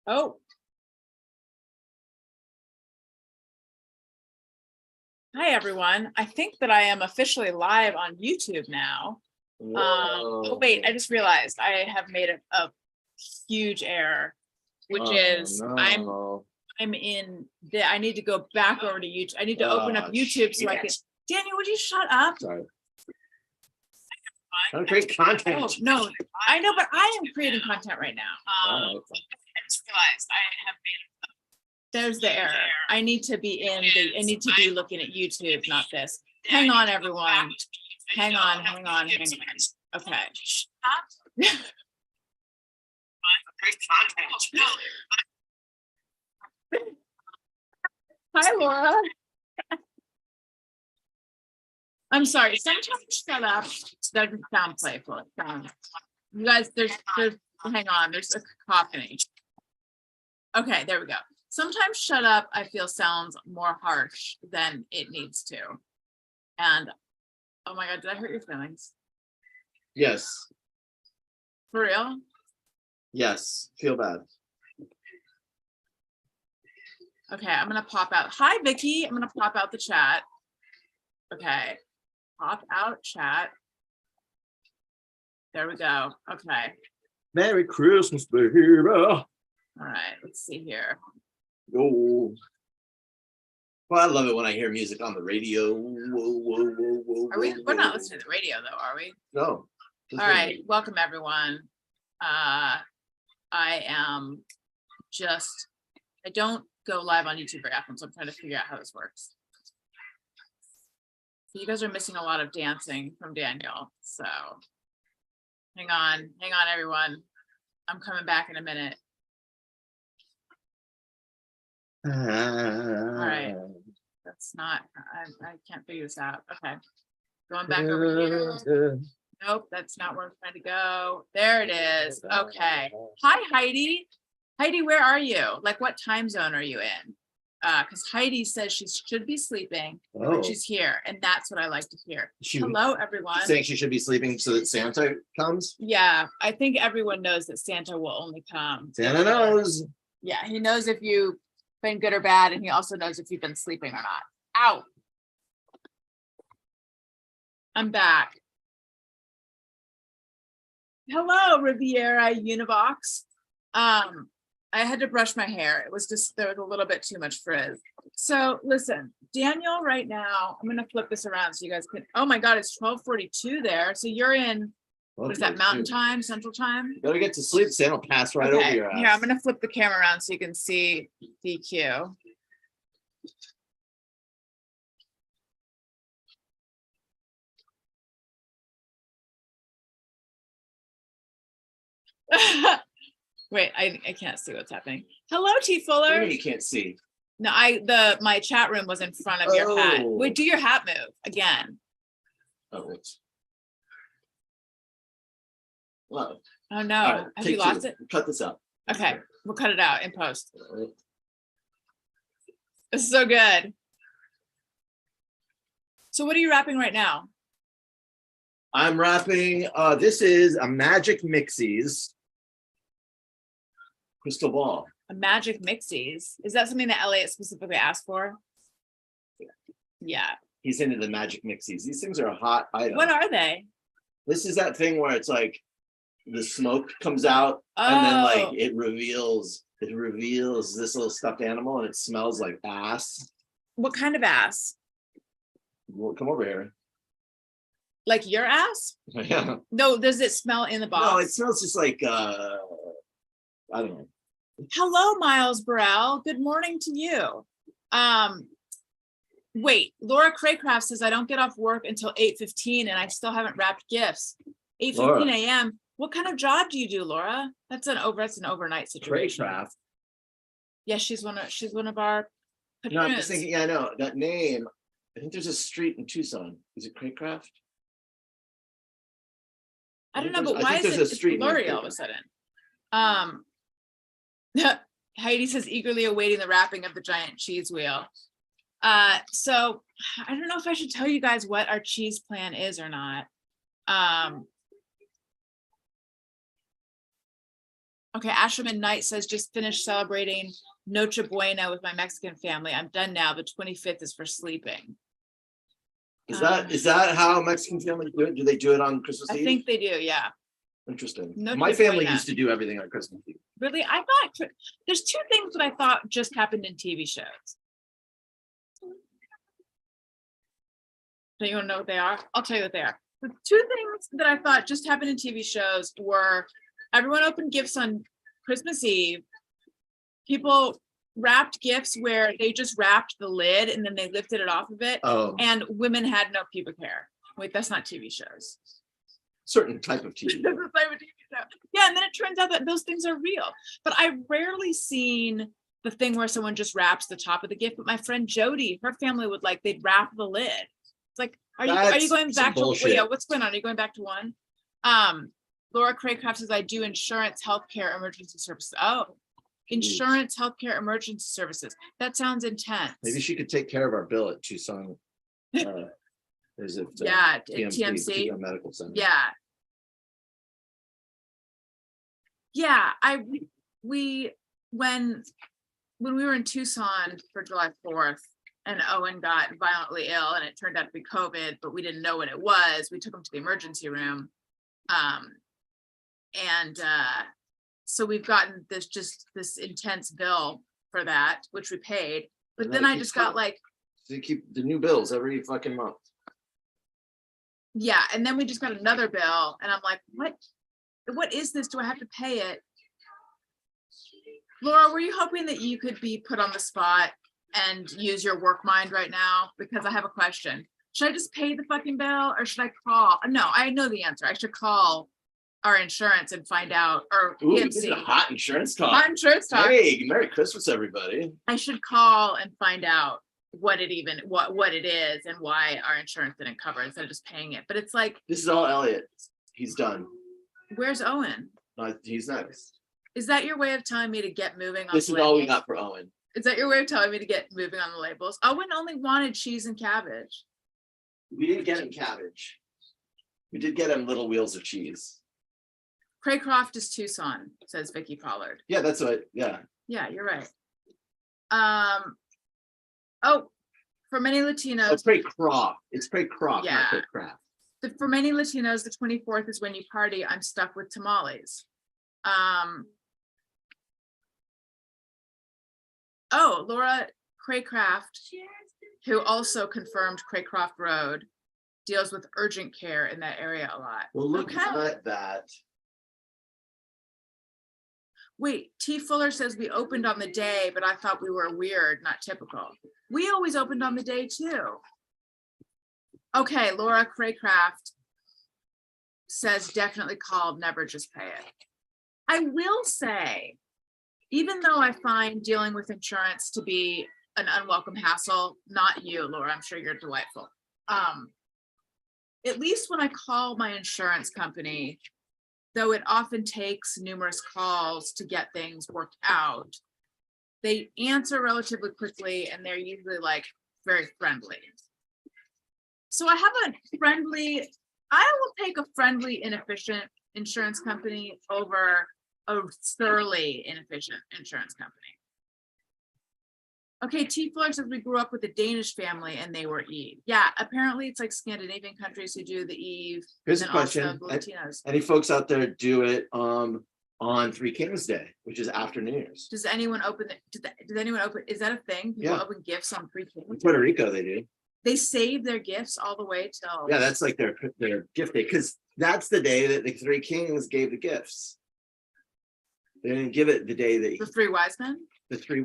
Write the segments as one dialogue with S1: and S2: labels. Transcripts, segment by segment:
S1: Oh. Hi, everyone. I think that I am officially live on YouTube now. Oh, wait, I just realized I have made a huge error, which is
S2: no.
S1: I'm in the, I need to go back over to YouTube. I need to open up YouTube so I can, Daniel, would you shut up?
S2: Sorry. I'm creating content.
S1: Oh, no, I know, but I am creating content right now. I just realized I have made there's the error. I need to be in the, I need to be looking at YouTube, not this. Hang on, everyone. Hang on. Okay. Hi, Laura. I'm sorry. Sometimes shut up doesn't sound playful. It sounds, you guys, there's, hang on, there's a cacophony. Okay, there we go. Sometimes shut up, I feel, sounds more harsh than it needs to. And oh my God, did I hurt your feelings?
S2: Yes.
S1: For real?
S2: Yes. Feel bad.
S1: Okay, I'm gonna pop out. Hi, Vicky. I'm gonna pop out the chat. Okay, pop out chat. There we go. Okay.
S2: Merry Christmas, baby.
S1: All right, let's see here.
S2: Oh. Well, I love it when I hear music on the radio. Whoa,
S1: Are we? We're not listening to the radio, though, are we?
S2: No.
S1: All right, welcome everyone. I am just, I don't go live on YouTube very often, so I'm trying to figure out how this works. You guys are missing a lot of dancing from Daniel, so hang on, everyone. I'm coming back in a minute. All right, that's not, I can't figure this out. Okay, going back over here. Nope, that's not where I'm trying to go. There it is. Okay. Hi, Heidi. Heidi, where are you? Like, what time zone are you in? Because Heidi says she should be sleeping, but she's here, and that's what I like to hear. Hello, everyone.
S2: She's saying she should be sleeping so that Santa comes?
S1: Yeah, I think everyone knows that Santa will only come.
S2: Santa knows.
S1: Yeah, he knows if you've been good or bad, and he also knows if you've been sleeping or not. Ow. I'm back. Hello, Riviera Univox. I had to brush my hair. It was just, there was a little bit too much frizz. So listen, Daniel, right now, I'm gonna flip this around so you guys can, oh my God, it's 12:42 there. So you're in, what is that, Mountain Time, Central Time?
S2: You better get to sleep, Santa will pass right over your ass.
S1: Here, I'm gonna flip the camera around so you can see DQ. Wait, I can't see what's happening. Hello, T Fuller.
S2: You can't see.
S1: No, my chat room was in front of your hat. Wait, do your hat move again.
S2: Oh, it's... Well,
S1: oh no, right, have you lost it?
S2: Cut this out.
S1: Okay, we'll cut it out in post. This is so good. So what are you wrapping right now?
S2: I'm wrapping, this is a Magic Mixies crystal ball.
S1: A Magic Mixies. Is that something that Elliot specifically asked for? Yeah.
S2: He's into the Magic Mixies. These things are a hot item.
S1: What are they?
S2: This is that thing where it's like the smoke comes out and then like it reveals this little stuffed animal and it smells like ass.
S1: What kind of ass?
S2: Well, come over here.
S1: Like your ass?
S2: Yeah.
S1: No, does it smell in the box?
S2: No, it smells just like I don't know.
S1: Hello, Miles Burrell. Good morning to you. Wait, Laura Craycraft says I don't get off work until 8:15 and I still haven't wrapped gifts. 8:15 a.m. What kind of job do you do, Laura? That's an overnight situation.
S2: Craycraft.
S1: Yeah, she's one of our patroons.
S2: No, I'm just thinking, yeah, I know that name. I think there's a street in Tucson. Is it Craycraft?
S1: I don't know, but why is it blurry all of a sudden? Heidi says eagerly awaiting the wrapping of the giant cheese wheel. So I don't know if I should tell you guys what our cheese plan is or not. Okay, Asherman Knight says, just finished celebrating Noche Buena with my Mexican family. I'm done now. The 25th is for sleeping.
S2: Is that how Mexican families do it? Do they do it on Christmas
S1: I
S2: Eve?
S1: think they do, yeah.
S2: Interesting.
S1: Noche
S2: My family
S1: Buena.
S2: used to do everything on Christmas Eve.
S1: Really, I thought there's two things that I thought just happened in TV shows. Do you want to know what they are? I'll tell you what they are. The two things that I thought just happened in TV shows were everyone opened gifts on Christmas Eve. People wrapped gifts where they just wrapped the lid and then they lifted it off of it.
S2: Oh,
S1: And women had no pubic hair. Wait, that's not TV shows.
S2: certain type of TV.
S1: That's a type of TV show. Yeah, and then it turns out that those things are real. But I've rarely seen the thing where someone just wraps the top of the gift. But my friend Jody, her family would they'd wrap the lid. It's like, are you
S2: That's
S1: going
S2: some
S1: back to
S2: bullshit.
S1: yeah, what's going on? Are you going back to one? Laura Craycraft says, I do insurance, healthcare, emergency services. Oh, insurance, healthcare, emergency services. That sounds intense.
S2: Maybe she could take care of our bill at Tucson. Is it?
S1: Yeah, at
S2: TMC,
S1: TMC.
S2: Medical Center.
S1: Yeah. Yeah, when we were in Tucson for July 4th and Owen got violently ill and it turned out to be COVID, but we didn't know what it was. We took him to the emergency room. So we've gotten this intense bill for that, which we paid. But
S2: And
S1: then
S2: that
S1: I
S2: keeps
S1: just got
S2: coming. So you keep the new bills every fucking month.
S1: yeah, and then we just got another bill and I'm like, what is this? Do I have to pay it? Laura, were you hoping that you could be put on the spot and use your work mind right now? Because I have a question. Should I just pay the fucking bill or should I call? No, I know the answer. I should call our insurance and find out, or
S2: Ooh, this is a
S1: PNC.
S2: hot insurance talk.
S1: Hot insurance talk.
S2: Hey, Merry Christmas, everybody.
S1: I should call and find out what it is and why our insurance didn't cover it instead of just paying it. But it's like,
S2: This is all Elliot. He's done.
S1: where's Owen?
S2: He's next.
S1: Is that your way of telling me to get moving on
S2: This
S1: the
S2: is all we
S1: labels?
S2: got for Owen.
S1: Is that your way of telling me to get moving on the labels? Owen only wanted cheese and cabbage.
S2: We didn't get him cabbage. We did get him little wheels of cheese.
S1: Craycroft is Tucson, says Vicky Pollard.
S2: Yeah, that's what. Yeah.
S1: Yeah, you're right. Oh, for many
S2: Oh,
S1: Latinos,
S2: it's Craycroft. It's Craycroft,
S1: Yeah.
S2: not Craycraft.
S1: for many Latinos, the 24th is when you party. I'm stuck with tamales. Oh, Laura Craycraft, who also confirmed Craycroft Road, deals with urgent care in that area a lot.
S2: Well, look
S1: Okay.
S2: at that.
S1: Wait, T Fuller says we opened on the day, but I thought we were weird, not typical. We always opened on the day too. Okay, Laura Craycraft says definitely call, never just pay it. I will say, even though I find dealing with insurance to be an unwelcome hassle, not you, Laura, I'm sure you're delightful. At least when I call my insurance company, though it often takes numerous calls to get things worked out, they answer relatively quickly and they're usually very friendly. So I have I will take a friendly, inefficient insurance company over a surly, inefficient insurance company. Okay, T Fuller says we grew up with a Danish family and they were Eve. Yeah, apparently it's like Scandinavian countries who do the Eve.
S2: Here's a
S1: and also
S2: question.
S1: the Latinos.
S2: Any folks out there do it on Three Kings Day, which is after New Year's?
S1: Does anyone open does anyone open, is that a thing? People
S2: Yeah.
S1: open gifts on Three
S2: In
S1: Kings?
S2: Puerto Rico, they do.
S1: They save their gifts all the way till.
S2: Yeah, that's like their gift day, because that's the day that the Three Kings gave the gifts. They didn't give it the day
S1: The
S2: that
S1: three wise men?
S2: the Three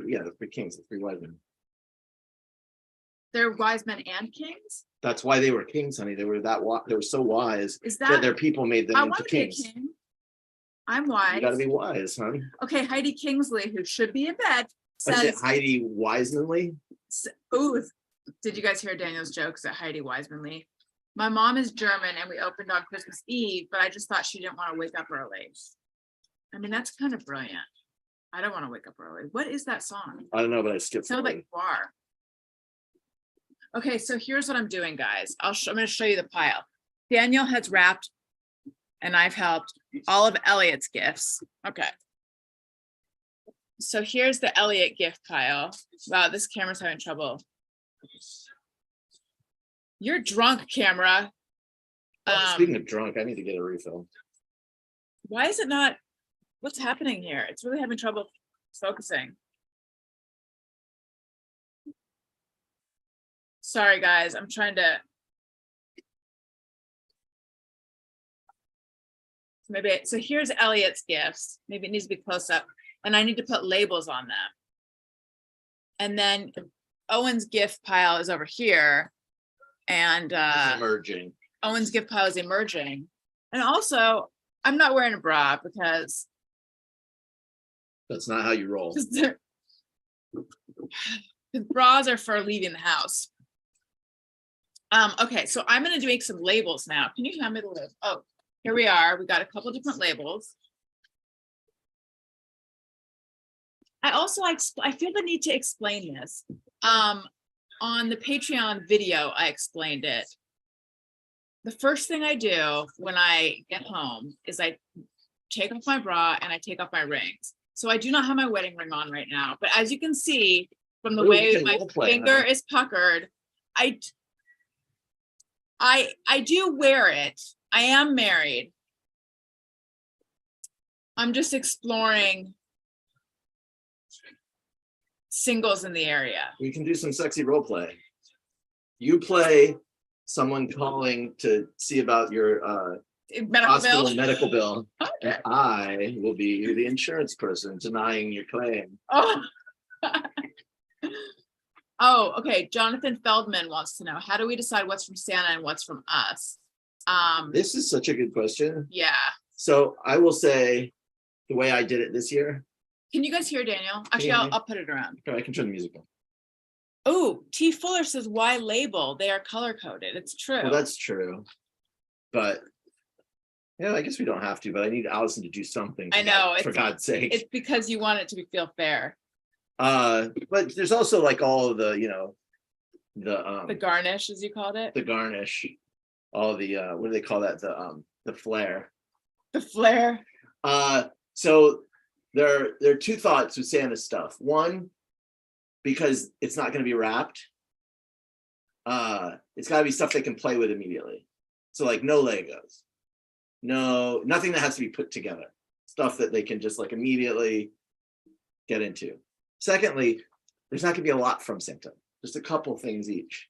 S2: Kings, the three wise men.
S1: They're wise men and kings?
S2: That's why they were kings, honey. They were they were so wise
S1: Is
S2: that
S1: that,
S2: their people made them
S1: I
S2: into
S1: want to be a
S2: kings.
S1: king. I'm
S2: You
S1: wise.
S2: gotta be wise, honey.
S1: Okay, Heidi Kingsley, who should be in bed,
S2: That's it,
S1: says,
S2: Heidi Wisemanly.
S1: ooh, did you guys hear Daniel's jokes at Heidi Wisemanly? My mom is German and we opened on Christmas Eve, but I just thought she didn't want to wake up early. I mean, that's kind of brilliant. I don't want to wake up early. What is that song?
S2: I don't know, but I skipped.
S1: Sounds
S2: forward.
S1: like bar. Okay, so here's what I'm doing, guys. I'm going to show you the pile. Daniel has wrapped, and I've helped all of Elliot's gifts. Okay, So here's the Elliot gift pile. Wow, this camera's having trouble. You're drunk, camera.
S2: Speaking of drunk, I need to get a refill.
S1: Why is it not? What's happening here? It's really having trouble focusing. Sorry, guys. I'm trying to. Maybe so. Here's Elliot's gifts. Maybe it needs to be close up, and I need to put labels on them. And then Owen's gift pile is over here, and
S2: It's emerging.
S1: Owen's gift pile is emerging. And also, I'm not wearing a bra because
S2: That's not how you roll.
S1: bras are for leaving the house. Okay, so I'm gonna make some labels now. Can you hand me the labels? Oh, here we are. We got a couple different labels. I also, I feel the need to explain this. On the Patreon video, I explained it. The first thing I do when I get home is I take off my bra and I take off my rings. So I do not have my wedding ring on right now, but as you can see from the way my finger is puckered, I do wear it. I am married. I'm just exploring singles in the area.
S2: We can do some sexy role play. You play someone calling to see about your
S1: Medical
S2: hospital
S1: bill.
S2: medical bill.
S1: Okay.
S2: And I will be the insurance person denying your claim.
S1: Oh. Oh, okay. Jonathan Feldman wants to know, how do we decide what's from Santa and what's from us?
S2: This is such a good question.
S1: Yeah.
S2: So I will say the way I did it this year.
S1: Can you guys hear Daniel? Actually,
S2: hear me?
S1: I'll put it around.
S2: I can turn the music on.
S1: Oh, T. Fuller says, why label? They are color coded. It's true.
S2: Well, that's true. But yeah, I guess we don't have to, but I need Allison to do something.
S1: I know,
S2: For God's sake.
S1: It's because you want it to feel fair.
S2: But there's also like all of the, you know,
S1: The garnish, as you called it.
S2: the garnish, all the what do they call that? The flair.
S1: The flair.
S2: So there are two thoughts with Santa stuff. One, because it's not going to be wrapped. It's got to be stuff they can play with immediately. So like no Legos, nothing that has to be put together. Stuff that they can just like immediately get into. Secondly, there's not going to be a lot from Santa. Just a couple things each.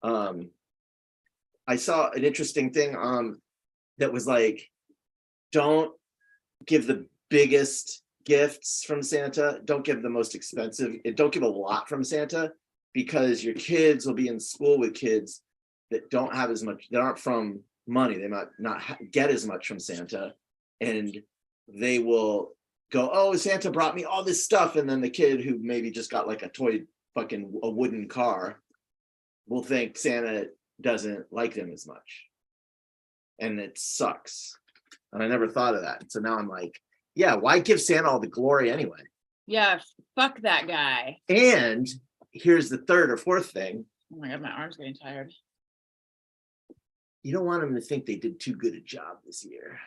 S2: I saw an interesting thing that was like, don't give the biggest gifts from Santa. Don't give the most expensive. Don't give a lot from Santa, because your kids will be in school with kids that don't have as much, that aren't from money. They might not get as much from Santa, and they will go, oh, Santa brought me all this stuff. And then the kid who maybe just got like a toy, a wooden car, will think Santa doesn't like them as much. And it sucks. And I never thought of that. So now I'm like, yeah, why give Santa all the glory anyway?
S1: Yeah, fuck that guy.
S2: And here's the third or fourth thing.
S1: Oh my God, my arm's getting tired.
S2: You don't want them to think they did too good a job this year.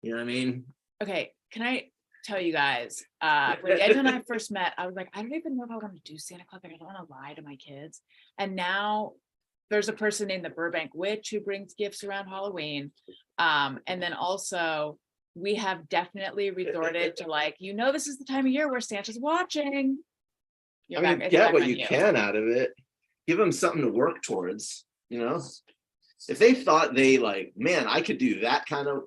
S2: You know what I mean?
S1: Okay, can I tell you guys, when Ed and I first met, I was like, I don't even know if I want to do Santa Claus. Like, I don't want to lie to my kids. And now there's a person named the Burbank Witch who brings gifts around Halloween. And then also we have definitely resorted to like, you know, this is the time of year where Santa's watching.
S2: I mean, get what you can out of it. Give them something to work towards, you know? If they thought they like, man, I could do that kind of,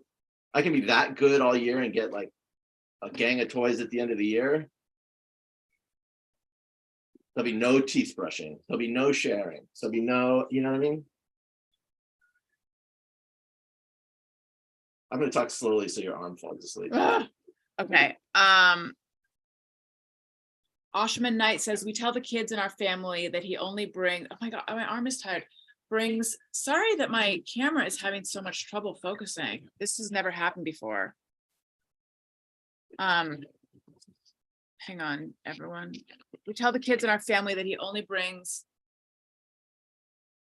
S2: I can be that good all year and get like a gang of toys at the end of the year. There'll be no teeth brushing. There'll be no sharing. There'll be no, you know what I mean? I'm going to talk slowly so your arm falls asleep.
S1: Okay. Oshman Knight says, we tell the kids in our family that he only brings, oh my God, my arm is tired. Sorry that my camera is having so much trouble focusing. This has never happened before. Hang on, everyone. We tell the kids in our family that he only brings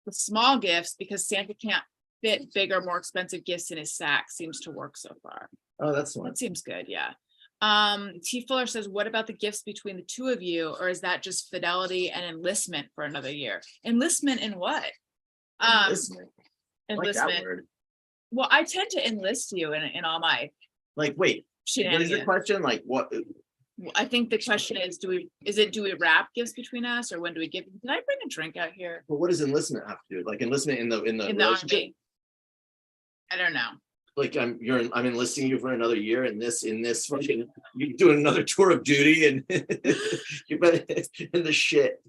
S1: the small gifts because Santa can't fit bigger, more expensive gifts in his sack. Seems to work so far.
S2: Oh, that's one.
S1: That seems good, yeah. T Fuller says, what about the gifts between the two of you? Or is that just fidelity and enlistment for another year? Enlistment in what?
S2: Enlistment. I like that
S1: Enlistment.
S2: word.
S1: Well, I tend to enlist you in all my
S2: Like, wait, what is the
S1: shenanigans.
S2: question? Like, what?
S1: I think the question is, do we wrap gifts between us, or when do we give? Did I bring a drink out here?
S2: But what does enlistment have to do? Like enlistment in the
S1: In the
S2: relationship?
S1: RV? I don't know.
S2: Like I'm enlisting you for another year in this fucking, you're doing another tour of duty and you're in the shit.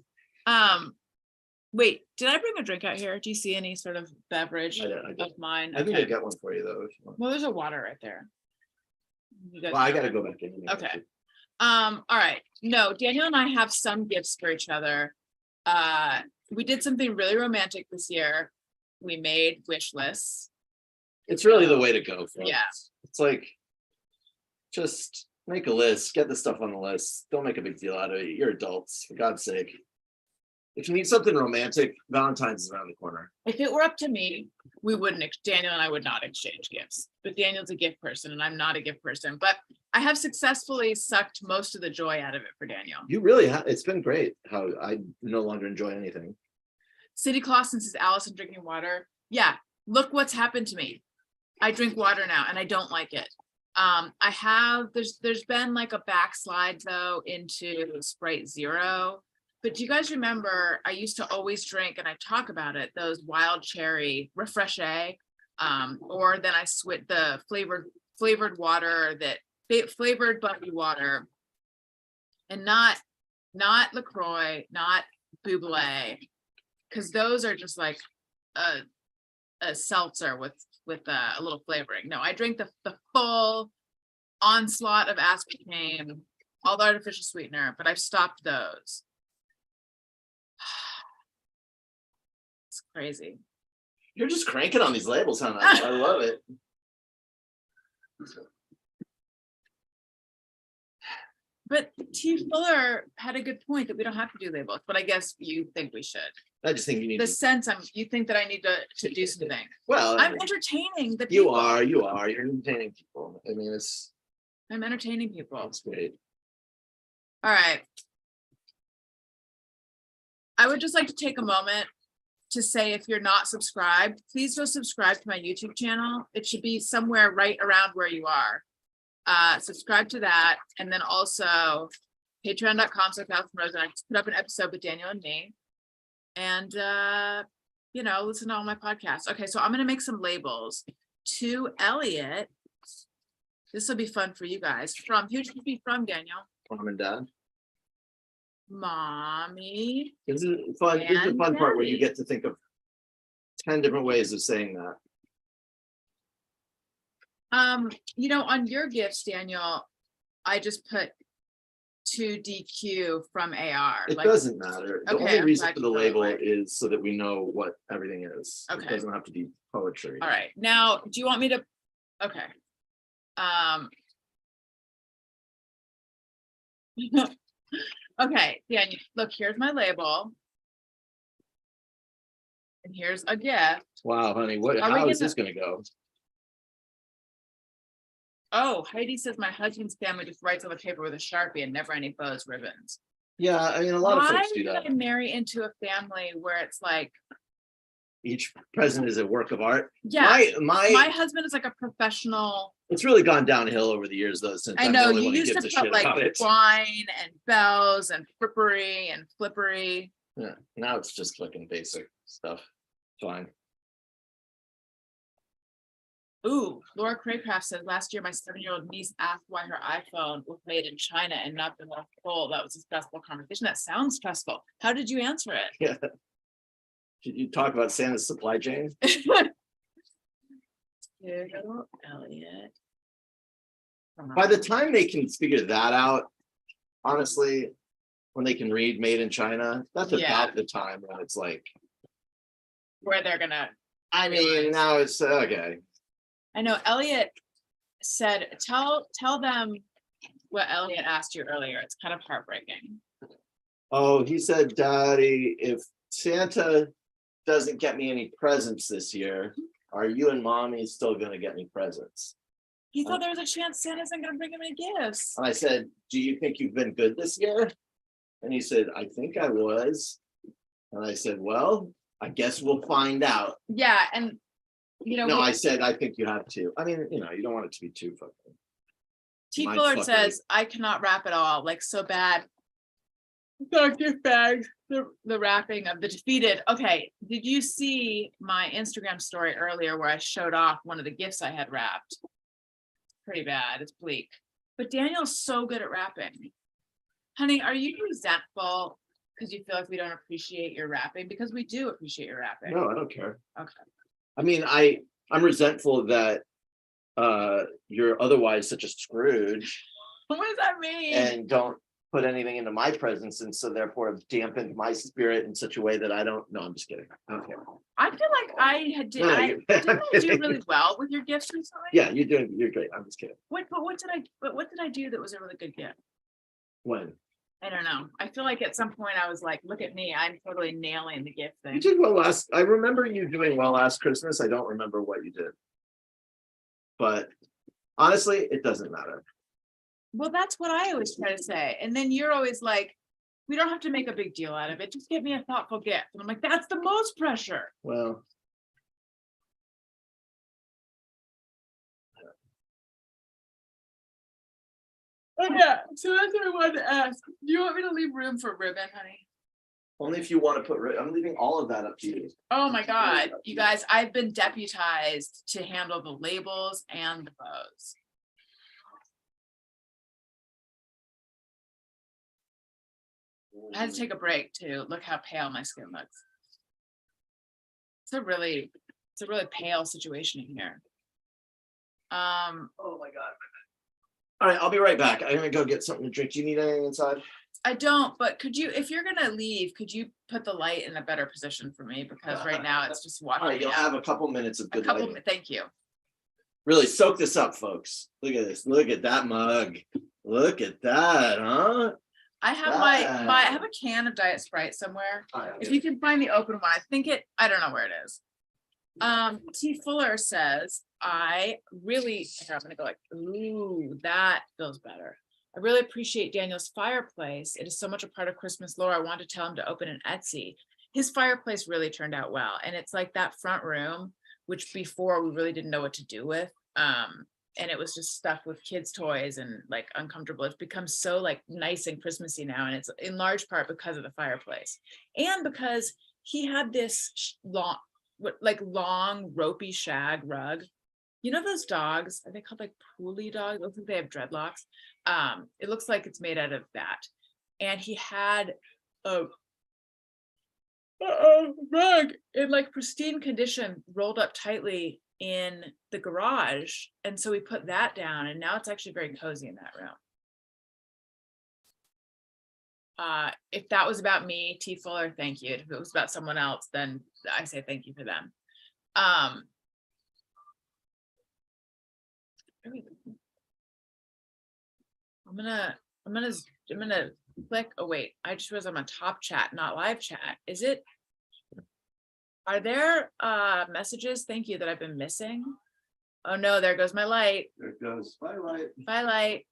S1: Wait, did I bring a drink out here? Do you see any sort of beverage
S2: I don't.
S1: of mine?
S2: I think I
S1: Okay.
S2: got one for you though. If you want.
S1: Well, there's a water right there. You guys
S2: Well, I
S1: know
S2: gotta
S1: that?
S2: go back in.
S1: Okay. All right. No, Daniel and I have some gifts for each other. We did something really romantic this year. We made wish lists.
S2: It's really the way to go. Folks.
S1: Yeah.
S2: It's like, just make a list, get the stuff on the list. Don't make a big deal out of it. You're adults, for God's sake. If you need something romantic, Valentine's is around the corner.
S1: If it were up to me, we wouldn't, Daniel and I would not exchange gifts, but Daniel's a gift person and I'm not a gift person, but I have successfully sucked most of the joy out of it for Daniel.
S2: You really have. It's been great how I no longer enjoy anything.
S1: City Clausen says, Allison drinking water. Yeah, look what's happened to me. I drink water now and I don't like it. There's been like a backslide though into Sprite Zero. But do you guys remember, I used to always drink, and I talk about it, those wild cherry Refresh-A, or then I switched the flavored water, flavored bubbly water, and not LaCroix, not Buble, because those are just like a seltzer with a little flavoring. No, I drink the full onslaught of aspartame, all the artificial sweetener, but I've stopped those. It's crazy.
S2: You're just cranking on these labels, huh? I love it.
S1: But T Fuller had a good point that we don't have to do labels, but I guess you think we should.
S2: I just think you need
S1: The
S2: to.
S1: sense you think that I need to do something.
S2: Well,
S1: I'm entertaining the
S2: you
S1: people.
S2: are. You're entertaining people. I mean,
S1: I'm entertaining people.
S2: it's great.
S1: All right. I would just like to take a moment to say, if you're not subscribed, please go subscribe to my YouTube channel. It should be somewhere right around where you are. Subscribe to that. And then also patreon.com/AllisonRosen. I just put up an episode with Daniel and me. And, listen to all my podcasts. Okay, so I'm going to make some labels. To Elliot, this will be fun for you guys. Who should be from, Daniel?
S2: Mom and dad.
S1: Mommy.
S2: This is fun. This is the
S1: And
S2: fun part where you
S1: daddy.
S2: get to think of 10 different ways of saying that.
S1: On your gifts, Daniel, I just put to DQ from AR.
S2: It
S1: Like,
S2: doesn't matter. The
S1: Okay,
S2: only
S1: I'm
S2: reason
S1: glad
S2: for
S1: you
S2: the
S1: felt
S2: label
S1: that way.
S2: is so that we know what everything is.
S1: Okay.
S2: It doesn't have to be poetry.
S1: all right. Now, do you want me to? Okay. Okay, Daniel, look, here's my label. And here's a gift.
S2: Wow, honey,
S1: Are we
S2: how is
S1: gonna-
S2: this gonna go?
S1: Oh, Heidi says my husband's family just writes on the paper with a Sharpie and never any bows, ribbons.
S2: Yeah, I mean, a lot of
S1: Why
S2: folks do
S1: did
S2: that.
S1: I marry into a family where it's like,
S2: Each present is a work of art.
S1: yeah,
S2: My
S1: my husband is like a professional.
S2: it's really gone downhill over the years though, since
S1: I
S2: I'm
S1: know,
S2: the only
S1: you
S2: one who
S1: used
S2: gives
S1: to
S2: a shit
S1: put like
S2: about it.
S1: wine and bells and frippery and flippery.
S2: Yeah, now it's just clicking basic stuff. Fine.
S1: Ooh, Laura Craycraft says, last year my 7-year-old niece asked why her iPhone was made in China and not the North Pole. That was a stressful conversation. That sounds stressful. How did you answer it?
S2: Yeah. Did you talk about Santa's supply chain?
S1: Little Elliot.
S2: By the time they can figure that out, honestly, when they can read made in China, that's
S1: Yeah.
S2: about the time when it's like,
S1: Where they're gonna,
S2: I mean, now it's okay.
S1: I know Elliot said, tell them what Elliot asked you earlier. It's kind of heartbreaking.
S2: Oh, he said, Daddy, if Santa doesn't get me any presents this year, are you and Mommy still gonna get me presents?
S1: He thought there was a chance Santa's not gonna bring him any gifts.
S2: And I said, do you think you've been good this year? And he said, I think I was. And I said, well, I guess we'll find out.
S1: Yeah, and you know,
S2: No, I said, I think you have to. I mean, you know, you don't want it to be too fucking.
S1: T.
S2: mind
S1: Fuller
S2: fuckery.
S1: says, I cannot rap at all, like so bad. Dr. Fag, the rapping of the defeated. Okay, did you see my Instagram story earlier where I showed off one of the gifts I had wrapped? Pretty bad, it's bleak. But Daniel's so good at rapping. Honey, are you resentful because you feel like we don't appreciate your rapping? Because we do appreciate your rapping.
S2: No, I don't care.
S1: Okay.
S2: I mean, I'm resentful that you're otherwise such a Scrooge
S1: What does that mean?
S2: and don't put anything into my presence, and so therefore have dampened my spirit in such a way that I don't. No, I'm just kidding. I don't care.
S1: I feel like I had
S2: No,
S1: didn't I do really well with your gifts recently?
S2: Yeah, you're great. I'm just kidding.
S1: What did I do that was a really good gift?
S2: When
S1: I don't know. I feel like at some point I was like, look at me, I'm totally nailing the gift
S2: you
S1: thing.
S2: did well I remember you doing well last Christmas. I don't remember what you did, but honestly, it doesn't matter.
S1: Well, that's what I always try to say. And then you're always like, we don't have to make a big deal out of it. Just get me a thoughtful gift. And I'm like, that's the most pressure.
S2: Well,
S1: Oh, yeah. So that's what I wanted to ask. Do you want me to leave room for ribbon, honey?
S2: only if you want to put. I'm leaving all of that up to you.
S1: Oh my God. You guys, I've been deputized to handle the labels and the bows. I had to take a break too. Look how pale my skin looks. It's a really pale situation in here.
S2: Oh my God. All right, I'll be right back. I'm gonna go get something to drink. Do you need anything inside?
S1: I don't, but could you, if you're gonna leave, could you put the light in a better position for me? Because right now it's just
S2: All
S1: watching
S2: right,
S1: me
S2: you'll
S1: out.
S2: have a couple minutes of
S1: A
S2: good
S1: couple,
S2: lighting.
S1: thank you.
S2: Really soak this up, folks. Look at this. Look at that mug. Look at that, huh?
S1: I have I have a can of Diet Sprite somewhere.
S2: All right,
S1: If you can find the open one, I don't know where it is. T. Fuller says, I'm gonna go like, ooh, that feels better. I really appreciate Daniel's fireplace. It is so much a part of Christmas lore. I want to tell him to open an Etsy. His fireplace really turned out well. And it's like that front room, which before we really didn't know what to do with. And it was just stuffed with kids' toys and like uncomfortable. It's become so like nice and Christmassy now. And it's in large part because of the fireplace. And because he had this long ropey shag rug. You know those dogs, are they called like Poolie dogs? I think they have dreadlocks. It looks like it's made out of that. And he had a rug in like pristine condition, rolled up tightly in the garage. And so we put that down, and now it's actually very cozy in that room. If that was about me, T. Fuller, thank you. If it was about someone else, then I say thank you for them. I'm gonna click. Oh wait, I just was on my top chat, not live chat. Are there messages? Thank you that I've been missing. Oh no, there goes my light.
S2: There it goes. Bye, light.
S1: Bye, light.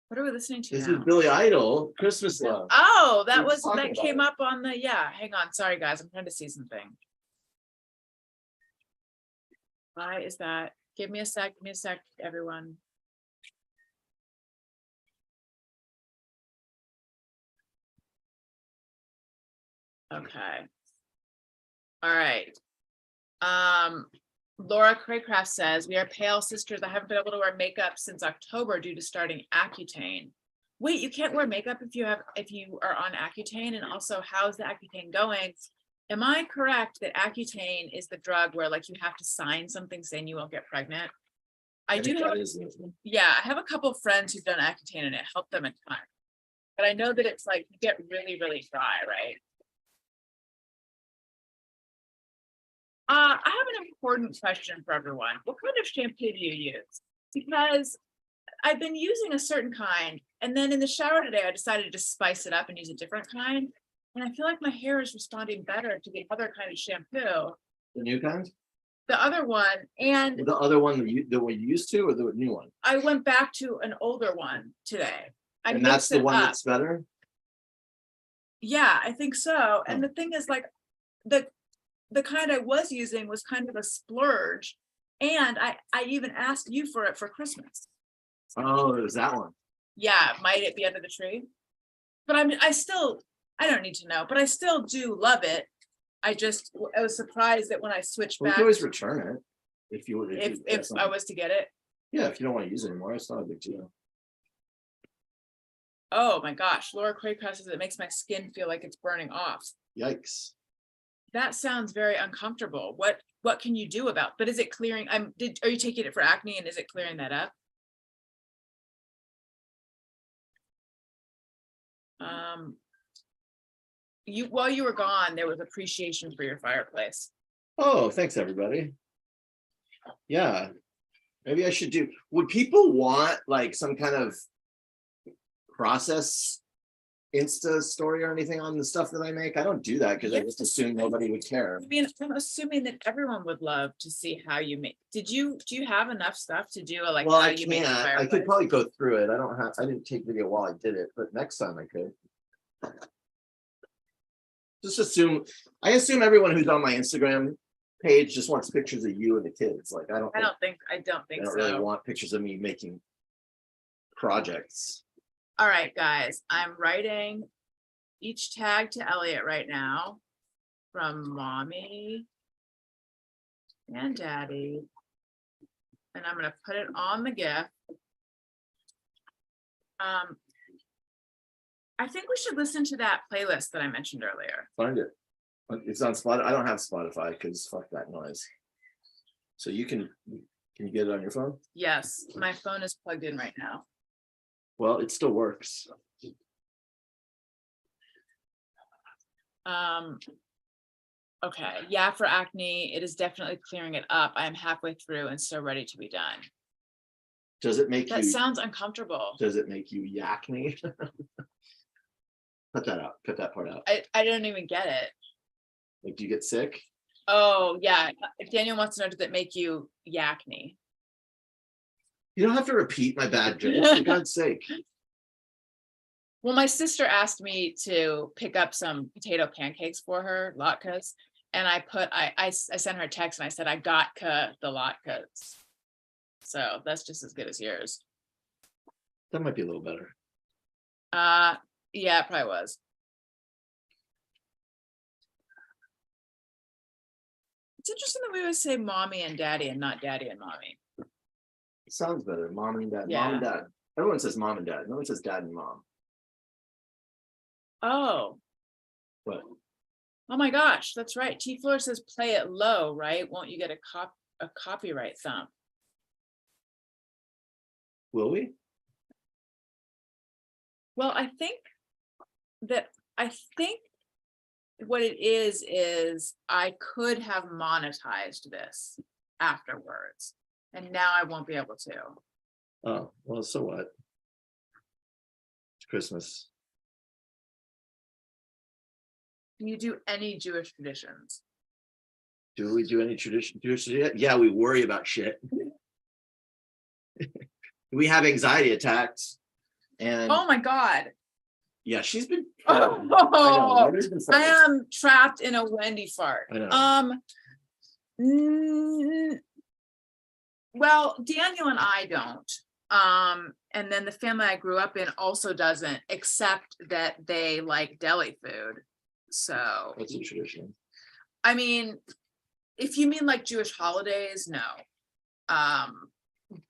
S1: What are we listening to
S2: This
S1: now?
S2: is Billy Idol, Christmas Love.
S1: Oh,
S2: We were
S1: that
S2: talking about
S1: came
S2: it.
S1: up on the, yeah, hang on. Sorry, guys. I'm trying to see something. Why is that? Give me a sec, everyone. Okay. All right. Laura Craycraft says, we are pale sisters. I haven't been able to wear makeup since October due to starting Accutane. Wait, you can't wear makeup if you are on Accutane? And also, how's the Accutane going? Am I correct that Accutane is the drug where like you have to sign something saying you won't get pregnant? I do have, yeah, I have a couple of friends who've done Accutane and it helped them a ton. But I know that it's like you get really, really dry, right? I have an important question for everyone. What kind of shampoo do you use? Because I've been using a certain kind, and then in the shower today, I decided to spice it up and use a different kind. And I feel like my hair is responding better to the other kind of shampoo.
S2: The new kind?
S1: the other one, and
S2: The other one that we used to, or the new one?
S1: I went back to an older one today. I
S2: And that's
S1: mixed
S2: the
S1: it
S2: one
S1: up.
S2: that's better?
S1: Yeah, I think so. And
S2: Oh.
S1: the thing is, like, the kind I was using was kind of a splurge. And I even asked you for it for Christmas.
S2: Oh, it was that one.
S1: Yeah, might it be under the tree? But I mean, I don't need to know, but I still do love it. I was surprised that when I switched
S2: We
S1: back,
S2: can always return it. If you
S1: if I was to get it.
S2: Yeah, if you don't want to use it anymore, it's not a big deal.
S1: Oh my gosh, Laura Craycross says it makes my skin feel like it's burning off.
S2: Yikes.
S1: That sounds very uncomfortable. What can you do about, but is it clearing? Are you taking it for acne and is it clearing that up? While you were gone, there was appreciation for your fireplace.
S2: Oh, thanks, everybody. Yeah, maybe I should do, would people want like some kind of process Insta story or anything on the stuff that I make? I don't do that because I just assume nobody would care.
S1: I mean, I'm assuming that everyone would love to see how you make. Do you have enough stuff to do like
S2: Well,
S1: how
S2: I
S1: you make a
S2: can't. I
S1: fireplace?
S2: could probably go through it. I didn't take video while I did it, but next time I could. Just assume, I assume everyone who's on my Instagram page just wants pictures of you and the kids. Like, I don't think
S1: I don't think
S2: they don't
S1: so.
S2: really want pictures of me making projects.
S1: All right, guys, I'm writing each tag to Elliot right now from mommy and daddy. And I'm gonna put it on the gift. I think we should listen to that playlist that I mentioned earlier.
S2: Find it. It's on Spotify. I don't have Spotify because fuck that noise. So can you get it on your phone?
S1: Yes, my phone is plugged in right now.
S2: Well, it still works.
S1: Okay, yeah, for acne, it is definitely clearing it up. I am halfway through and so ready to be done.
S2: Does it make
S1: That
S2: you?
S1: sounds uncomfortable.
S2: Does it make you yakny? Cut that out. Cut that part out.
S1: I don't even get it.
S2: Like, do you get sick?
S1: Oh, yeah. Daniel wants to know, does it make you yakny?
S2: You don't have to repeat my bad jokes, for God's sake.
S1: Well, my sister asked me to pick up some potato pancakes for her, latkes, and I sent her a text and I said, I got the latkes. So that's just as good as yours.
S2: That might be a little better.
S1: Yeah, it probably was. It's interesting that we always say mommy and daddy and not daddy and mommy.
S2: It sounds better. Mom and dad.
S1: Yeah.
S2: Mom and dad. Everyone says mom and dad. No one says dad and mom.
S1: Oh.
S2: What?
S1: Oh my gosh, that's right. T Floor says play it low, right? Won't you get a copyright thump?
S2: Will we?
S1: Well, I think what it is I could have monetized this afterwards, and now I won't be able to.
S2: Oh, well, so what? It's Christmas.
S1: Can you do any Jewish traditions?
S2: Do we do any Jewish yet? Yeah, we worry about shit. We have anxiety attacks. And
S1: Oh my God.
S2: yeah, she's been.
S1: Oh,
S2: Wendy's been
S1: I
S2: farting.
S1: am trapped in a Wendy fart.
S2: I know.
S1: Well, Daniel and I don't. And then the family I grew up in also doesn't, except that they like deli food. So,
S2: That's a tradition.
S1: I mean, if you mean like Jewish holidays, no.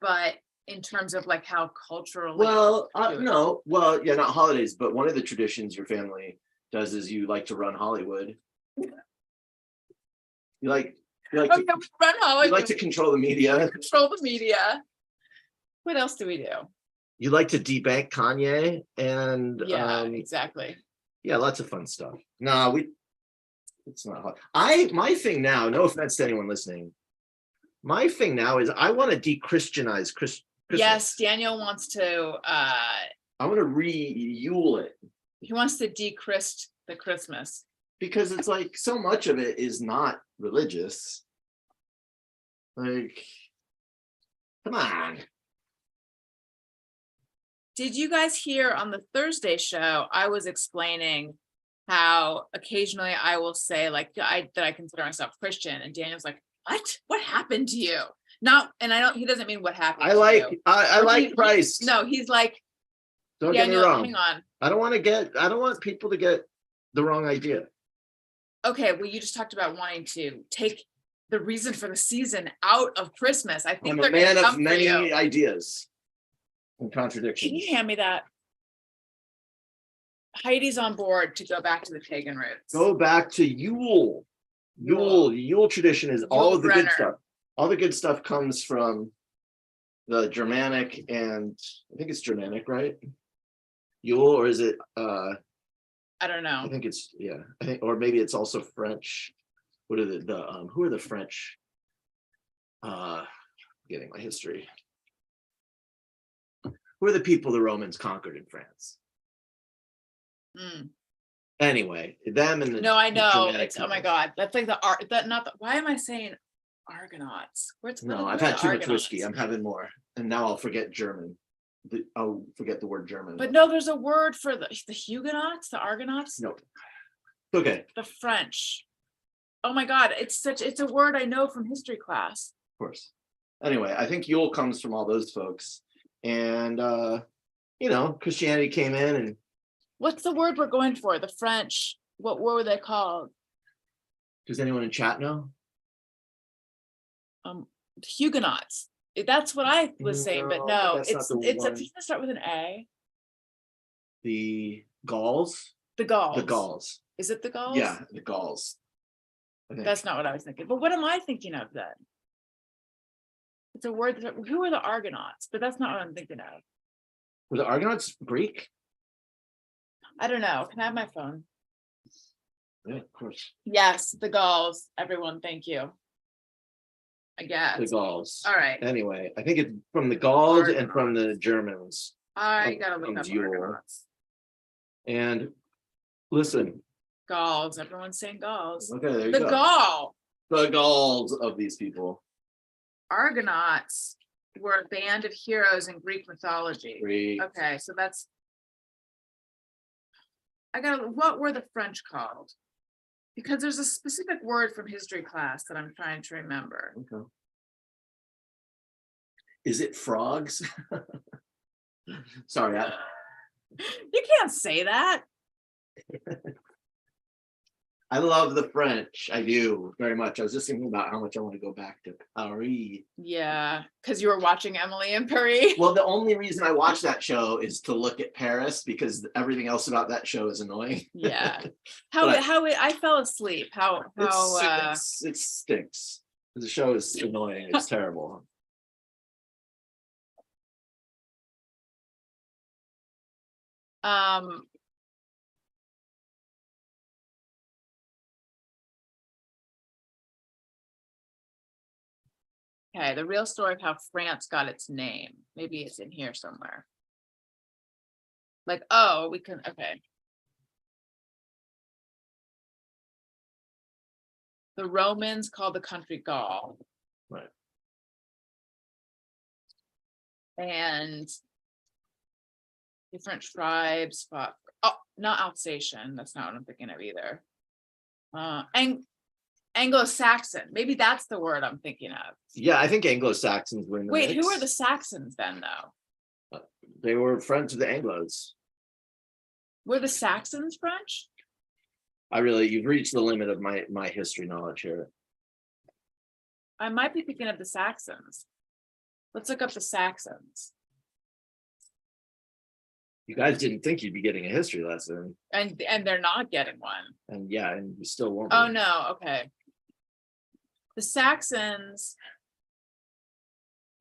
S1: But in terms of like how culturally.
S2: Well,
S1: Jewish.
S2: no. Well, yeah, not holidays, but one of the traditions your family does is you like to run Hollywood. You like
S1: Oh,
S2: to,
S1: yeah, we run Hollywood.
S2: you like to control the media.
S1: Control the media. What else do we do?
S2: You like to debank Kanye and
S1: Yeah, exactly.
S2: yeah, lots of fun stuff. No, it's not hard. My thing now, no offense to anyone listening, my thing now is I want to de-Christianize Christmas.
S1: Yes, Daniel wants to
S2: I want to re-Yule it.
S1: he wants to dechrist the Christmas.
S2: because it's like so much of it is not religious. Like, come on.
S1: Did you guys hear on the Thursday show, I was explaining how occasionally I will say like that I consider myself Christian, and Daniel's like, what happened to you? Not, and I don't, he doesn't mean what happened
S2: I
S1: to
S2: like
S1: you.
S2: I
S1: Or
S2: like Christ.
S1: No, he's like,
S2: Don't get me
S1: Daniel,
S2: wrong.
S1: hang on.
S2: I don't want people to get the wrong idea.
S1: Okay, well, you just talked about wanting to take the reason for the season out of Christmas. I think
S2: I'm
S1: they're
S2: a man
S1: gonna
S2: of
S1: come for
S2: many
S1: you.
S2: ideas and
S1: Can
S2: contradictions.
S1: you hand me that? Heidi's on board to go back to the pagan roots.
S2: Go back to Yule.
S1: Yule.
S2: The Yule tradition is all
S1: Yule
S2: of the good
S1: Brenner.
S2: stuff. All the good stuff comes from the Germanic, and I think it's Germanic, right? Yule, or is it
S1: I don't know.
S2: I think it's, yeah, I think, or maybe it's also French. What are who are the French? Getting my history. Who are the people the Romans conquered in France?
S1: Mm.
S2: Anyway, them and the
S1: No, I know.
S2: Germanic
S1: It's, oh my
S2: people.
S1: God, that's like the art, that not the, why am I saying Argonauts?
S2: No, I've had too much whiskey. I'm having more, and now I'll forget German. I'll forget the word German.
S1: But no, there's a word for the Huguenots, the Argonauts,
S2: no, okay,
S1: the French. Oh my God, it's a word I know from history class.
S2: of course. Anyway, I think Yule comes from all those folks, and Christianity came in, and
S1: What's the word we're going for? The French, what were they called?
S2: does anyone in chat know?
S1: Huguenots. That's what I was saying, but no,
S2: that's not
S1: it's
S2: the
S1: doesn't
S2: one.
S1: it start with an A?
S2: The Gauls.
S1: The Gauls.
S2: The Gauls.
S1: Is it the Gauls?
S2: Yeah, the Gauls. I think.
S1: That's not what I was thinking. But what am I thinking of then? It's a word. Who are the Argonauts? But that's not what I'm thinking of.
S2: Were the Argonauts Greek?
S1: I don't know. Can I have my phone?
S2: Yeah, of course.
S1: Yes, the Gauls. Everyone, thank you. I guess.
S2: The Gauls.
S1: All right.
S2: Anyway, I think it's from the Gauls and from the Germans.
S1: I gotta look up
S2: Yule.
S1: Argonauts.
S2: And listen.
S1: Gauls. Everyone's saying Gauls.
S2: Okay, there you
S1: The
S2: go.
S1: Gaul.
S2: The Gauls of these people.
S1: Argonauts were a band of heroes in Greek mythology.
S2: Greek.
S1: Okay, so that's. What were the French called? Because there's a specific word from history class that I'm trying to remember.
S2: Okay. Is it frogs? Sorry.
S1: You can't say that.
S2: I love the French. I do very much. I was just thinking about how much I want to go back to Paris.
S1: Yeah, because you were watching Emily in Paris.
S2: Well, the only reason I watch that show is to look at Paris, because everything else about that show is annoying.
S1: Yeah.
S2: But
S1: I fell asleep.
S2: It stinks. The show is annoying. It's terrible.
S1: Okay, the real story of how France got its name. Maybe it's in here somewhere. Like, oh, we can, okay. The Romans called the country Gaul.
S2: Right.
S1: And different tribes fought. Oh, not Alsatian. That's not what I'm thinking of either. Anglo-Saxon. Maybe that's the word I'm thinking of.
S2: Yeah, I think Anglo-Saxons were in the
S1: Wait,
S2: mix.
S1: who are the Saxons then, though?
S2: They were friends of the Anglos.
S1: Were the Saxons French?
S2: You've reached the limit of my history knowledge here.
S1: I might be thinking of the Saxons. Let's look up the Saxons.
S2: You guys didn't think you'd be getting a history lesson.
S1: And they're not getting one.
S2: And yeah, and you still won't.
S1: Oh
S2: be.
S1: no, okay. The Saxons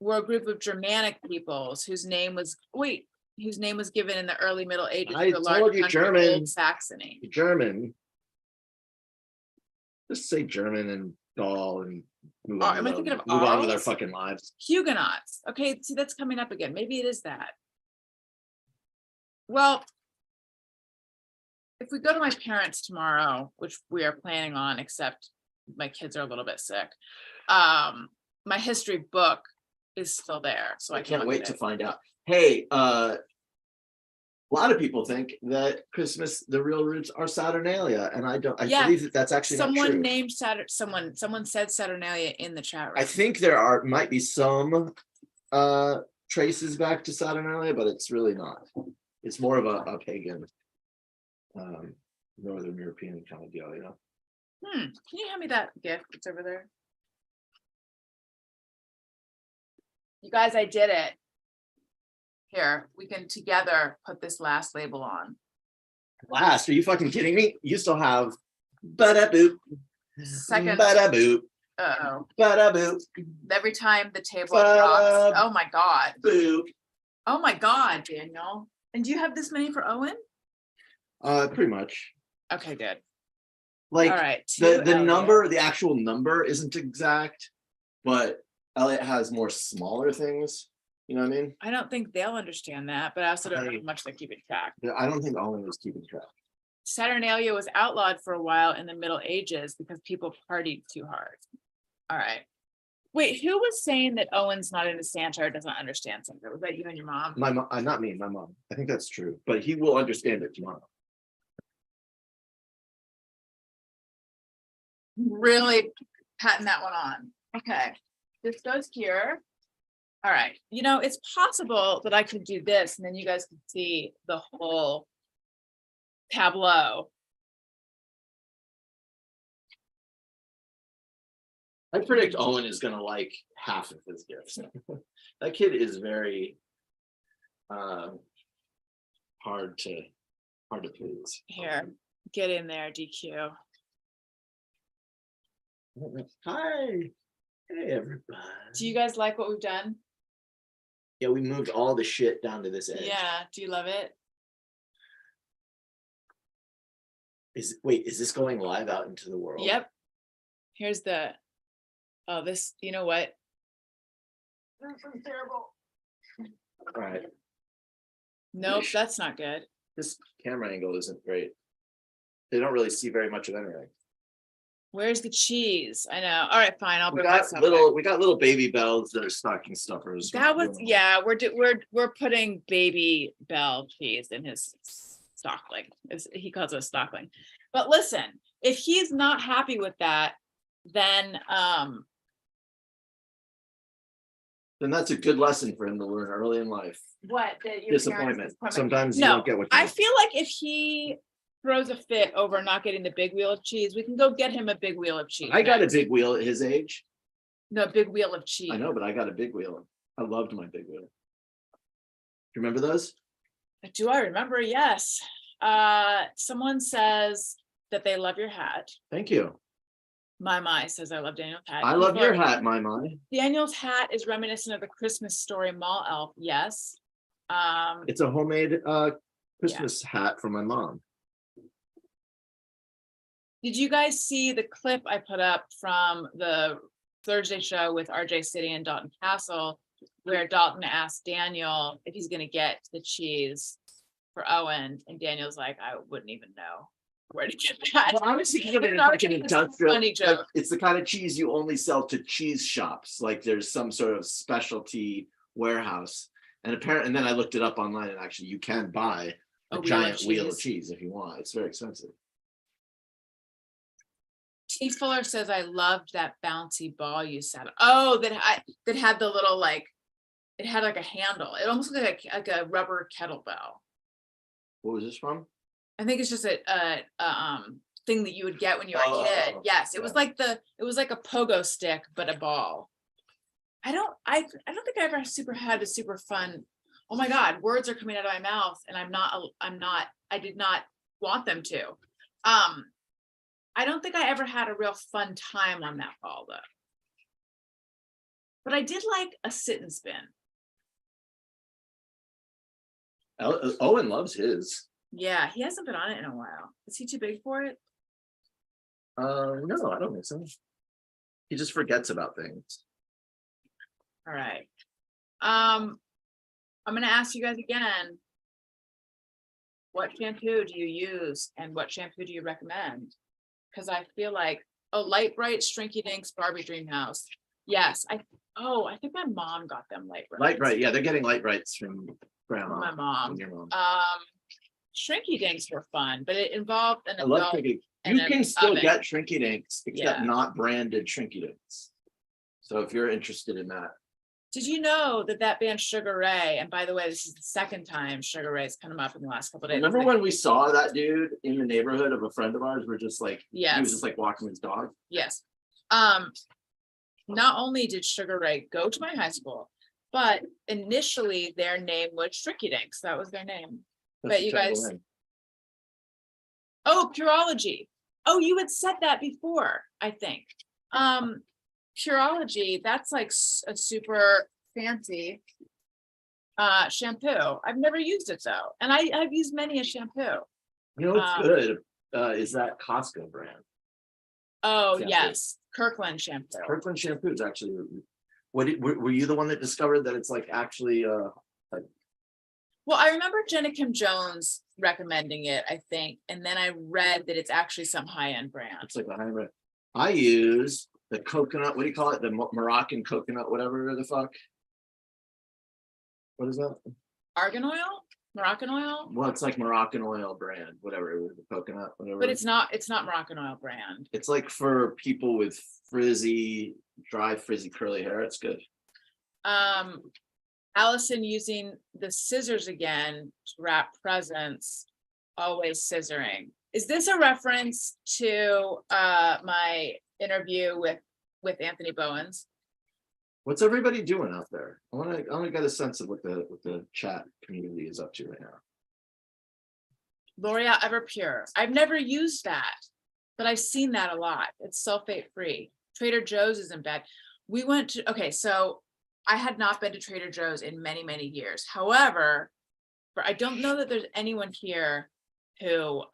S1: were a group of Germanic peoples whose name was given in the early Middle Ages
S2: I
S1: to a large
S2: told you,
S1: country of
S2: German.
S1: Old Saxony.
S2: German. Just say German and Gaul and move on.
S1: Am I thinking of
S2: move on with their
S1: Arls?
S2: fucking lives.
S1: Huguenots. Okay, see, that's coming up again. Maybe it is that. Well, if we go to my parents tomorrow, which we are planning on, except my kids are a little bit sick, my history book is still there, so
S2: I can't
S1: look
S2: wait
S1: at
S2: to
S1: it.
S2: find out. Hey, a lot of people think that Christmas, the real roots are Saturnalia, and I don't, I
S1: Yeah,
S2: believe that that's actually not
S1: Someone
S2: true.
S1: named someone said Saturnalia in the chat room.
S2: I think might be some traces back to Saturnalia, but it's really not. It's more of a pagan Northern European kind of deal, you know.
S1: Can you hand me that gift that's over there? You guys, I did it. Here, we can together put this last label on.
S2: Last, are you fucking kidding me? You still have bada boop,
S1: Second.
S2: bada boop,
S1: Uh-oh.
S2: bada boop,
S1: Every time the table drops. Oh my God.
S2: boop.
S1: Oh my God, Daniel. And do you have this many for Owen?
S2: Pretty much.
S1: Okay, good.
S2: Like,
S1: all right.
S2: the number, the actual number isn't exact, but Elliot has more smaller things. You know what I mean?
S1: I don't think they'll understand that, but I also don't know how much they're keeping track.
S2: I don't think Owen was keeping track.
S1: Saturnalia was outlawed for a while in the Middle Ages because people partied too hard. All right. Wait, who was saying that Owen's not into Santa or doesn't understand Santa? Was that you and your mom?
S2: My mom, not me, my mom. I think that's true, but he will understand it tomorrow.
S1: Really patting that one on. Okay, this goes here. All right, you know, it's possible that I could do this and then you guys can see the whole tableau.
S2: I predict Owen is gonna like half of his gifts. That kid is very hard to please.
S1: Here, get in there, DQ.
S2: Hi. Hey everybody.
S1: Do you guys like what we've done?
S2: Yeah, we moved all the shit down to this edge.
S1: Yeah, do you love it?
S2: Wait, is this going live out into the world?
S1: Yep. Here's the, oh, this, you know what?
S2: This is terrible. All right.
S1: Nope, that's not good.
S2: This camera angle isn't great. They don't really see very much of anything.
S1: Where's the cheese? I know. All right, fine. I'll
S2: We
S1: bring
S2: got
S1: myself
S2: little baby bells that are stocking stuffers.
S1: back. That was, yeah, we're putting baby bell cheese in his stockling. He calls it a stockling. But listen, if he's not happy with that, then
S2: that's a good lesson for him to learn early in life.
S1: what? That your
S2: Disappointment. Sometimes you
S1: No,
S2: don't get what you
S1: I
S2: want.
S1: feel like if he throws a fit over not getting the big wheel of cheese, we can go get him a big wheel of cheese.
S2: I got a big wheel at his age.
S1: No, a big wheel of cheese.
S2: I know, but I got a big wheel. I loved my big wheel. Do you remember those?
S1: Do I remember? Yes. Someone says that they love your hat.
S2: Thank you.
S1: My says I love Daniel's hat.
S2: I love your hat, my.
S1: Daniel's hat is reminiscent of the Christmas Story mall elf. Yes.
S2: It's a homemade Christmas hat from my mom.
S1: Did you guys see the clip I put up from the Thursday show with RJ City and Dalton Castle, where Dalton asked Daniel if he's going to get the cheese for Owen, and Daniel's like, I wouldn't even know where to get that.
S2: Well, I was thinking of it
S1: It's
S2: as
S1: not
S2: like an
S1: a
S2: industrial.
S1: funny joke.
S2: Like, it's the kind of cheese you only sell to cheese shops. Like there's some sort of specialty warehouse. And apparently, and then I looked it up online, and actually, you can buy a giant wheel of cheese if you want. It's very expensive.
S1: T Fuller says I loved that bouncy ball you said. Oh, that had the little like, it had like a handle. It almost looked like a rubber kettlebell.
S2: What was this from?
S1: I think it's just a thing that you would get when you were a kid. Yes, it was like a pogo stick, but a ball. I don't think I ever had a super fun. Oh my God, words are coming out of my mouth, and I did not want them to. I don't think I ever had a real fun time on that ball though. But I did like a sit and spin.
S2: Owen loves his.
S1: Yeah, he hasn't been on it in a while. Is he too big for it?
S2: No, I don't think so. He just forgets about things.
S1: All right. I'm gonna ask you guys again. what shampoo do you use and what shampoo do you recommend? Because I feel like, oh, Light Bright, Shrinky Dinks, Barbie Dreamhouse. Yes, I think my mom got them Light Bright.
S2: Light Bright, yeah, they're getting Light Brights from grandma.
S1: My mom.
S2: and your mom.
S1: Shrinky Dinks were fun, but it involved an
S2: I love
S1: adult.
S2: Shrinky.
S1: and
S2: You
S1: an
S2: can still
S1: oven.
S2: get Shrinky Dinks, except
S1: Yeah.
S2: not branded Shrinky Dinks. So if you're interested in that,
S1: Did you know that band Sugar Ray, and by the way, this is the second time Sugar Ray's come up in the last couple of days.
S2: remember when we saw that dude in the neighborhood of a friend of ours? We're just like, he was
S1: Yes.
S2: just like walking his dog.
S1: Yes. Not only did Sugar Ray go to my high school, but initially their name was Shrinky Dinks. That was their name.
S2: That's
S1: But you
S2: a terrible
S1: guys-
S2: name.
S1: Oh, Purology. Oh, you had said that before, I think. Purology, that's like a super fancy shampoo. I've never used it though. And I've used many a shampoo.
S2: You know what's good? Is that Costco brand.
S1: Oh,
S2: Shampoo.
S1: yes, Kirkland shampoo.
S2: Kirkland shampoo is actually, were you the one that discovered that it's like actually,
S1: Well, I remember Jenna Kim Jones recommending it, I think, and then I read that it's actually some high-end brand.
S2: it's like a hybrid. I use the coconut, what do you call it? The Moroccan coconut, whatever the fuck. What is that?
S1: Argan oil, Moroccan oil,
S2: Well, it's like Moroccan oil brand, whatever, it was, the coconut, whatever.
S1: but it's not Moroccan oil brand.
S2: It's like for people with dry, frizzy, curly hair. It's good.
S1: Allison using the scissors again to wrap presents, always scissoring. Is this a reference to my interview with Anthony Bowens?
S2: What's everybody doing out there? I want to get a sense of what the chat community is up to right now.
S1: L'Oreal Everpure. I've never used that, but I've seen that a lot. It's sulfate free. Trader Joe's isn't bad. We went to, okay, so I had not been to Trader Joe's in many, many years. However, I don't know that there's anyone here who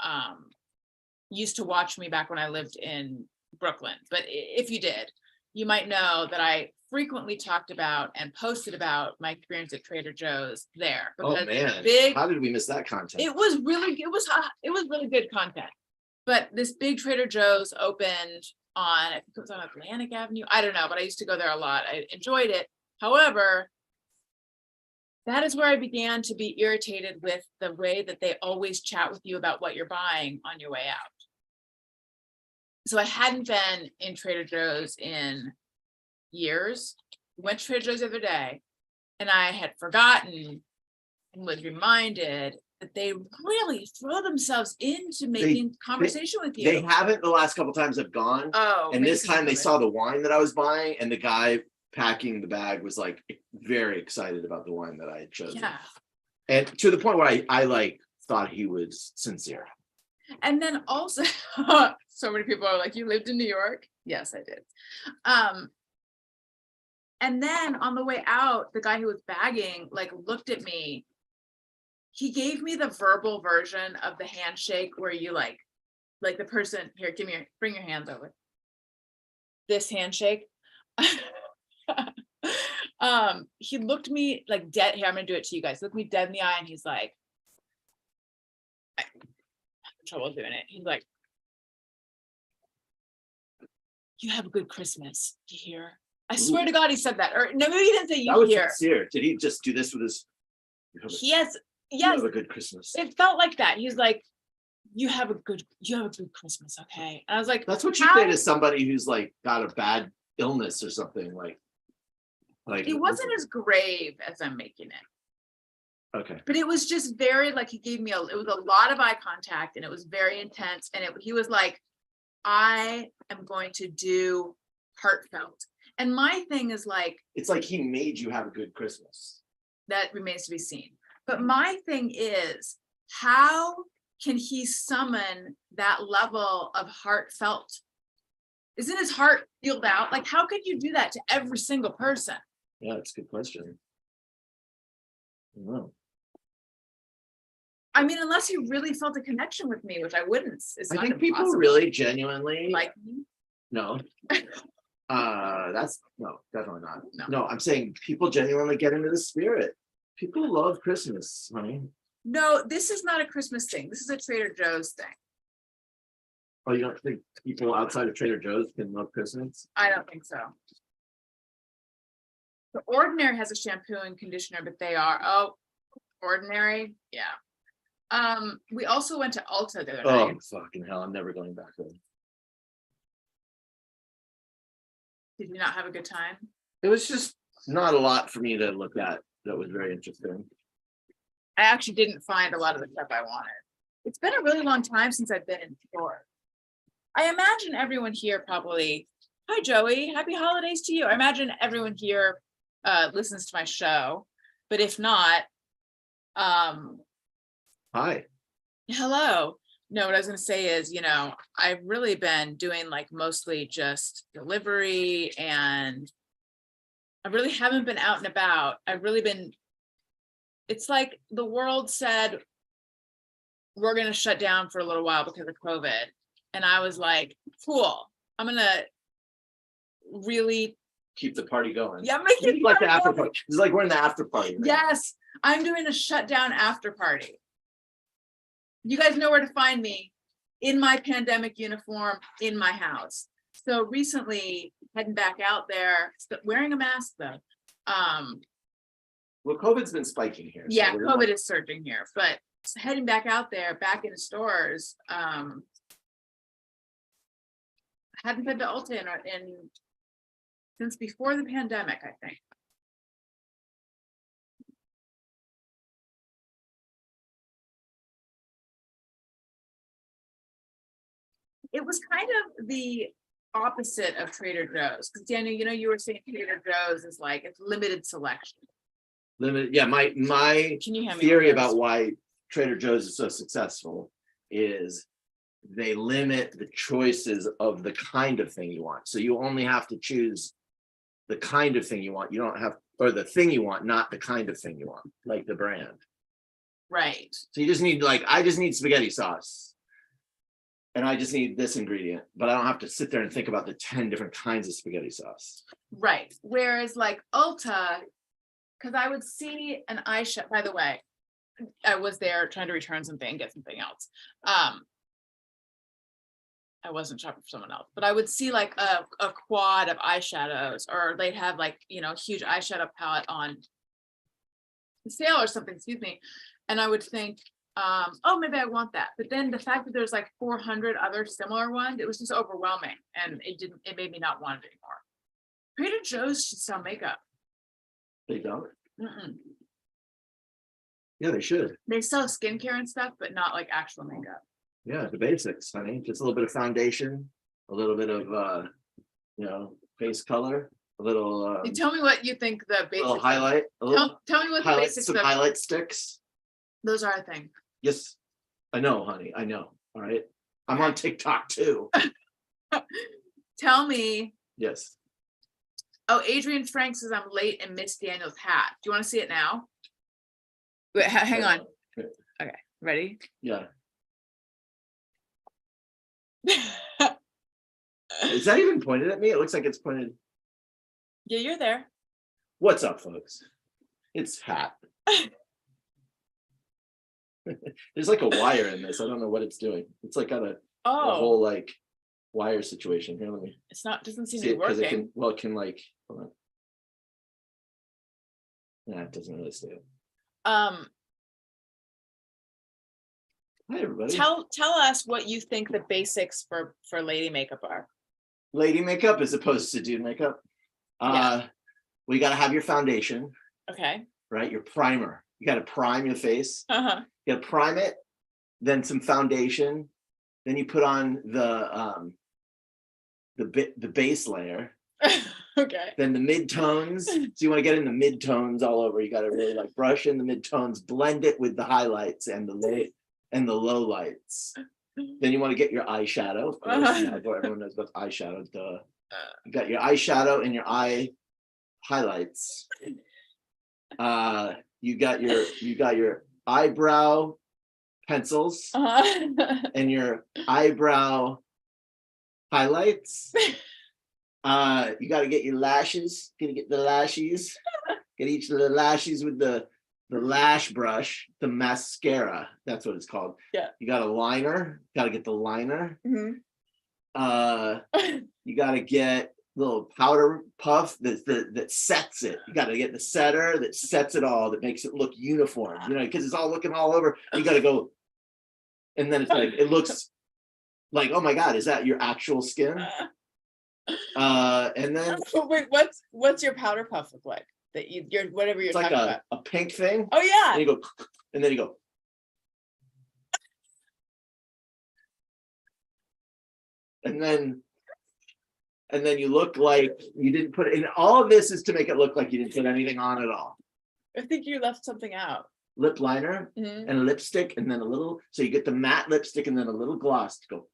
S1: used to watch me back when I lived in Brooklyn. But if you did, you might know that I frequently talked about and posted about my experience at Trader Joe's there.
S2: Oh
S1: because
S2: man, how did we miss that content?
S1: it was really good content. But this big Trader Joe's opened on, I think it was on Atlantic Avenue. I don't know, but I used to go there a lot. I enjoyed it. However, that is where I began to be irritated with the way that they always chat with you about what you're buying on your way out. So I hadn't been in Trader Joe's in years. Went to Trader Joe's the other day, and I had forgotten and was reminded that they really throw themselves into making conversation with you.
S2: They haven't the last couple times I've gone.
S1: Oh,
S2: And this time they
S1: maybe.
S2: saw the wine that I was buying, and the guy packing the bag was like very excited about the wine that I had chosen.
S1: Yeah.
S2: And to the point where I like thought he was sincere.
S1: And then also, so many people are like, you lived in New York? Yes, I did. And then on the way out, the guy who was bagging, like, looked at me. He gave me the verbal version of the handshake where you like the person, here, bring your hands over. This handshake. He looked me like dead. Here, I'm gonna do it to you guys. Looked me dead in the eye, and he's like, I'm having trouble doing it. He's like, you have a good Christmas. You hear? I swear to God, he said that. Or no, maybe he didn't say
S2: That
S1: you
S2: was
S1: hear.
S2: sincere. Did he just do this with his?
S1: He has,
S2: You
S1: yes,
S2: have a good Christmas.
S1: it felt like that. He's like, you have a good Christmas, okay? And I was like,
S2: That's what you
S1: how-
S2: say to somebody who's like got a bad illness or something like.
S1: it wasn't as grave as I'm making it.
S2: Okay.
S1: But it was just very, like, he gave me it was a lot of eye contact, and it was very intense. And he was like, I am going to do heartfelt. And my thing is like,
S2: It's like he made you have a good Christmas.
S1: that remains to be seen. But my thing is, how can he summon that level of heartfelt? Isn't his heart peeled out? Like, how could you do that to every single person?
S2: Yeah, that's a good question. I don't know.
S1: I mean, unless he really felt a connection with me, which I wouldn't. It's
S2: I
S1: not
S2: think people
S1: impossible.
S2: really genuinely
S1: like me.
S2: no. That's no, definitely not.
S1: No.
S2: No, I'm saying people genuinely get into the spirit. People love Christmas, honey.
S1: No, this is not a Christmas thing. This is a Trader Joe's thing.
S2: Oh, you don't think people outside of Trader Joe's can love Christmas?
S1: I don't think so. The Ordinary has a shampoo and conditioner, but they are, oh, Ordinary, yeah. We also went to Ulta the other
S2: Oh,
S1: night.
S2: fucking hell, I'm never going back there.
S1: Did you not have a good time?
S2: It was just not a lot for me to look at. That was very interesting.
S1: I actually didn't find a lot of the stuff I wanted. It's been a really long time since I've been in store. I imagine everyone here probably, hi Joey, happy holidays to you. I imagine everyone here listens to my show, but if not,
S2: Hi.
S1: hello. No, what I was gonna say is, I've really been doing like mostly just delivery, and I really haven't been out and about. It's like the world said, we're gonna shut down for a little while because of COVID. And I was like, cool, I'm gonna really,
S2: Keep the party going.
S1: yeah, make it
S2: Like the after party. It's like we're in the after party. Right?
S1: Yes, I'm doing a shutdown after party. You guys know where to find me, in my pandemic uniform, in my house. So recently, heading back out there, wearing a mask though.
S2: Well, COVID's been spiking here. so
S1: Yeah,
S2: we're not-
S1: COVID is surging here, but heading back out there, back into stores. I hadn't been to Ulta in since before the pandemic, I think. It was kind of the opposite of Trader Joe's, because Daniel, you were saying Trader Joe's is like it's limited selection.
S2: Limited. Yeah, my
S1: Can you hand me
S2: theory
S1: one of those?
S2: about why Trader Joe's is so successful is they limit the choices of the kind of thing you want. So you only have to choose the kind of thing you want. You don't have, or the thing you want, not the kind of thing you want, like the brand.
S1: Right.
S2: So you just need, like, I just need spaghetti sauce. And I just need this ingredient, but I don't have to sit there and think about the 10 different kinds of spaghetti sauce.
S1: Right. Whereas like Ulta, because I would see an eyeshadow, by the way, I was there trying to return something, get something else. I wasn't shopping for someone else, but I would see like a quad of eyeshadows, or they'd have like, a huge eyeshadow palette on sale or something, excuse me. And I would think, oh, maybe I want that. But then the fact that there's like 400 other similar ones, it was just overwhelming, and it made me not want it anymore. Trader Joe's should sell makeup.
S2: They don't?
S1: Mm-mm.
S2: Yeah, they should.
S1: They sell skincare and stuff, but not like actual makeup.
S2: Yeah, the basics, honey. Just a little bit of foundation, a little bit of face color, a little
S1: You tell me what you think the basics
S2: little
S1: of-
S2: highlight, a little
S1: Tell me what the
S2: highlight,
S1: basics
S2: some
S1: of
S2: highlight sticks.
S1: those are a thing.
S2: Yes, I know, honey. I know. All right. I'm on TikTok too.
S1: Tell me.
S2: Yes.
S1: Oh, Adrian Frank says I'm late and missed Daniel's hat. Do you want to see it now? Wait, hang on.
S2: Okay.
S1: Okay, ready?
S2: Yeah. Is that even pointed at me? It looks like it's pointed.
S1: Yeah, you're there.
S2: What's up, folks? It's hat. There's like a wire in this. I don't know what it's doing. It's like got a
S1: Oh,
S2: whole like wire situation here. Let me
S1: it's not, doesn't seem
S2: see
S1: to
S2: it
S1: be
S2: because it
S1: working.
S2: can. Well, it can like. Hold on. Nah, it doesn't really stay. Hi, everybody.
S1: Tell us what you think the basics for lady makeup are.
S2: Lady makeup as opposed to dude makeup.
S1: Yeah.
S2: We got to have your foundation,
S1: Okay.
S2: right? Your primer. You got to prime your face.
S1: Uh-huh.
S2: You got to prime it, then some foundation, then you put on the base layer,
S1: Okay.
S2: then the midtones. So you want to get in the midtones all over. You got to really like brush in the midtones, blend it with the highlights and the low lights. Then you want to get your eyeshadow. Of course. Everyone knows about eyeshadow. Duh. You got your eyeshadow and your eye highlights. You got your eyebrow pencils
S1: Uh-huh.
S2: and your eyebrow highlights. You got to get your lashes. Gonna get the lashes. Get each of the lashes with the the lash brush, the mascara. That's what it's called.
S3: Yeah.
S2: You got a liner. Got to get the liner.
S3: Mhm.
S2: You got to get little powder puff that sets it. You got to get the setter that sets it all, that makes it look uniform. You know, because it's all looking all over. You got to go, and then it's like it looks like, oh my God, is that your actual skin? And then
S3: Wait, what's your powder puff look like? That you're whatever you're
S2: it's like
S3: talking about.
S2: a pink thing.
S3: Oh yeah.
S2: And you go, and then you go. And then you look like you didn't put it in. All of this is to make it look like you didn't put anything on at all.
S3: I think you left something out.
S2: Lip liner
S3: Mhm.
S2: and lipstick, and then a little, so you get the matte lipstick and then a little gloss to go,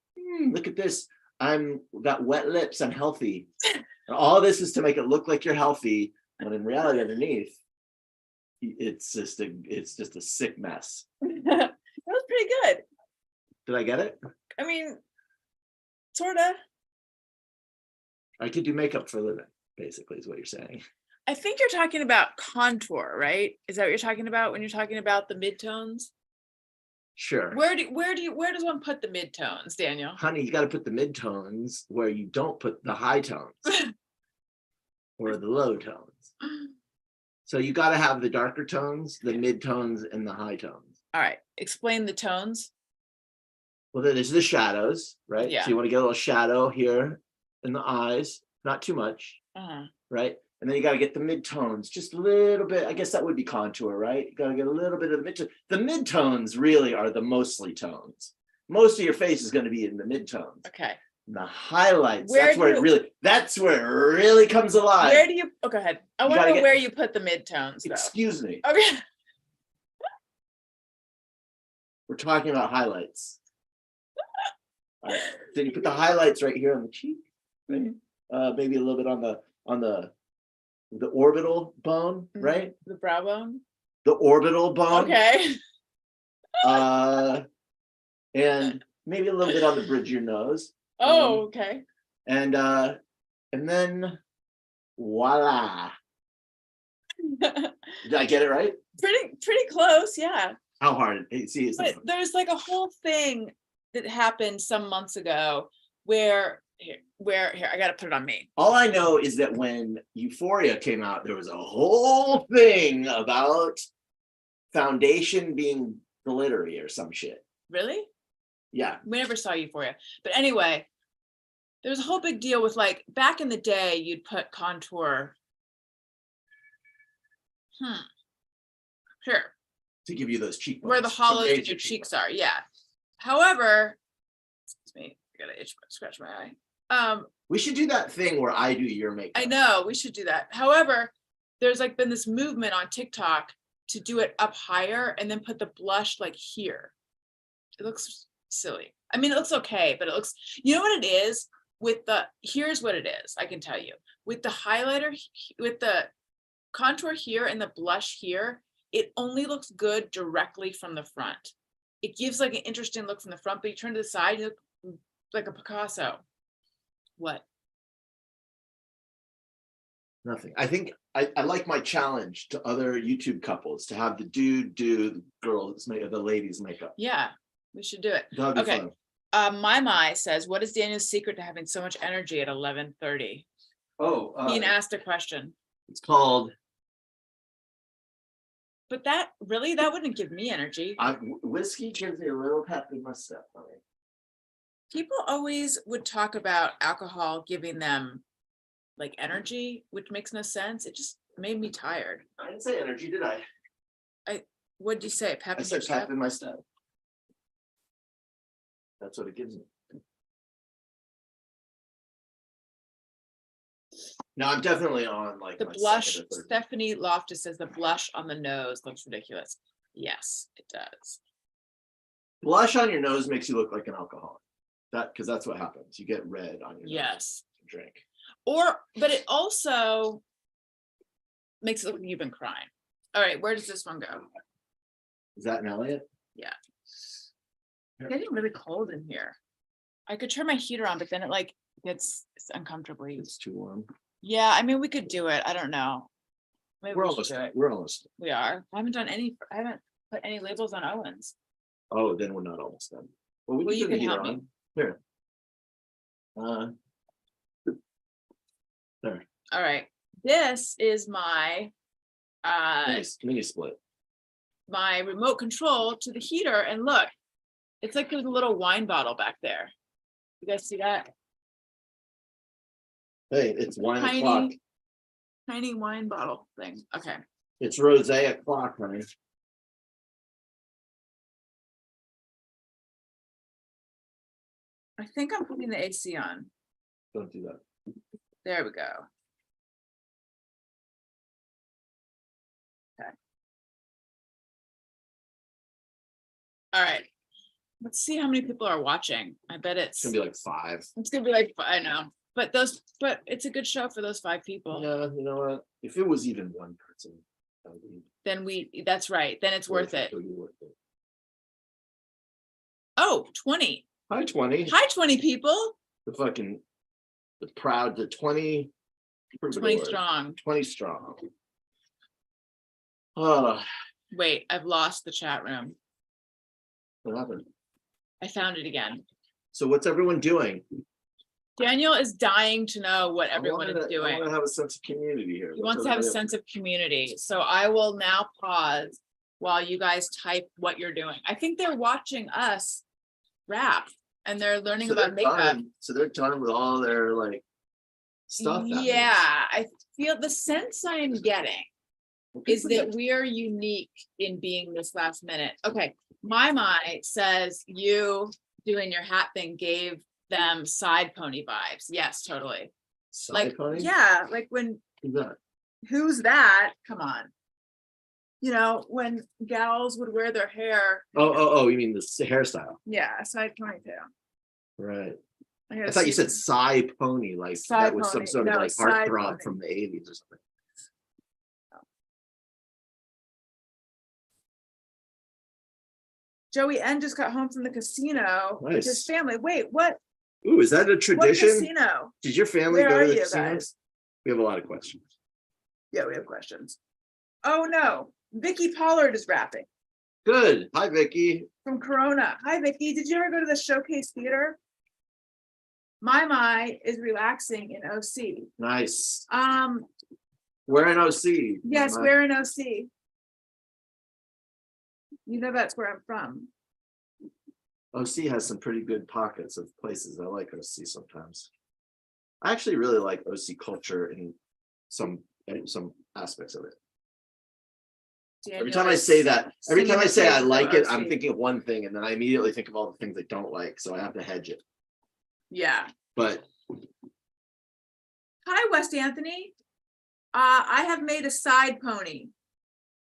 S2: look at this. I'm got wet lips, I'm healthy. And all this is to make it look like you're healthy, when in reality underneath, it's just a sick mess.
S3: That was pretty good.
S2: Did I get it?
S3: I mean, sorta.
S2: I could do makeup for a living, basically, is what you're saying.
S3: I think you're talking about contour, right? Is that what you're talking about when you're talking about the midtones?
S2: Sure.
S3: Where does one put the midtones, Daniel?
S2: Honey, you got to put the midtones where you don't put the high tones or the low tones. So you got to have the darker tones, the midtones, and the high tones.
S3: All right, explain the tones.
S2: Well, then there's the shadows, right?
S3: Yeah.
S2: So you want to get a little shadow here in the eyes, not too much,
S3: Uh-huh.
S2: right? And then you got to get the midtones, just a little bit. I guess that would be contour, right? You got to get a little bit of the midtones. The midtones really are the mostly tones. Most of your face is going to be in the midtones.
S3: Okay.
S2: The highlights,
S3: Where
S2: that's where it really comes alive.
S3: Where do you? Oh, go ahead. I want to know where you put the midtones. Though.
S2: Excuse me.
S3: Okay.
S2: We're talking about highlights. All right. Then you put the highlights right here on the cheek, right? Maybe a little bit on the orbital bone, right?
S3: The brow bone.
S2: The orbital bone.
S3: Okay.
S2: And maybe a little bit on the bridge of your nose.
S3: Oh, okay.
S2: And then voila. Did I get it right?
S3: Pretty close, yeah.
S2: How hard? See, it's
S3: But there's like a whole thing that happened some months ago where I gotta put it on me.
S2: all I know is that when Euphoria came out, there was a whole thing about foundation being glittery or some shit.
S3: Really?
S2: Yeah.
S3: We never saw Euphoria. But anyway, there was a whole big deal with like back in the day, you'd put contour. Sure.
S2: To give you those cheekbones.
S3: Where the hollows
S2: Some
S3: of your
S2: age
S3: cheeks
S2: cheekbones.
S3: are, yeah. However, excuse me, I gotta scratch my eye.
S2: We should do that thing where I do your makeup.
S3: I know we should do that. However, there's like been this movement on TikTok to do it up higher and then put the blush like here. It looks silly. I mean, it looks okay, but it looks, you know what it is? Here's what it is, I can tell you. With the highlighter, with the contour here and the blush here, it only looks good directly from the front. It gives like an interesting look from the front, but you turn to the side, you look like a Picasso. What?
S2: Nothing. I think I like my challenge to other YouTube couples to have the dude do the girls' makeup, the ladies' makeup.
S3: Yeah, we should do it.
S2: That'd be
S3: Okay.
S2: fun.
S3: My says, what is Daniel's secret to having so much energy at 11:30?
S2: Oh,
S3: Ian asked a question.
S2: it's called
S3: But that wouldn't give me energy.
S2: whiskey gives me a little pep in my step. Honey.
S3: People always would talk about alcohol giving them like energy, which makes no sense. It just made me tired.
S2: I didn't say energy, did I?
S3: What'd you say? Pep
S2: I
S3: in your
S2: said pep
S3: step?
S2: in my step. That's what it gives me. No, I'm definitely on like
S3: The
S2: my
S3: blush,
S2: second or third.
S3: Stephanie Loftus says the blush on the nose looks ridiculous. Yes, it does.
S2: Blush on your nose makes you look like an alcoholic. Because that's what happens. You get red on your nose.
S3: Yes.
S2: when you drink.
S3: But it also makes it look like you've been crying. All right, where does this one go?
S2: Is that an Elliot?
S3: Yeah. It's getting really cold in here. I could turn my heater on, but then it like gets uncomfortably.
S2: It's too warm.
S3: Yeah, I mean, we could do it. I don't know. Maybe
S2: We're
S3: we should
S2: almost,
S3: do it.
S2: we're almost,
S3: We are. I haven't put any labels on Owens.
S2: oh, then we're not almost done. Well, we
S3: Well,
S2: can
S3: you
S2: turn the
S3: can
S2: heater
S3: help me.
S2: on. Here. There,
S3: All right, this is my
S2: mini split.
S3: my remote control to the heater, and look, it's like there's a little wine bottle back there. You guys see that?
S2: Hey, it's wine
S3: Tiny.
S2: o'clock.
S3: Tiny wine bottle thing. Okay.
S2: It's rosé o'clock, honey.
S3: I think I'm putting the AC on.
S2: Don't do that.
S3: There we go. Okay. All right. Let's see how many people are watching. I bet
S2: It's gonna be like 5.
S3: it's gonna be like, I know, but it's a good show for those 5 people.
S2: Yeah, you know what? If it was even one person, that would be
S3: Then that's right. Then it's worth it.
S2: would be worth it.
S3: Oh, 20.
S2: Hi, 20.
S3: Hi, 20 people.
S2: The proud, the 20.
S3: 20 strong.
S2: 20 strong. Oh,
S3: Wait, I've lost the chat room.
S2: what happened?
S3: I found it again.
S2: So what's everyone doing?
S3: Daniel is dying to know what everyone is
S2: I
S3: doing.
S2: want to have a sense of community here.
S3: He wants to have a sense of community. So I will now pause while you guys type what you're doing. I think they're watching us rap and they're learning about makeup.
S2: So they're done with all their like stuff. that
S3: Yeah, I feel the sense I am getting
S2: means.
S3: is that we are unique in being this last minute. Okay, my says you doing your hat thing gave them side pony vibes. Yes, totally.
S2: Side
S3: Like,
S2: pony?
S3: yeah, like when
S2: Who's that?
S3: who's that? Come on. You know, when gals would wear their hair.
S2: Oh, you mean the hairstyle?
S3: Yeah, side ponytail.
S2: Right.
S3: gotta
S2: I thought you
S3: see
S2: said Psy Pony, like
S3: Psy
S2: that was some
S3: pony.
S2: sort of
S3: No,
S2: like
S3: Psy
S2: heartthrob
S3: pony.
S2: from the 80s or something.
S3: Joey N just got home from the casino with his
S2: Nice.
S3: family. Wait, what?
S2: Ooh, is that a
S3: What
S2: tradition?
S3: casino?
S2: Did your family
S3: Where
S2: go
S3: are
S2: to the
S3: you
S2: casinos?
S3: guys?
S2: We have a lot of questions.
S3: Yeah, we have questions. Oh no, Vicky Pollard is rapping
S2: Good. Hi, Vicky.
S3: from Corona. Hi, Vicky. Did you ever go to the Showcase Theater? My is relaxing in OC.
S2: Nice.
S3: Um,
S2: We're in OC.
S3: yes,
S2: Mama.
S3: we're in OC. You know that's where I'm from.
S2: OC has some pretty good pockets of places. I like OC sometimes. I actually really like OC culture in some aspects of it. Every time I say that, every time I say I like it, I'm thinking of one thing and then I immediately think of all the things I don't like. So I have to hedge it.
S3: Yeah.
S2: But
S3: Hi, West Anthony. I have made a side pony.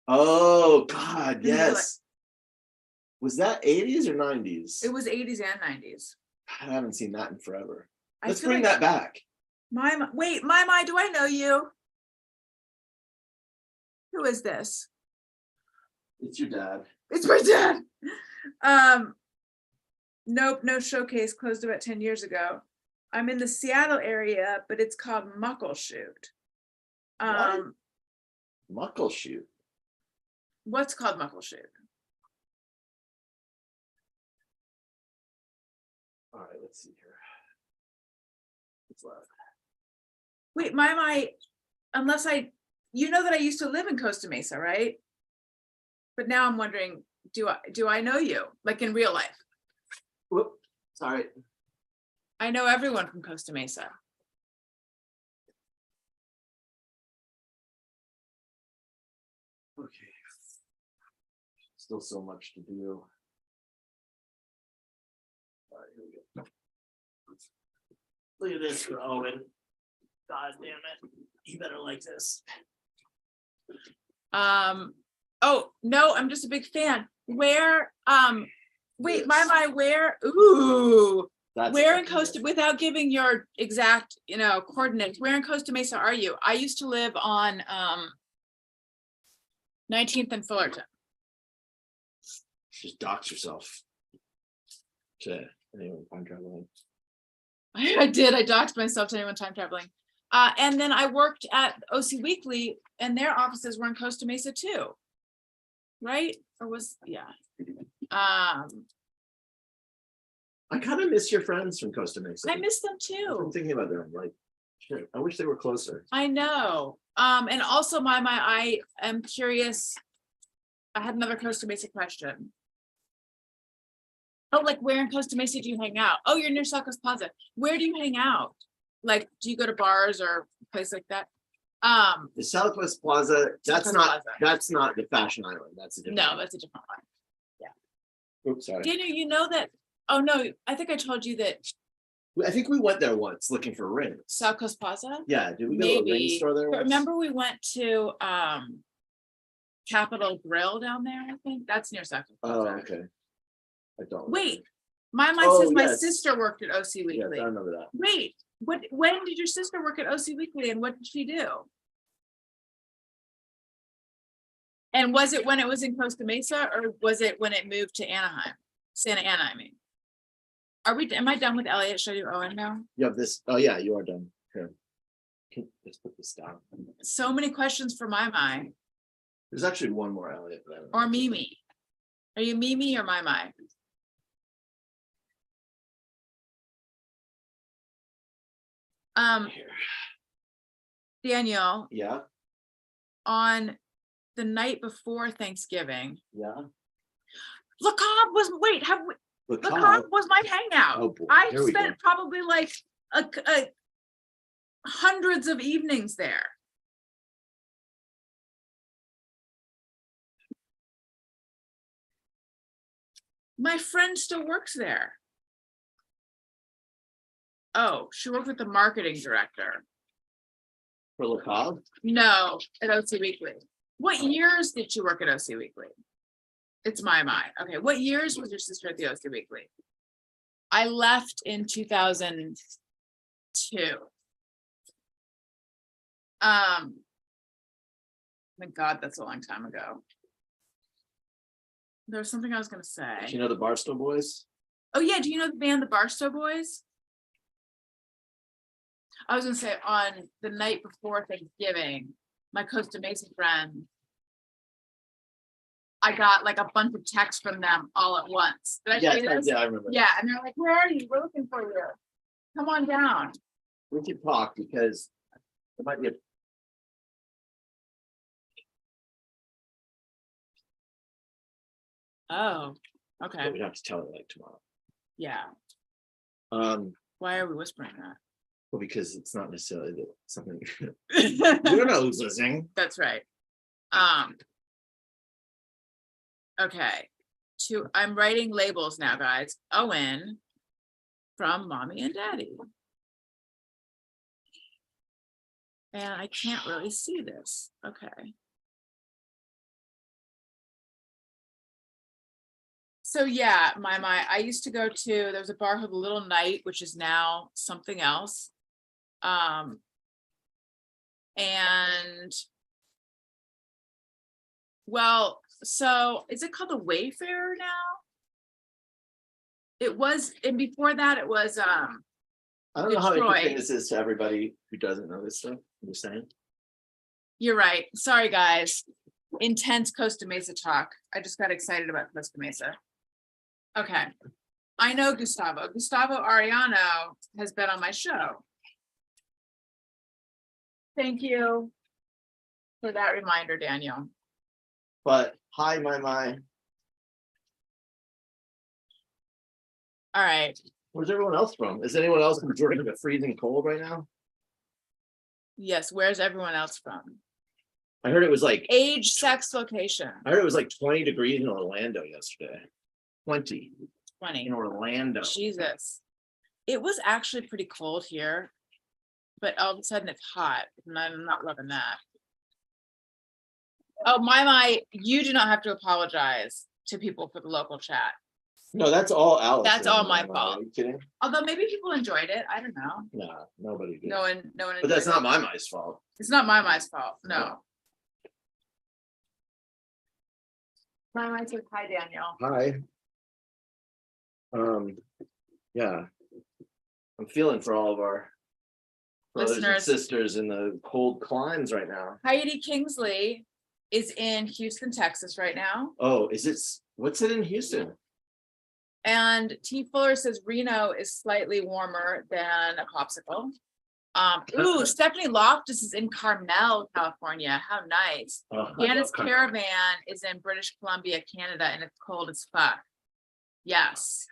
S2: oh God,
S3: Can you do it?
S2: yes. Was that 80s or 90s?
S3: It was 80s and 90s.
S2: I haven't seen that in forever.
S3: I
S2: Let's
S3: feel
S2: bring
S3: like
S2: that back.
S3: wait, my, do I know you? Who is this?
S2: It's your dad.
S3: It's my dad. Nope, no Showcase, closed about 10 years ago. I'm in the Seattle area, but it's called Muckleshoot.
S2: Muckleshoot.
S3: What's called Muckleshoot?
S2: All right, let's see here. What's left?
S3: Wait, unless you know that I used to live in Costa Mesa, right? But now I'm wondering, do I know you, like in real life?
S2: Whoop, sorry.
S3: I know everyone from Costa Mesa.
S2: Okay. Still so much to do. All right, here we go. Look at this for Owen. God damn it. You better like this.
S3: Oh no, I'm just a big fan. Where wait,
S2: Yes.
S3: where ooh,
S2: That's
S3: where in Costa, without giving your exact, coordinates, where in Costa Mesa are you? I used to live on 19th and Fullerton.
S2: Just dox yourself. To anyone time traveling.
S3: I did, I doxed myself to anyone time traveling. And then I worked at OC Weekly and their offices were in Costa Mesa too. Right? Or was, yeah.
S2: I kind of miss your friends from Costa Mesa.
S3: I miss them
S2: I'm
S3: too.
S2: thinking about them, like, shit, I wish they were closer.
S3: I know. And also I am curious. I had another Costa Mesa question. Oh, like where in Costa Mesa do you hang out? Oh, you're near South Coast Plaza. Where do you hang out? Like, do you go to bars or a place like that?
S2: The Southwest Plaza, that's
S3: Southwest
S2: not
S3: Plaza.
S2: the Fashion Island, that's a different.
S3: No,
S2: one.
S3: that's a different one.
S2: Oops, sorry.
S3: Daniel, you know that, oh no, I think I told you that
S2: I think we went there once looking for rings.
S3: South Coast Plaza.
S2: Yeah, did we go to a ring
S3: Maybe,
S2: store there
S3: but
S2: once?
S3: remember we went to Capitol Grill down there, I think, that's near South Coast
S2: Oh,
S3: Plaza.
S2: okay. I don't.
S3: Wait, my
S2: Oh,
S3: says my
S2: yes.
S3: sister worked at OC
S2: Yes, I
S3: Weekly.
S2: remember that.
S3: Wait, when did your sister work at OC Weekly and what did she do? And was it when it was in Costa Mesa or was it when it moved to Anaheim? Santa Ana, I mean. Am I done with Elliot? Should I do Owen now?
S2: You have this, oh yeah, you are done. Here. Let's put this down.
S3: So many questions for my mind.
S2: There's actually one more Elliot. but I don't know.
S3: Or Mimi. Are you Mimi or my?
S2: Here.
S3: Daniel,
S2: Yeah,
S3: on the night before Thanksgiving,
S2: yeah.
S3: Le Cobb was, wait, Le
S2: Lacan.
S3: Cobb was my hangout.
S2: Oh, boy.
S3: I
S2: Here we go.
S3: spent probably like hundreds of evenings there. My friend still works there. Oh, she worked with the marketing director.
S2: For Le Cobb?
S3: No, at OC Weekly. What years did you work at OC Weekly? It's my. Okay, what years was your sister at the OC Weekly? I left in 2002. My God, that's a long time ago. There was something I was gonna
S2: Do
S3: say.
S2: you know the Barstow Boys?
S3: Oh yeah, do you know the band the Barstow Boys? I was gonna say on the night before Thanksgiving, my Costa Mesa friend, I got like a bunch of texts from them all at once. Did I
S2: Yeah,
S3: say this?
S2: yeah, I remember.
S3: Yeah, and they're like, "Where are you? We're looking for you. Come on down."
S2: We can talk because it might be a.
S3: Oh, okay,
S2: We'd have to tell it like tomorrow.
S3: yeah. Why are we whispering that?
S2: Well, because it's not necessarily that something. You don't know who's listening.
S3: That's right. Okay. I'm writing labels now, guys. Owen from Mommy and Daddy. And I can't really see this. Okay. So yeah, I used to go to, there was a bar called the Little Night, which is now something else. And well, so is it called the Wayfarer now? It was, and before that it was
S2: I don't know how interesting
S3: Detroit.
S2: this is to everybody who doesn't know this stuff. I'm just saying.
S3: You're right. Sorry, guys. Intense Costa Mesa talk. I just got excited about Costa Mesa. Okay. I know Gustavo. Gustavo Arellano has been on my show. Thank you for that reminder, Daniel.
S2: But hi, my.
S3: All right.
S2: Where's everyone else from? Is anyone else enjoying the freezing cold right now?
S3: Yes. Where's everyone else from?
S2: I heard it was like.
S3: Age, sex, location.
S2: I heard it was like 20 degrees in Orlando yesterday. 20
S3: 20.
S2: in Orlando.
S3: Jesus. It was actually pretty cold here, but all of a sudden it's hot, and I'm not loving that. Oh, my, you do not have to apologize to people for the local chat.
S2: No, that's all Alex.
S3: That's all my fault.
S2: Are you kidding?
S3: Although maybe people enjoyed it. I don't know.
S2: Nah, nobody did.
S3: No one
S2: But that's
S3: enjoyed
S2: not
S3: it.
S2: my fault.
S3: It's not my fault. No. My says hi, Daniel.
S2: Hi. Yeah. I'm feeling for all of our brothers and
S1: listeners,
S2: sisters in the cold climes right now.
S1: Heidi Kingsley is in Houston, Texas right now.
S2: Oh, what's it in Houston?
S1: And T Fuller says Reno is slightly warmer than a popsicle. Stephanie Loftus is in Carmel, California. How nice.
S2: Oh, I
S1: Janice
S2: love Carmel.
S1: Caravan is in British Columbia, Canada, and it's cold as fuck. Yes.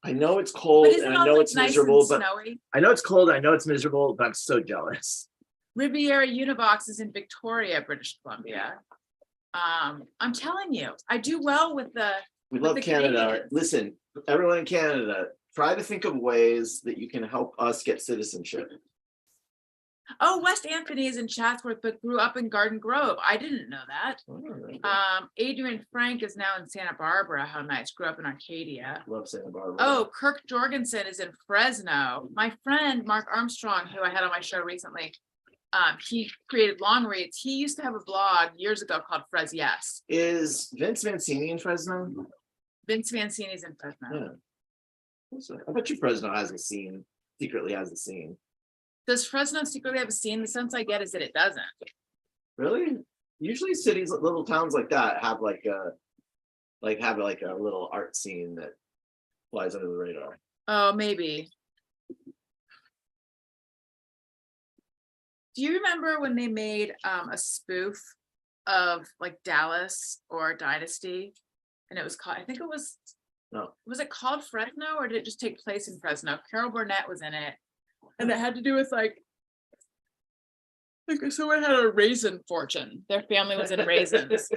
S2: I know it's cold
S1: But
S2: and
S1: isn't
S2: I
S1: all
S2: know
S1: like
S2: it's
S1: nice
S2: miserable,
S1: and
S2: but
S1: snowy?
S2: I know it's cold, I know it's miserable, but I'm so jealous.
S1: Riviera Univox is in Victoria, British Columbia. I'm telling you, I do well with the,
S2: We
S1: With
S2: love
S1: the
S2: Canada.
S1: Canadians.
S2: Listen, everyone in Canada, try to think of ways that you can help us get citizenship.
S1: West Anthony is in Chatsworth, but grew up in Garden Grove. I didn't know that. Adrian Frank is now in Santa Barbara. How nice. Grew up in Arcadia.
S2: Love Santa Barbara.
S1: Oh, Kirk Jorgensen is in Fresno. My friend Mark Armstrong, who I had on my show recently, he created long reads. He used to have a blog years ago called Fres Yes.
S2: Is Vince Mancini in Fresno?
S1: Vince Mancini's in Fresno.
S2: Yeah. I bet you Fresno has a scene, secretly has a scene.
S1: Does Fresno secretly have a scene? The sense I get is that it doesn't.
S2: Really? Usually cities, little towns like that have like a little art scene that flies under the radar.
S1: Oh, maybe. Do you remember when they made a spoof of like Dallas or Dynasty? And it was called, I think it was,
S2: No.
S1: Was it called Fresno or did it just take place in Fresno? Carol Burnett was in it. And it had to do with like someone had a raisin fortune. Their family was in raisins.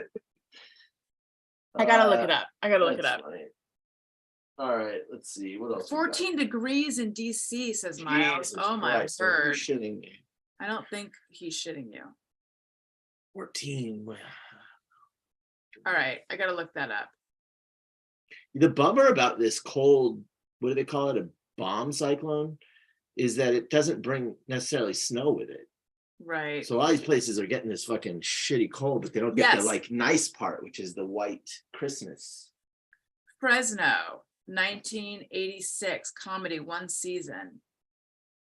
S1: I gotta look it up. I gotta look it
S2: That's
S1: up.
S2: funny. All right, let's see. What else? we got?
S1: 14 degrees in DC, says Miles.
S2: Jesus
S1: Oh my
S2: Christ, are you
S1: word.
S2: shitting me.
S1: I don't think he's shitting you.
S2: 14.
S1: All right, I gotta look that up.
S2: The bummer about this cold, what do they call it? A bomb cyclone, is that it doesn't bring necessarily snow with it.
S1: Right.
S2: So all these places are getting this fucking shitty cold, but they don't get
S1: Yes.
S2: the like nice part, which is the white Christmas.
S1: Fresno, 1986 comedy, one season.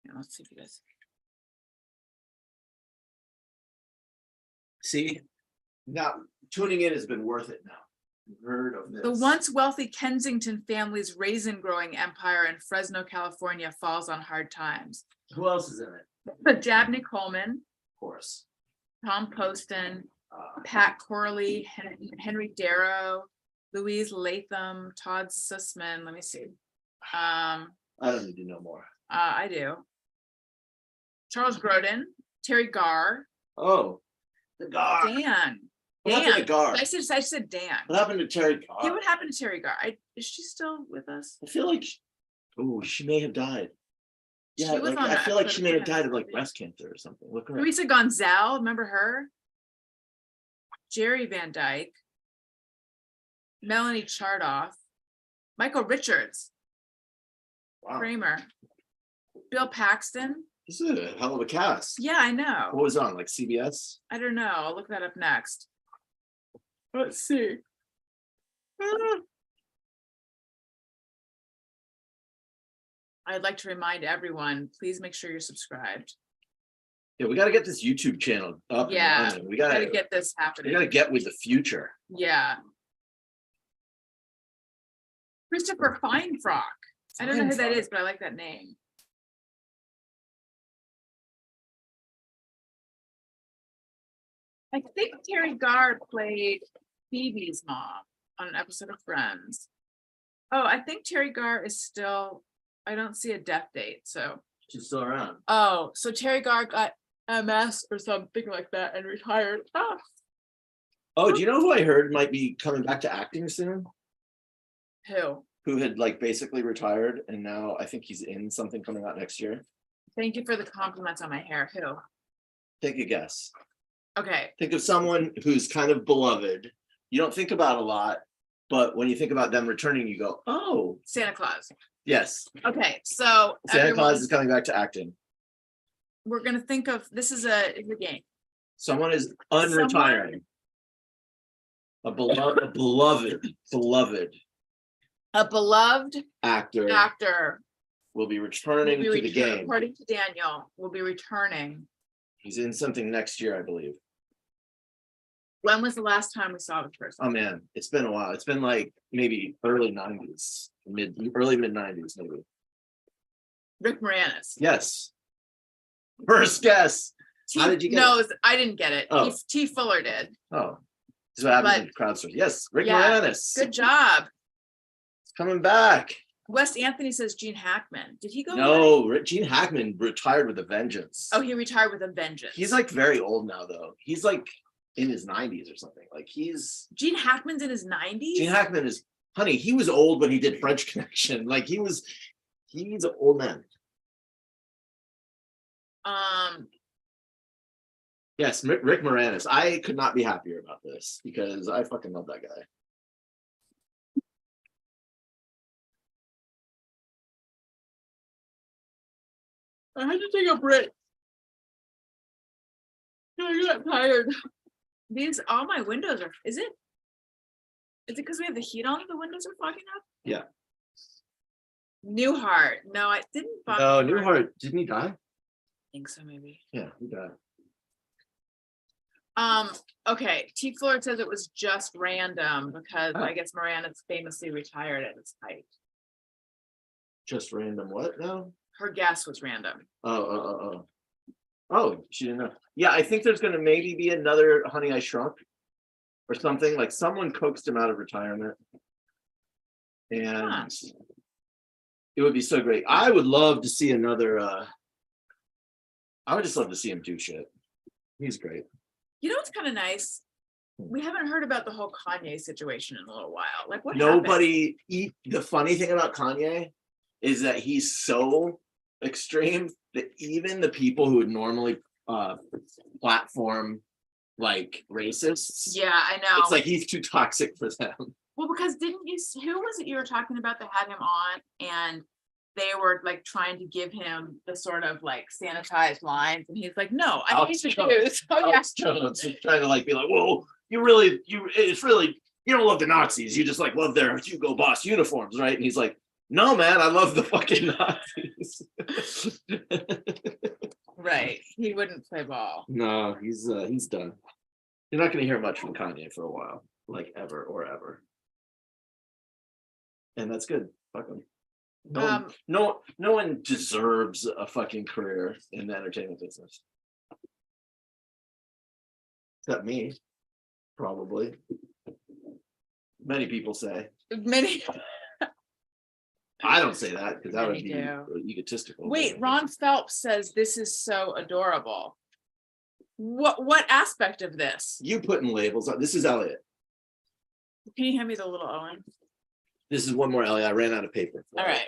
S1: Yeah, let's see if it is.
S2: See, now tuning in has been worth it now. You've heard of this.
S1: The once wealthy Kensington family's raisin growing empire in Fresno, California falls on hard times.
S2: Who else is in it?
S1: Dabney Coleman,
S2: Of course.
S1: Tom Poston, Pat Corley, Henry Darrow, Louise Latham, Todd Sussman. Let me see.
S2: I don't need to know more.
S1: I do. Charles Grodin, Terry Garr,
S2: Oh, the Gar.
S1: Dan.
S2: What happened to Gar?
S1: I said Dan.
S2: What happened to Terry
S1: Hey,
S2: Gar?
S1: what happened to Terry Garr? Is she still with us?
S2: I feel like, she may have died.
S1: She
S2: Yeah,
S1: was
S2: like,
S1: on
S2: I
S1: that
S2: feel like she may have
S1: episode.
S2: died of like breast cancer or something. Look her up.
S1: Teresa Gonzalez, remember her? Jerry Van Dyke, Melanie Chardoff, Michael Richards,
S2: Wow,
S1: Kramer, Bill Paxton.
S2: this is a hell of a cast.
S1: Yeah, I know.
S2: What was it on, like CBS?
S1: I don't know. I'll look that up next. Let's see. I'd like to remind everyone, please make sure you're subscribed.
S2: Yeah, we got to get this YouTube channel up. and
S1: Yeah,
S2: running. We
S1: Gotta
S2: got
S1: get this
S2: we
S1: happening.
S2: got to get with the future.
S1: Yeah. Christopher Feinfrock. I don't know who that
S2: Feinfrock.
S1: is, but I like that name. I think Terry Garr played Phoebe's mom on an episode of Friends. Oh, I think Terry Garr is still, I don't see a death date, so.
S2: She's still around.
S1: Oh, so Terry Garr got MS or something like that and retired. Ah,
S2: Oh, do you know who I heard might be coming back to acting soon?
S1: who?
S2: Who had like basically retired and now I think he's in something coming out next year.
S1: Thank you for the compliments on my hair. Who?
S2: Take a guess.
S1: Okay,
S2: Think of someone who's kind of beloved. You don't think about a lot, but when you think about them returning, you go, oh,
S1: Santa Claus.
S2: yes.
S1: Okay, so
S2: Santa
S1: everyone,
S2: Claus is coming back to acting.
S1: we're gonna think of, this is a game.
S2: Someone is unretiring. A beloved
S1: A beloved
S2: actor
S1: actor
S2: will be returning to the game.
S1: According to Daniel, will be returning.
S2: He's in something next year, I believe.
S1: When was the last time we saw this person?
S2: Oh man, it's been a while. It's been like maybe early 90s, early mid 90s, maybe.
S1: Rick Moranis.
S2: Yes. First guess. How did you get
S1: No,
S2: it?
S1: I didn't get it.
S2: Oh.
S1: T. Fuller did.
S2: Oh, this is what happens
S1: But-
S2: in crowdsourcing. Yes, Rick
S1: Yeah,
S2: Moranis.
S1: Good job.
S2: It's coming back.
S1: Wes Anthony says Gene Hackman. Did he go away?
S2: No, Gene Hackman retired with a vengeance.
S1: Oh, he retired with a vengeance.
S2: He's like very old now, though. He's like in his 90s or something. Like
S1: Gene Hackman's in his 90s?
S2: Gene Hackman is, honey, he was old when he did French Connection. Like he's an old man. Yes, Rick Moranis. I could not be happier about this because I fucking love that guy.
S1: I had to take a break. I got tired. All my windows are, is it because we have the heat on, the windows are fogging up?
S2: Yeah.
S1: Newhart. No, I didn't.
S2: No, Newhart, didn't he die?
S1: I think so, maybe.
S2: Yeah, he died.
S1: Okay. T. Fuller says it was just random because
S2: Oh.
S1: I guess Moranis famously retired at his height.
S2: Just random what now?
S1: Her guess was random.
S2: Oh, she didn't know. Yeah, I think there's gonna maybe be another Honey I Shrunk or something. Like someone coaxed him out of retirement. And it would be so great. I would love to see another I would just love to see him do shit. He's great.
S1: You know what's kind of nice? We haven't heard about the whole Kanye situation in a little while. Like what happened?
S2: The funny thing about Kanye is that he's so extreme that even the people who would normally platform like racists,
S1: Yeah, I know.
S2: it's like he's too toxic for them.
S1: Well, because who was it you were talking about that had him on and they were like trying to give him the sort of like sanitized lines and he's like, no, I
S2: Alex
S1: hate the
S2: Jones.
S1: Jews. Oh yeah.
S2: Alex Jones is trying to like be like, whoa, it's really, you don't love the Nazis, you just like love their Hugo Boss uniforms, right? And he's like, no, man, I love the fucking Nazis.
S1: Right. He wouldn't play ball.
S2: No, he's done. You're not gonna hear much from Kanye for a while, like ever or ever. And that's good. Fuck him. No one deserves a fucking career in the entertainment business. Except me, probably. Many people say.
S1: Many.
S2: I don't say that because that would
S1: Many
S2: be
S1: do.
S2: egotistical.
S1: Wait, Ron Phelps says this is so adorable. What aspect of this?
S2: You putting labels on. This is Elliot.
S1: Can you hand me the little Owen?
S2: This is one more Elliot. I ran out of paper.
S1: All right.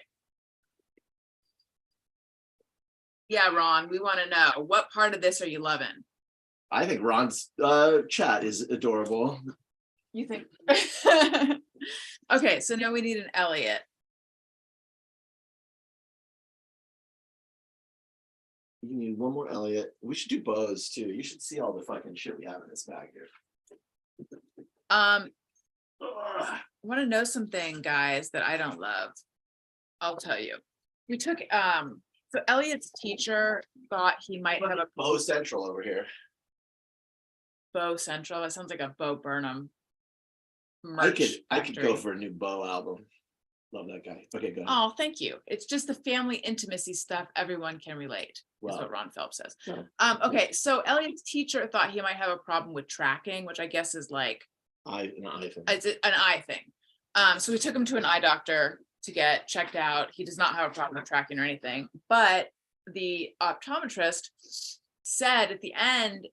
S1: Yeah, Ron, we want to know what part of this are you loving?
S2: I think Ron's chat is adorable.
S1: You think? Okay, so now we need an Elliot.
S2: You need one more Elliot. We should do bows too. You should see all the fucking shit we have in this bag here.
S1: I
S2: Ugh.
S1: want to know something, guys, that I don't love. I'll tell you. We took so Elliot's teacher thought he might have a
S2: Bow Central over here.
S1: Bo Central. That sounds like a Bo Burnham.
S2: I
S1: merch
S2: could go
S1: factory.
S2: for a new Bow album. Love that guy. Okay, go ahead.
S1: Oh, thank you. It's just the family intimacy stuff everyone can relate, is
S2: Wow.
S1: what Ron Phelps says.
S2: Yeah.
S1: Okay, so Elliot's teacher thought he might have a problem with tracking, which I guess is like
S2: An iPhone.
S1: it's an eye thing. So we took him to an eye doctor to get checked out. He does not have a problem with tracking or anything, but the optometrist said at the end,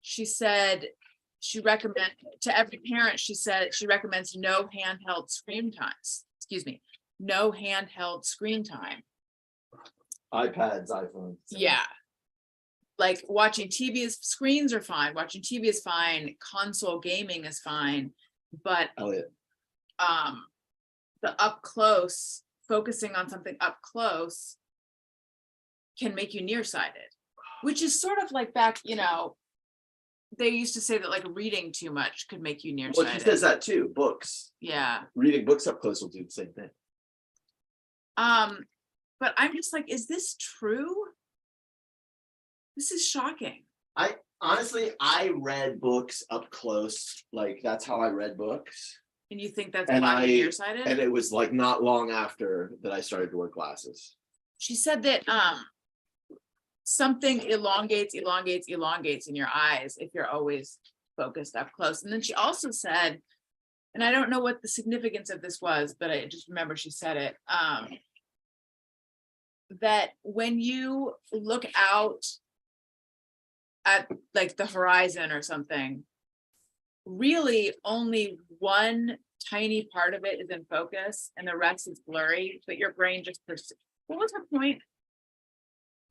S1: she said she recommend to every parent, she said she recommends no handheld screen times. Excuse me, no handheld screen time.
S2: iPads, iPhones.
S1: Yeah. Like watching TV screens are fine. Watching TV is fine. Console gaming is fine. But
S2: Elliot.
S1: the up close, focusing on something up close can make you nearsighted, which is sort of like back, they used to say that like reading too much could make you
S2: Well, he
S1: nearsighted.
S2: says that too. Books.
S1: Yeah.
S2: Reading books up close will do the same thing.
S3: But I'm just like, is this true? This is shocking.
S2: Honestly, I read books up close, like that's how I read books.
S3: And you think that's
S2: And
S3: why you're
S2: and
S3: nearsighted?
S2: it was like not long after that I started to wear glasses.
S3: She said that something elongates in your eyes if you're always focused up close. And then she also said, and I don't know what the significance of this was, but I just remember she said it, that when you look out at like the horizon or something, really only one tiny part of it is in focus and the rest is blurry, but your brain just what was her point?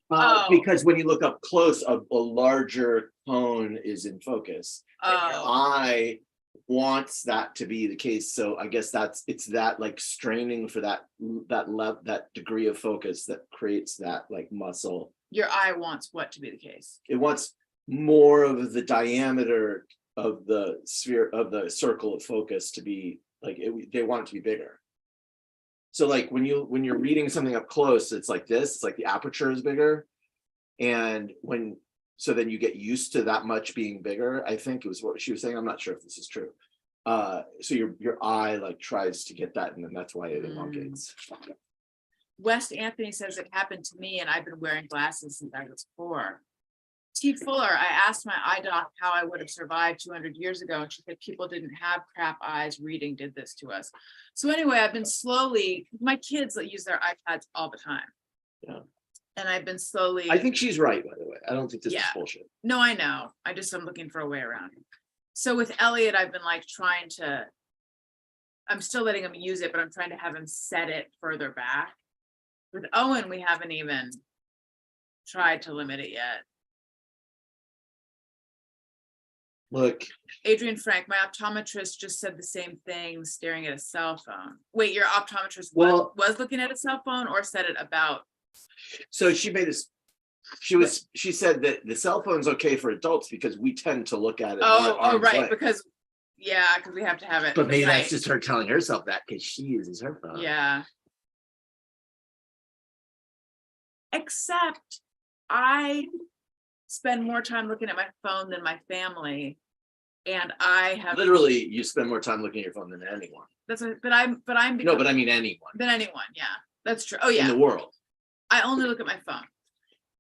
S3: Oh.
S2: Because when you look up close, a larger cone is in focus.
S3: Oh,
S2: I wants that to be the case, so I guess it's that like straining for that degree of focus that creates that like muscle.
S3: your eye wants what to be the case?
S2: It wants more of the diameter of the sphere of the circle of focus to be like they want it to be bigger. So like when you're reading something up close, it's like this, it's like the aperture is bigger. And so then you get used to that much being bigger. I think it was what she was saying. I'm not sure if this is true. So your eye like tries to get that, and then that's why it elongates.
S3: West Anthony says it happened to me and I've been wearing glasses since I was 4. T. Fuller, I asked my eye doc how I would have survived 200 years ago, and she said people didn't have crap eyes. Reading did this to us. So anyway, I've been slowly, my kids that use their iPads all the time.
S2: Yeah.
S3: And I've been slowly.
S2: I think she's right, by the way. I don't think this is
S3: Yeah.
S2: bullshit.
S3: No, I know. I'm looking for a way around it. So with Elliot, I've been like I'm still letting him use it, but I'm trying to have him set it further back. With Owen, we haven't even tried to limit it yet.
S2: Look,
S3: Adrian Frank, my optometrist just said the same thing, staring at a cell phone. Wait, your optometrist was looking at a cell phone or said it about?
S2: so she made this. She said that the cell phone's okay for adults because we tend to look at it.
S3: Oh, right, because we have to have it.
S2: But maybe
S3: right.
S2: that's just her telling herself that because she uses her phone.
S3: Yeah. Except I spend more time looking at my phone than my family, and I have
S2: Literally, you spend more time looking at your phone than anyone.
S3: but I'm
S2: No, but I mean anyone
S3: than anyone. Yeah, that's true. Oh
S2: in
S3: yeah,
S2: the world.
S3: I only look at my phone,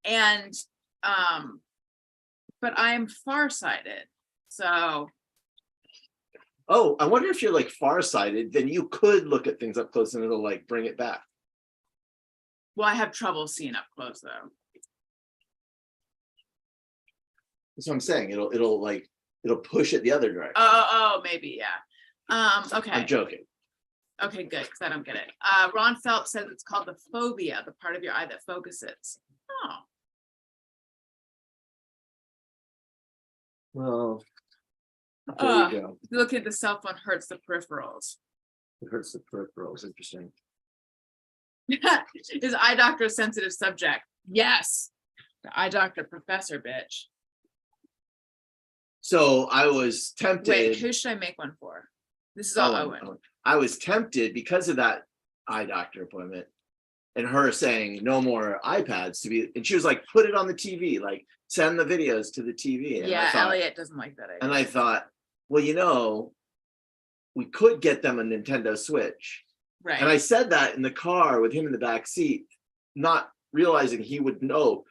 S3: and but I'm farsighted, so.
S2: Oh, I wonder if you're like farsighted, then you could look at things up close and it'll like bring it back.
S3: Well, I have trouble seeing up close though.
S2: That's what I'm saying. It'll push it the other direction.
S3: Oh, maybe, yeah. Okay.
S2: I'm joking.
S3: Okay, good, because I don't get it. Ron Phelps says it's called the fovea, the part of your eye that focuses. Oh,
S2: Well, there you go.
S3: look at the cell phone hurts the peripherals.
S2: It hurts the peripherals. Interesting.
S3: Is eye doctor a sensitive subject? Yes. The eye doctor professor, bitch.
S2: So I was tempted.
S3: Wait, who should I make one for? This is all Owen.
S2: I was tempted because of that eye doctor appointment and her saying no more iPads and she was like, put it on the TV, like send the videos to the TV. And
S3: Yeah, Elliot doesn't like that idea.
S2: And I thought, well, we could get them a Nintendo Switch.
S3: Right.
S2: And I said that in the car with him in the back seat, not realizing he would know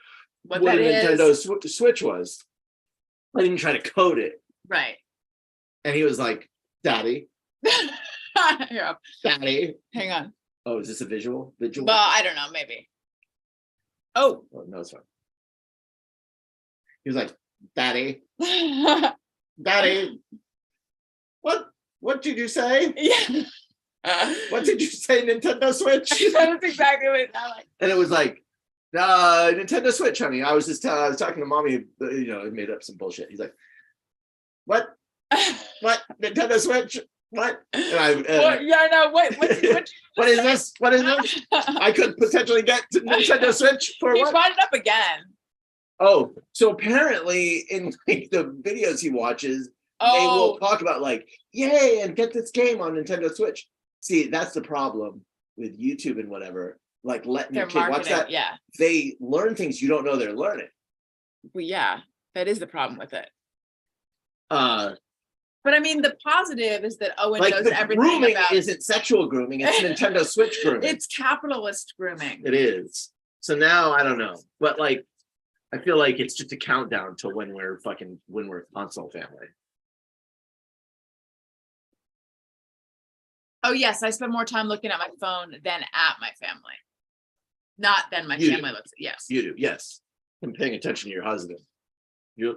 S2: what a Nintendo Switch was. I didn't try to code it.
S3: Right.
S2: And he was like, Daddy.
S3: Here,
S2: Daddy.
S3: hang on.
S2: Oh, is this a visual?
S3: Well, I don't know, maybe. Oh.
S2: No, it's fine. He was like, Daddy. Daddy. What did you say?
S3: Yeah.
S2: What did you say, Nintendo Switch?
S3: That's exactly what it sounded like.
S2: And it was like, Nintendo Switch, honey. I was talking to mommy, I made up some bullshit. He's like, what? What? Nintendo Switch? What? What is this? What is this? I could potentially get to Nintendo Switch for
S3: He
S2: what?
S3: brought it up again.
S2: Oh, so apparently in like the videos he watches, they will talk about like, yay, and get this game on Nintendo Switch. See, that's the problem with YouTube and whatever. like letting
S3: Their
S2: your kid watch
S3: marketing,
S2: that,
S3: yeah,
S2: they learn things you don't know they're learning.
S3: well, yeah, that is the problem with it.
S2: Uh,
S3: But I mean, the positive is that Owen
S2: like
S3: knows
S2: the
S3: everything
S2: grooming
S3: about.
S2: isn't sexual grooming, it's Nintendo Switch grooming.
S3: It's capitalist grooming.
S2: It is. So now I don't know, but like, I feel like it's just a countdown to when we're a console family.
S3: Oh, yes, I spend more time looking at my phone than at my family. Not than my
S2: You do.
S3: family looks, yes.
S2: You do, yes. And paying attention to your husband. Your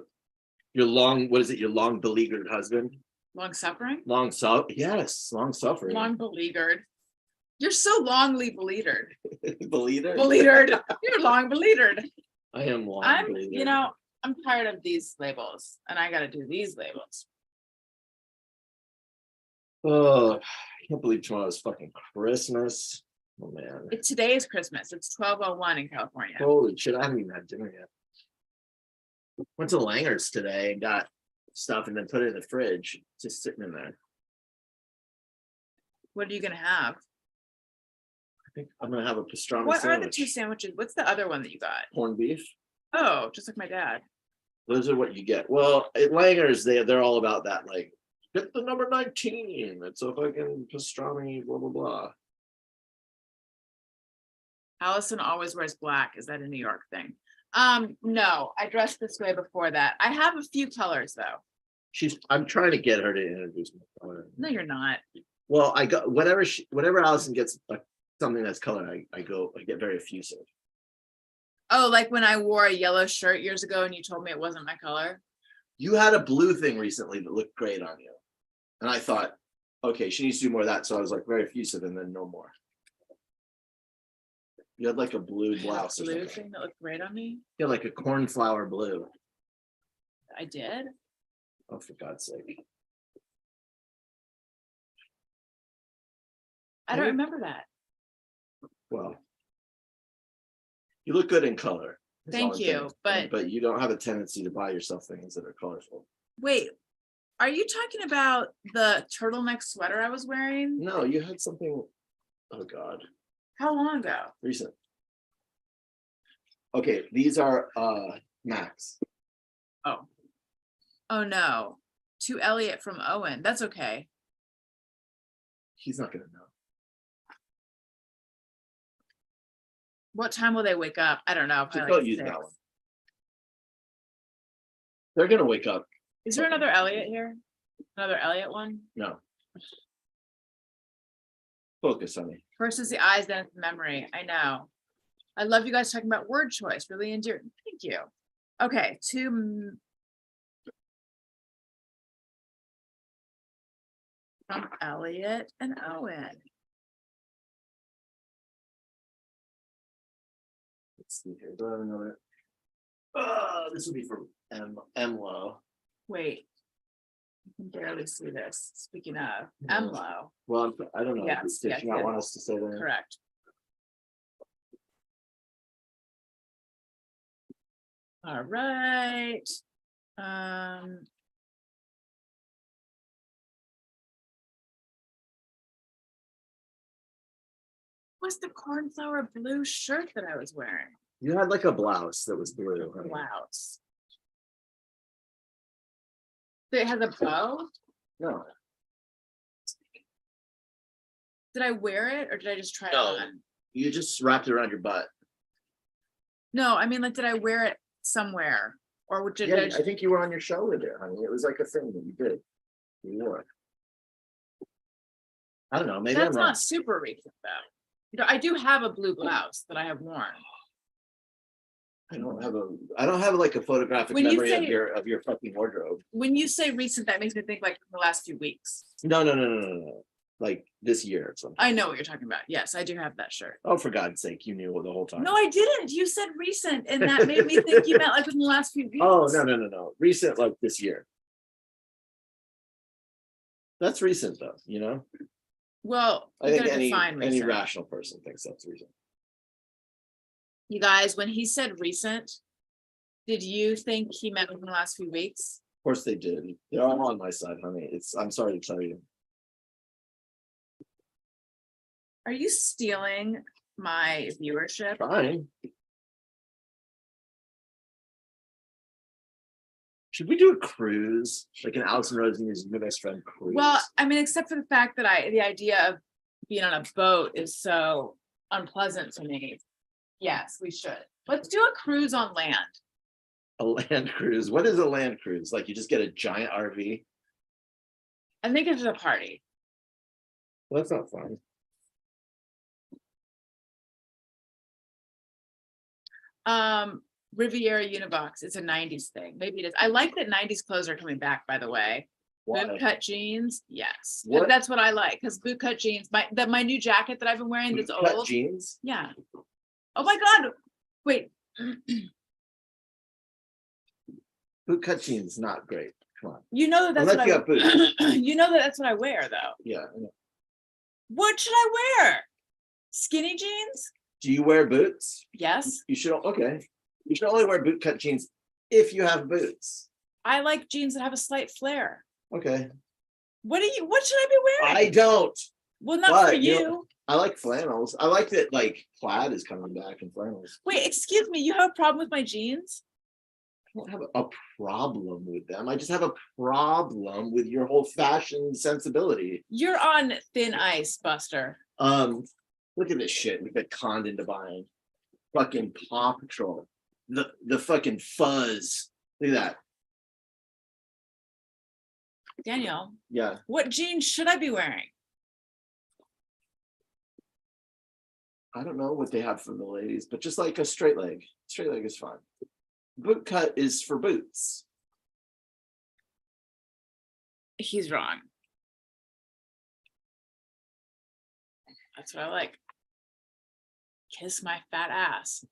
S2: long, what is it? Your long beleaguered husband?
S3: Long suffering?
S2: Long suffering.
S3: Long beleaguered. You're so longly beleaguered.
S2: Beleaguered?
S3: Beleaguered. You're long beleaguered.
S2: I am long
S3: I'm,
S2: beleaguered.
S3: I'm tired of these labels and I gotta do these labels.
S2: Oh, I can't believe tomorrow's fucking Christmas. Oh man.
S3: Today is Christmas. It's 12:01 in California.
S2: Holy shit, I haven't even had dinner yet. Went to Langer's today and got stuff and then put it in the fridge, just sitting in there.
S3: What are you gonna have?
S2: I think I'm gonna have a pastrami
S3: What
S2: sandwich.
S3: are the two sandwiches? What's the other one that you got?
S2: Corned beef.
S3: Oh, just like my dad.
S2: Those are what you get. Well, at Langer's, they're all about that. Like, get the number 19. It's a fucking pastrami, blah blah blah.
S3: Allison always wears black. Is that a New York thing? No, I dressed this way before that. I have a few colors though.
S2: I'm trying to get her to introduce me to color.
S3: No, you're not.
S2: Well, I got whenever Allison gets something that's color, I get very effusive.
S3: Oh, like when I wore a yellow shirt years ago and you told me it wasn't my color.
S2: You had a blue thing recently that looked great on you. And I thought, okay, she needs to do more of that. So I was like very effusive and then no more. You had like a blue blouse or
S3: Blue
S2: something.
S3: thing that looked great on me.
S2: You had like a cornflower blue.
S3: I did.
S2: Oh, for God's sake.
S3: I don't remember that.
S2: Well, you look good in color. That's
S3: Thank
S2: all I'm
S3: you,
S2: saying.
S3: but-
S2: But you don't have a tendency to buy yourself things that are colorful.
S3: Wait, are you talking about the turtleneck sweater I was wearing?
S2: No, you had something. Oh God,
S3: How long ago?
S2: recent. Okay, these are Max.
S3: Oh. Oh no. To Elliot from Owen. That's okay.
S2: He's not gonna know.
S3: What time will they wake up? I don't know.
S2: Just
S3: probably
S2: don't
S3: like
S2: use
S3: 6.
S2: that one. They're gonna wake up.
S3: Is there another Elliot here? Another Elliot one?
S2: No. Focus, honey.
S3: First is the eyes, then it's the memory. I know. I love you guys talking about word choice. Really endearing. Thank you. Okay, from Elliot and Owen.
S2: Let's see here. Do I have another? This will be from Emlo.
S3: Wait. I can barely see this. Speaking of
S2: Yeah.
S3: Emlo,
S2: Well, I don't know.
S3: Yes,
S2: Did
S3: yes,
S2: you not
S3: yes.
S2: want us to say that?
S3: correct. All right. What's the cornflower blue shirt that I was wearing?
S2: You had like a blouse that was blue. honey.
S3: Blouse. It has a bow.
S2: No,
S3: Did I wear it or did I just try
S2: No.
S3: it on?
S2: you just wrapped it around your butt.
S3: No, I mean, like, did I wear it somewhere? Or did I
S2: Yeah,
S3: just,
S2: I think you were on your show with it, honey. It was like a thing that you did. You wore it. I don't know. Maybe
S3: that's
S2: I'm wrong.
S3: not super recent though. You know, I do have a blue blouse that I have worn.
S2: I don't have like a photographic
S3: When you
S2: memory
S3: say-
S2: of your fucking wardrobe.
S3: When you say recent, that makes me think like the last few weeks.
S2: No. Like this year or something.
S3: I know what you're talking about. Yes, I do have that shirt.
S2: Oh, for God's sake, you knew the whole time.
S3: No, I didn't. You said recent and that made me think you meant like in the last few weeks.
S2: Oh, no. Recent, like this year. That's recent though, you know?
S3: Well,
S2: I
S3: you
S2: think
S3: gotta define
S2: any
S3: recent.
S2: rational person thinks that's recent.
S3: You guys, when he said recent, did you think he meant in the last few weeks?
S2: Of course they did. They're all on my side, honey. I'm sorry to tell you.
S3: Are you stealing
S1: my viewership.
S2: Fine. Should we do a cruise? Like an Allison Rosen's new best friend cruise?
S1: Well, I mean, except for the fact that the idea of being on a boat is so unpleasant to me. Yes, we should. Let's do a cruise on land.
S2: A land cruise. What is a land cruise? Like you just get a giant RV?
S1: I think it's a party.
S2: Well, that's not fun.
S1: Riviera Univox. It's a 90s thing. Maybe it is. I like that 90s clothes are coming back, by the way.
S2: Why?
S1: Bootcut jeans. Yes.
S2: What?
S1: That's what I like. Because bootcut jeans, my new jacket that I've been wearing that's
S2: Cut
S1: old.
S2: jeans?
S1: Yeah. Oh my God. Wait.
S2: Bootcut jeans, not great. Come on.
S1: You know that's
S2: Unless
S1: what
S2: you
S1: I
S2: have boots.
S1: you know that's what I wear though.
S2: Yeah. I know.
S1: What should I wear? Skinny jeans?
S2: Do you wear boots?
S1: Yes.
S2: You should. Okay. You should only wear bootcut jeans if you have boots.
S1: I like jeans that have a slight flare.
S2: Okay.
S1: What should I be wearing?
S2: I don't.
S1: Well, not for
S2: but, you know,
S1: you.
S2: I like flannels. I like that like plaid is coming back in flannels.
S1: Wait, excuse me, you have a problem with my jeans?
S2: I don't have a problem with them. I just have a problem with your whole fashion sensibility.
S1: You're on thin ice, Buster.
S2: Look at this shit we've been conned into buying. Fucking Paw Patrol. The fucking fuzz. Look at that.
S1: Daniel,
S2: Yeah.
S1: what jeans should I be wearing?
S2: I don't know what they have for the ladies, but just like a straight leg. Straight leg is fine. Boot cut is for boots.
S1: He's wrong. That's what I like. Kiss my fat ass.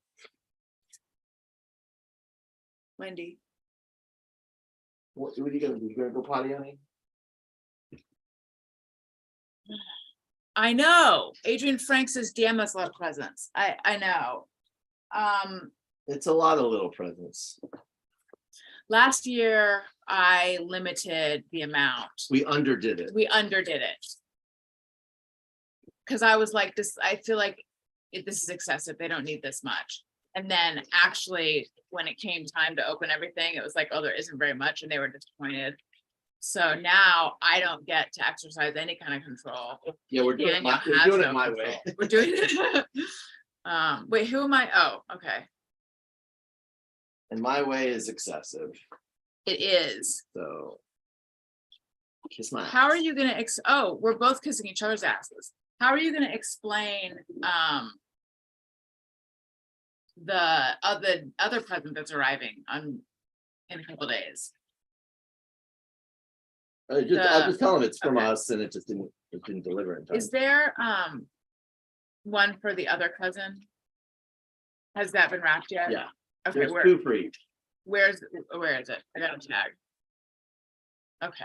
S1: Wendy.
S2: What are you gonna do? You gonna go potty, honey?
S1: I know. Adrian Frank says, damn, that's a lot of presents. I know.
S2: It's a lot of little presents.
S1: Last year I limited the amount.
S2: We underdid it.
S1: We underdid it. Cause I was like, this, I feel like this is excessive. They don't need this much. And then actually, when it came time to open everything, it was like, oh, there isn't very much, and they were disappointed. So now I don't get to exercise any kind of control.
S2: Yeah, we're doing
S1: Daniel
S2: we're
S1: has
S2: doing
S1: no
S2: it my
S1: control.
S2: way.
S1: We're doing it. Wait, who am I? Oh, okay.
S2: And my way is excessive.
S1: It is.
S2: So kiss my
S1: How
S2: ass.
S1: are you gonna oh, we're both kissing each other's asses. How are you gonna explain the other present that's arriving in a couple days?
S2: I'll just tell them it's from us and it didn't deliver in time.
S1: Is there one for the other cousin? Has that been wrapped yet?
S2: Yeah.
S1: Okay,
S2: There's two for each.
S1: where is it? I got a tag. Okay.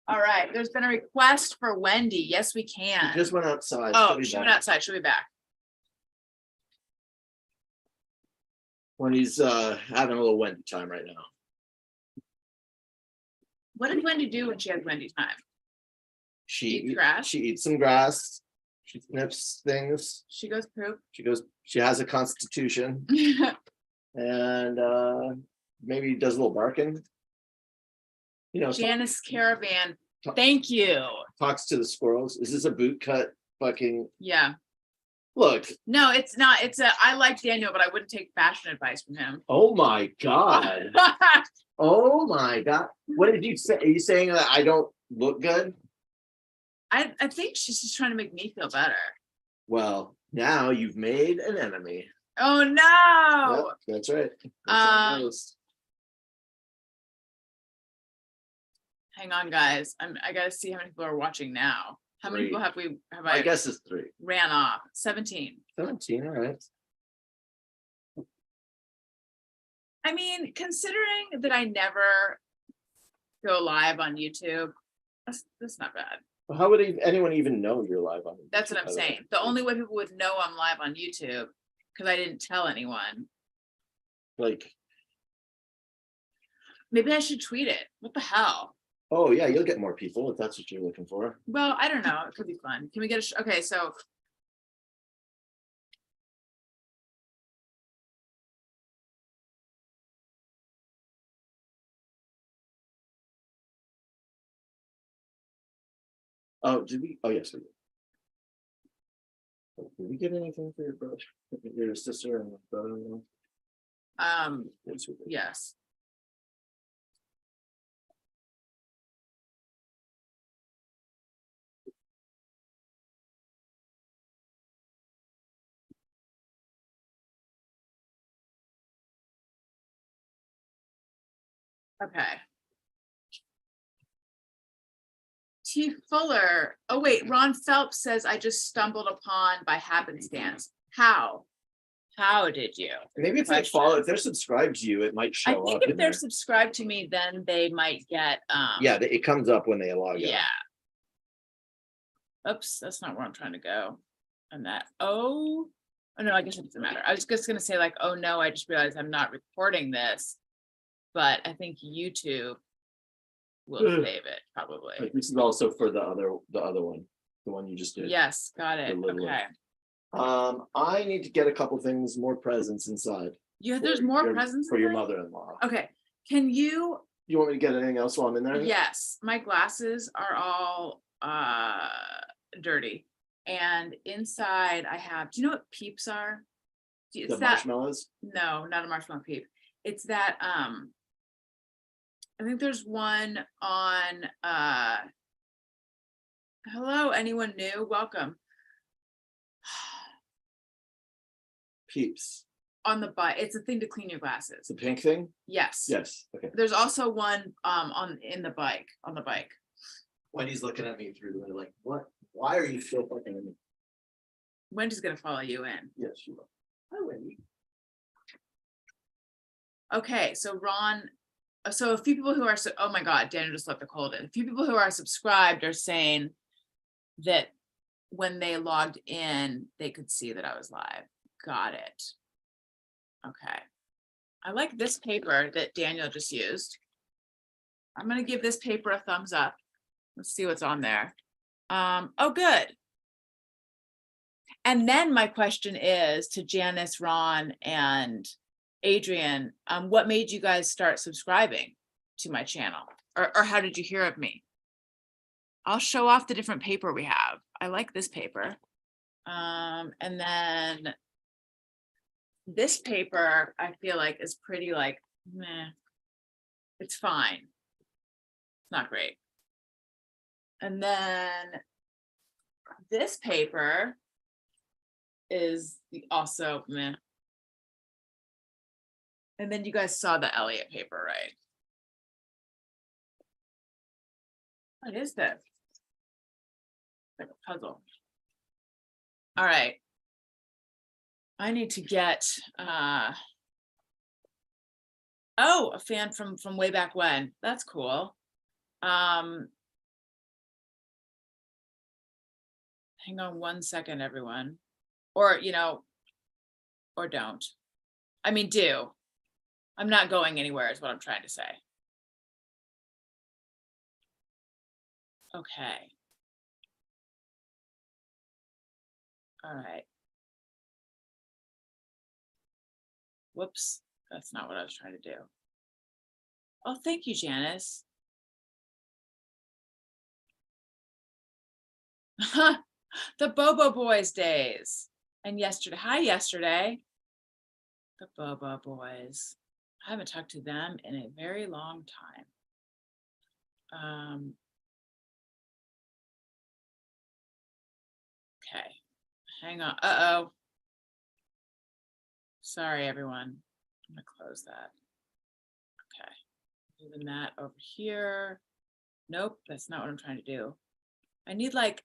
S1: All right, there's been a request for Wendy. Yes, we can.
S2: She just went outside.
S1: Oh,
S2: She'll be
S1: she went
S2: back.
S1: outside. She'll be back.
S2: When he's having a little Wendy time right now.
S1: What does Wendy do when she has Wendy time?
S2: She
S1: Eats grass?
S2: She eats some grass. She sniffs things.
S1: She goes poop.
S2: She has a constitution and maybe does a little barking. You know,
S1: Janice Caravan. Thank you.
S2: talks to the squirrels. Is this a boot cut fucking
S1: Yeah.
S2: look?
S1: No, it's not. I like Daniel, but I wouldn't take fashion advice from him.
S2: Oh my god. Oh my god. What did you say? Are you saying that I don't look good?
S1: I think she's just trying to make me feel better.
S2: Well, now you've made an enemy.
S1: Oh no.
S2: Yep, that's right. That's how it goes.
S1: Hang on, guys. I gotta see how many people are watching now. How many people have
S2: I
S1: I
S2: guess it's 3.
S1: ran off? 17.
S2: 17, all right.
S1: I mean, considering that I never go live on YouTube, that's not bad.
S2: Well, how would anyone even know you're live on?
S1: That's what
S2: YouTube,
S1: I'm
S2: by the way?
S1: saying. The only way people would know I'm live on YouTube, because I didn't tell anyone.
S2: Like,
S1: Maybe I should tweet it. What the hell?
S2: Oh, yeah, you'll get more people if that's what you're looking for.
S3: Well, I don't know. It could be fun. Can we get okay, so.
S2: Oh, did we? Oh, yes, we did. Did we get anything for your brother, your sister and brother-in-law? Yes, we did.
S3: Yes. Okay. T Fuller, oh wait, Ron Phelps says I just stumbled upon by happenstance. How? How did you?
S2: Maybe if they
S3: Question.
S2: follow, if they're subscribed to you, it might
S3: I
S2: show
S3: think
S2: up
S3: if
S2: in
S3: they're
S2: there.
S3: subscribed to me, then they might get,
S2: Yeah, it comes up when they log in.
S3: yeah. Oops, that's not where I'm trying to go. And that, oh no, I guess it doesn't matter. I was just gonna say like, oh no, I just realized I'm not recording this. But I think YouTube will
S2: Ugh.
S3: save it, probably.
S2: But this is also for the other one, the one you just did.
S3: Yes, got it.
S2: The little one.
S3: Okay.
S2: I need to get a couple things, more presents inside.
S3: Yeah, there's
S2: for
S3: more
S2: your-
S3: presents
S2: for
S3: in
S2: your
S3: there?
S2: mother-in-law.
S3: Okay, can you,
S2: You want me to get anything else while I'm in there?
S3: yes, my glasses are all dirty. And inside I have, do you know what peeps are?
S2: The
S3: It's that,
S2: marshmallows.
S3: no, not a marshmallow peep. It's that, I think there's one on, hello, anyone new? Welcome.
S2: Peeps.
S3: On the butt, it's a thing to clean your glasses.
S2: The pink thing.
S3: Yes.
S2: Yes. Okay.
S3: There's also one on the bike.
S2: Wendy's looking at me through the window like, what? Why are you still fucking at me?
S3: Wendy's gonna follow you in.
S2: Yes, you will. Hi, Wendy.
S3: Okay, so Ron, so a few people who are, oh my God, Daniel just let the cold in. A few people who are subscribed are saying that when they logged in, they could see that I was live. Got it. Okay. I like this paper that Daniel just used. I'm gonna give this paper a thumbs up. Let's see what's on there. Oh, good. And then my question is to Janice, Ron, and Adrian, what made you guys start subscribing to my channel? Or how did you hear of me? I'll show off the different paper we have. I like this paper. And then this paper, I feel like is pretty like, meh. It's fine. It's not great. And then this paper is also meh. And then you guys saw the Elliott paper, right? What is this? Like a puzzle. All right. I need to get oh, a fan from way back when. That's cool. Hang on one second, everyone. Or, or don't. I mean, do. I'm not going anywhere is what I'm trying to say. Okay. All right. Whoops, that's not what I was trying to do. Oh, thank you, Janice. The Bobo Boys days. And yesterday, hi, yesterday. The Bobo Boys. I haven't talked to them in a very long time. Okay, hang on. Uh-oh. Sorry, everyone. I'm gonna close that. Okay, moving that over here. Nope, that's not what I'm trying to do. I need like,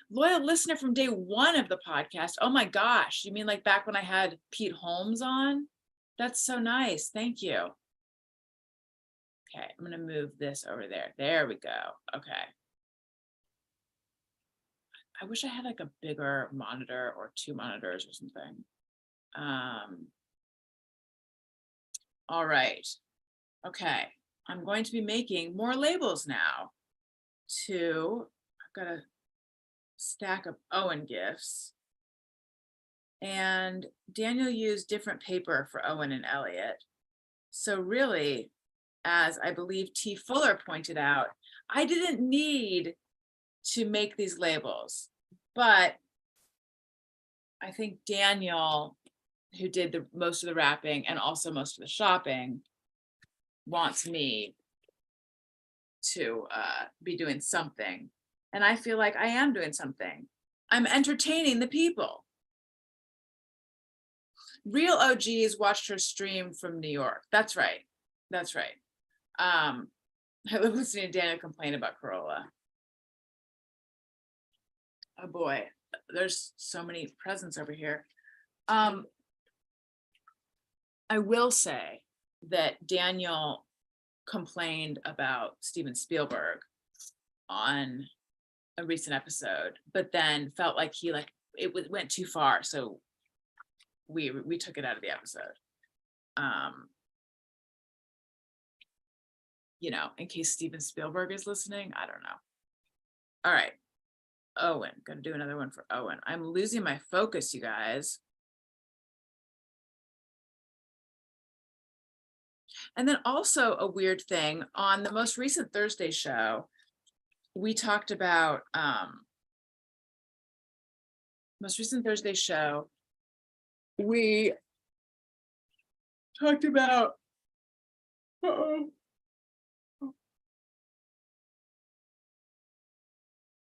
S3: loyal listener from day one of the podcast. Oh my gosh, you mean like back when I had Pete Holmes on? That's so nice, thank you. Okay, I'm gonna move this over there. There we go, okay. I wish I had like a bigger monitor or 2 monitors or something. All right. Okay, I'm going to be making more labels now. I've got a stack of Owen gifts. And Daniel used different paper for Owen and Elliot. So really, as I believe T. Fuller pointed out, I didn't need to make these labels, but I think Daniel, who did the most of the wrapping and also most of the shopping, wants me to be doing something. And I feel like I am doing something. I'm entertaining the people. Real OGs watched her stream from New York. That's right. That's right. I love listening to Daniel complain about Corolla. Oh boy, there's so many presents over here. I will say that Daniel complained about Steven Spielberg on a recent episode, but then felt like it went too far, so we took it out of the episode. You know, in case Steven Spielberg is listening, I don't know. All right, Owen, gonna do another one for Owen. I'm losing my focus, you guys. And then also a weird thing on the most recent Thursday show, we talked about we talked about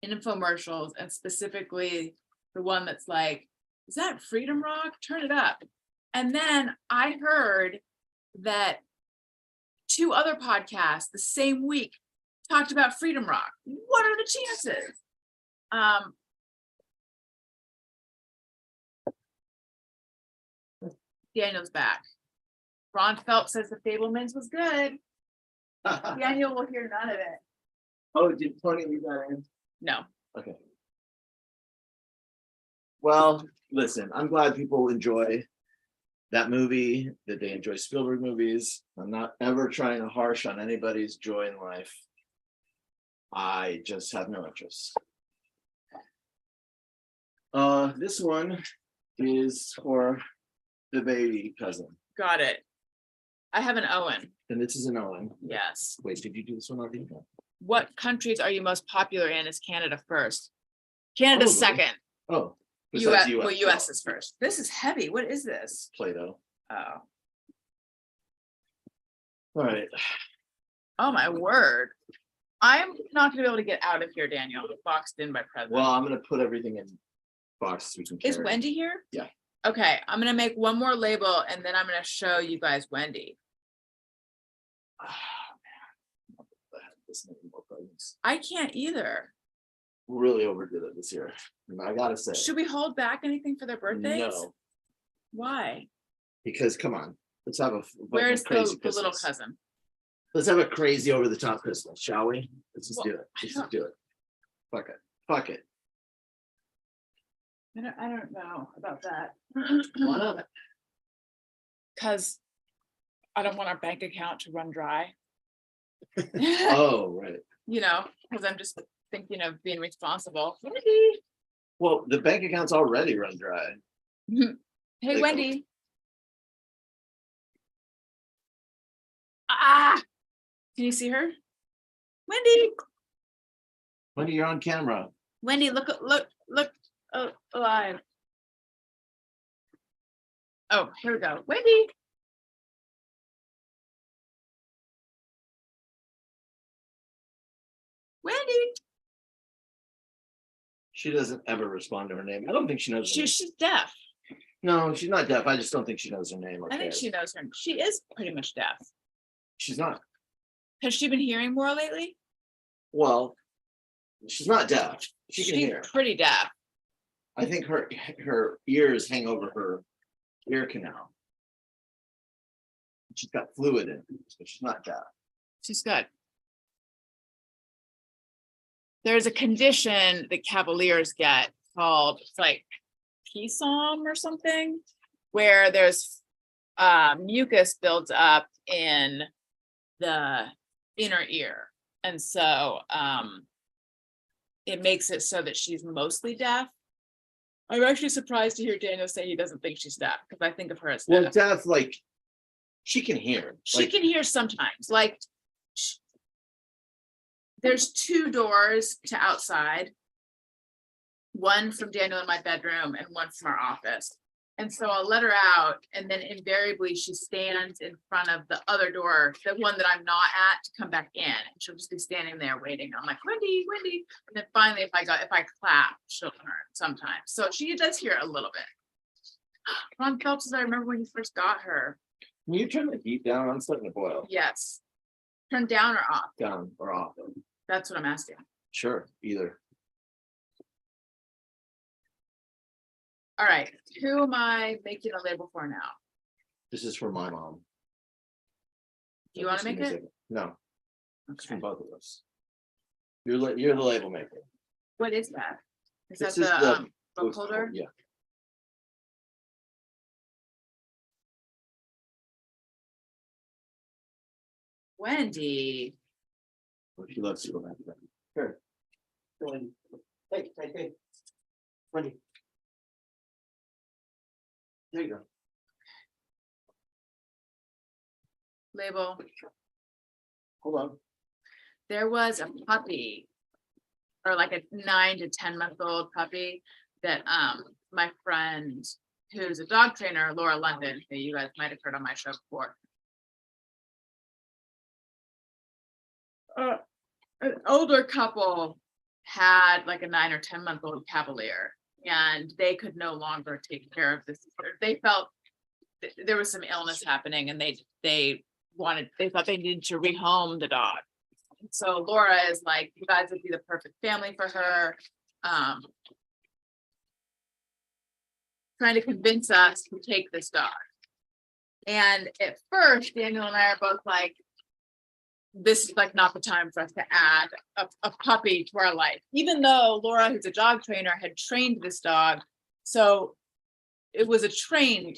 S3: infomercials, and specifically the one that's like, is that Freedom Rock? Turn it up. And then I heard that 2 other podcasts the same week talked about Freedom Rock. What are the chances? Daniel's back. Ron Phelps says the Fablemans was good. Daniel will hear none of it.
S2: Oh, did Tony leave that in?
S3: No.
S2: Okay. Well, listen, I'm glad people enjoy that movie, that they enjoy Spielberg movies. I'm not ever trying to harsh on anybody's joy in life. I just have no interest. This one is for the baby cousin.
S3: Got it. I have an Owen.
S2: And this is an Owen.
S3: Yes.
S2: Wait, did you do this one already?
S3: What countries are you most popular in? Is Canada first? Canada's
S2: Probably.
S3: second.
S2: Oh,
S3: US,
S2: besides
S3: well, US is first. This is heavy. What is this?
S2: Play-Doh.
S3: Oh.
S2: All right.
S3: Oh my word. I'm not gonna be able to get out of here, Daniel. Boxed in by present.
S2: Well, I'm gonna put everything in boxes we can carry.
S3: Is Wendy here?
S2: Yeah.
S3: Okay, I'm gonna make one more label and then I'm gonna show you guys Wendy.
S2: Oh, man. This many more presents.
S3: I can't either.
S2: Really overdid it this year. I gotta say.
S3: Should we hold back anything for their birthdays?
S2: No,
S3: Why?
S2: because come on, let's have a
S3: Where's
S2: crazy
S3: the little
S2: Christmas.
S3: cousin?
S2: Let's have a crazy over the top Christmas, shall we? Let's just
S3: Well,
S2: do it. Let's just do it. Fuck it. Fuck it.
S3: I don't know about that.
S2: Why not?
S3: Because I don't want our bank account to run dry.
S2: Oh, right.
S3: You know, because I'm just thinking of being responsible. Wendy.
S2: Well, the bank account's already run dry.
S3: Hey,
S2: They
S3: Wendy. Ah, can you see her? Wendy.
S2: Wendy, you're on camera.
S3: Wendy, look alive. Oh, here we go. Wendy. Wendy.
S2: She doesn't ever respond to her name. I don't think she knows her name.
S3: She's deaf.
S2: No, she's not deaf. I just don't think she knows her name. Or
S3: I think
S2: cares.
S3: she knows her. She is pretty much deaf.
S2: She's not.
S3: Has she been hearing more lately?
S2: Well, she's not deaf. She can
S3: She's
S2: hear.
S3: pretty deaf.
S2: I think her ears hang over her ear canal. She's got fluid in it, so she's not deaf.
S3: She's good. There's a condition that Cavaliers get called, it's like PSOM or something, where there's mucus builds up in the inner ear. And so it makes it so that she's mostly deaf. I'm actually surprised to hear Daniel say he doesn't think she's deaf, because I think of her as
S2: Well,
S3: deaf.
S2: deaf, like, she can hear.
S3: She
S2: Like,
S3: can hear sometimes, like there's 2 doors to outside. One from Daniel in my bedroom and one from our office. And so I'll let her out, and then invariably she stands in front of the other door, the one that I'm not at, to come back in. And she'll just be standing there waiting. I'm like, Wendy, Wendy. And then finally, if I clap, she'll turn sometimes. So she does hear a little bit. Ron Phelps says, I remember when you first got her.
S2: can you turn the heat down? I'm starting to boil.
S3: Yes. Turn down or off?
S2: Down or off?
S3: That's what I'm asking.
S2: Sure, either.
S3: All right, who am I making a label for now?
S2: This is for my mom.
S3: Do you want
S2: Just
S3: to
S2: give
S3: make
S2: me a
S3: it?
S2: second. No, it's
S3: Okay.
S2: from both of us. You're the label maker.
S3: What is that? Is that
S2: This is
S3: the book holder?
S2: Yeah.
S3: Wendy,
S2: She loves to go back to that. Sure. Hey. Wendy. There you go.
S3: label.
S2: Hold on.
S3: There was a puppy, or like a 9 to 10 month old puppy that my friend, who's a dog trainer, Laura London, who you guys might have heard on my show before. An older couple had like a 9 or 10 month old Cavalier, and they could no longer take care of this. They felt there was some illness happening, and they thought they needed to rehome the dog. So Laura is like, you guys would be the perfect family for her. Trying to convince us to take this dog. And at first, Daniel and I are both like, this is like not the time for us to add a puppy to our life, even though Laura, who's a dog trainer, had trained this dog. So it was a trained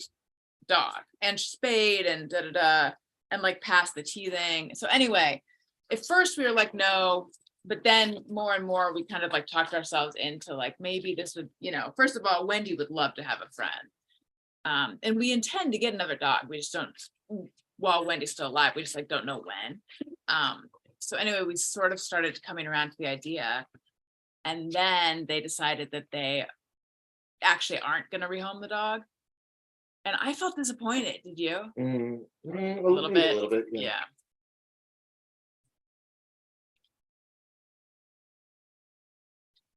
S3: dog and spayed and and like past the teething. So anyway, at first we were like, no, but then more and more we kind of like talked ourselves into like, maybe this would, first of all, Wendy would love to have a friend. And we intend to get another dog. We just don't, while Wendy's still alive, we just like don't know when. So anyway, we sort of started coming around to the idea, and then they decided that they actually aren't going to rehome the dog. And I felt disappointed. Did you?
S2: A
S3: little bit.
S2: A little bit.
S3: Yeah.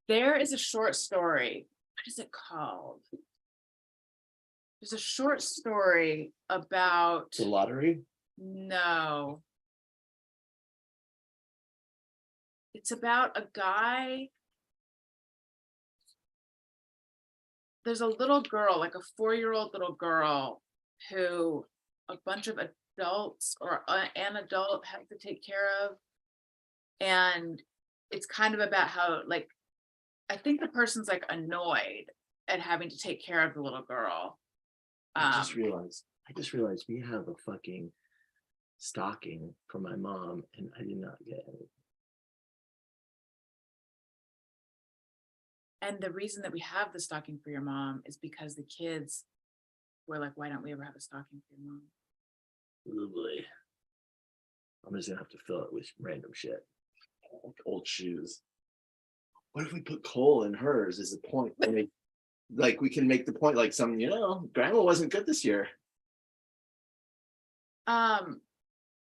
S3: There is a short story. What is it called? There's a short story about,
S2: The lottery.
S3: no. It's about a guy. There's a little girl, like a 4-year-old little girl, who a bunch of adults or an adult have to take care of. And it's kind of about how, like, I think the person's like annoyed at having to take care of the little girl.
S2: I just realized we have a fucking stocking for my mom, and I did not get it.
S3: And the reason that we have the stocking for your mom is because the kids were like, why don't we ever have a stocking for your mom?
S2: Oh boy. I'm just gonna have to fill it with random shit. Like old shoes. What if we put coal in hers as a point? Like we can make the point, like grandma wasn't good this year.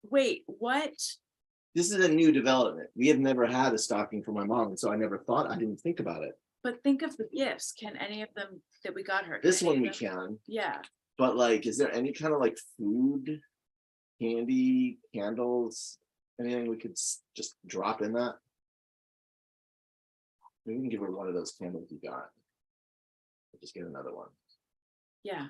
S3: Wait, what?
S2: This is a new development. We have never had a stocking for my mom, and so I didn't think about it.
S3: But think of the gifts. Can any of them that we got her?
S2: This
S3: can any
S2: one we
S3: of them-
S2: can,
S3: Yeah.
S2: but like, is there any kind of like food, candy, candles, anything we could just drop in that? Maybe we can give her one of those candles you got. Just get another one.
S3: Yeah.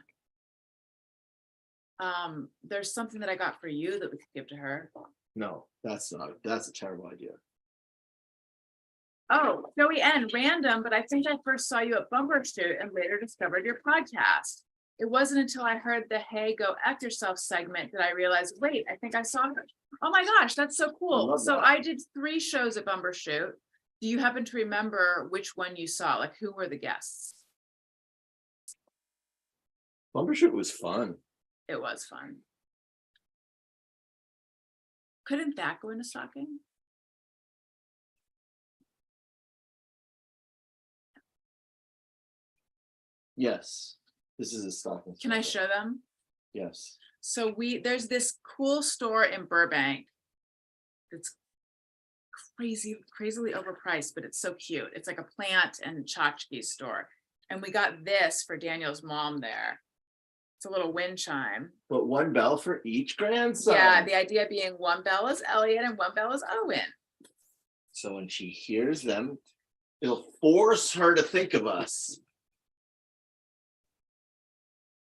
S3: There's something that I got for you that we could give to her.
S2: No, that's a terrible idea.
S3: Oh, Joey N, random, but I think I first saw you at Bumper Shoot and later discovered your podcast. It wasn't until I heard the Hey Go Act Yourself segment that I realized, wait, I think I saw her.
S1: Oh my gosh, that's so cool.
S2: love
S1: So
S2: that.
S1: I did 3 shows at Bumbershoot. Do you happen to remember which one you saw? Like, who were the guests?
S2: Bumbershoot was fun.
S1: It was fun. Couldn't that go into stocking?
S2: Yes. This is a stocking.
S1: Can I
S2: stuffer.
S1: show them?
S2: Yes.
S1: So there's this cool store in Burbank. It's crazily overpriced, but it's so cute. It's like a plant and tchotchke store. And we got this for Daniel's mom there. It's a little wind chime.
S2: But 1 bell for each grandson.
S1: Yeah, the idea being 1 bell is Elliot and 1 bell is Owen.
S2: So when she hears them, it'll force her to think of us.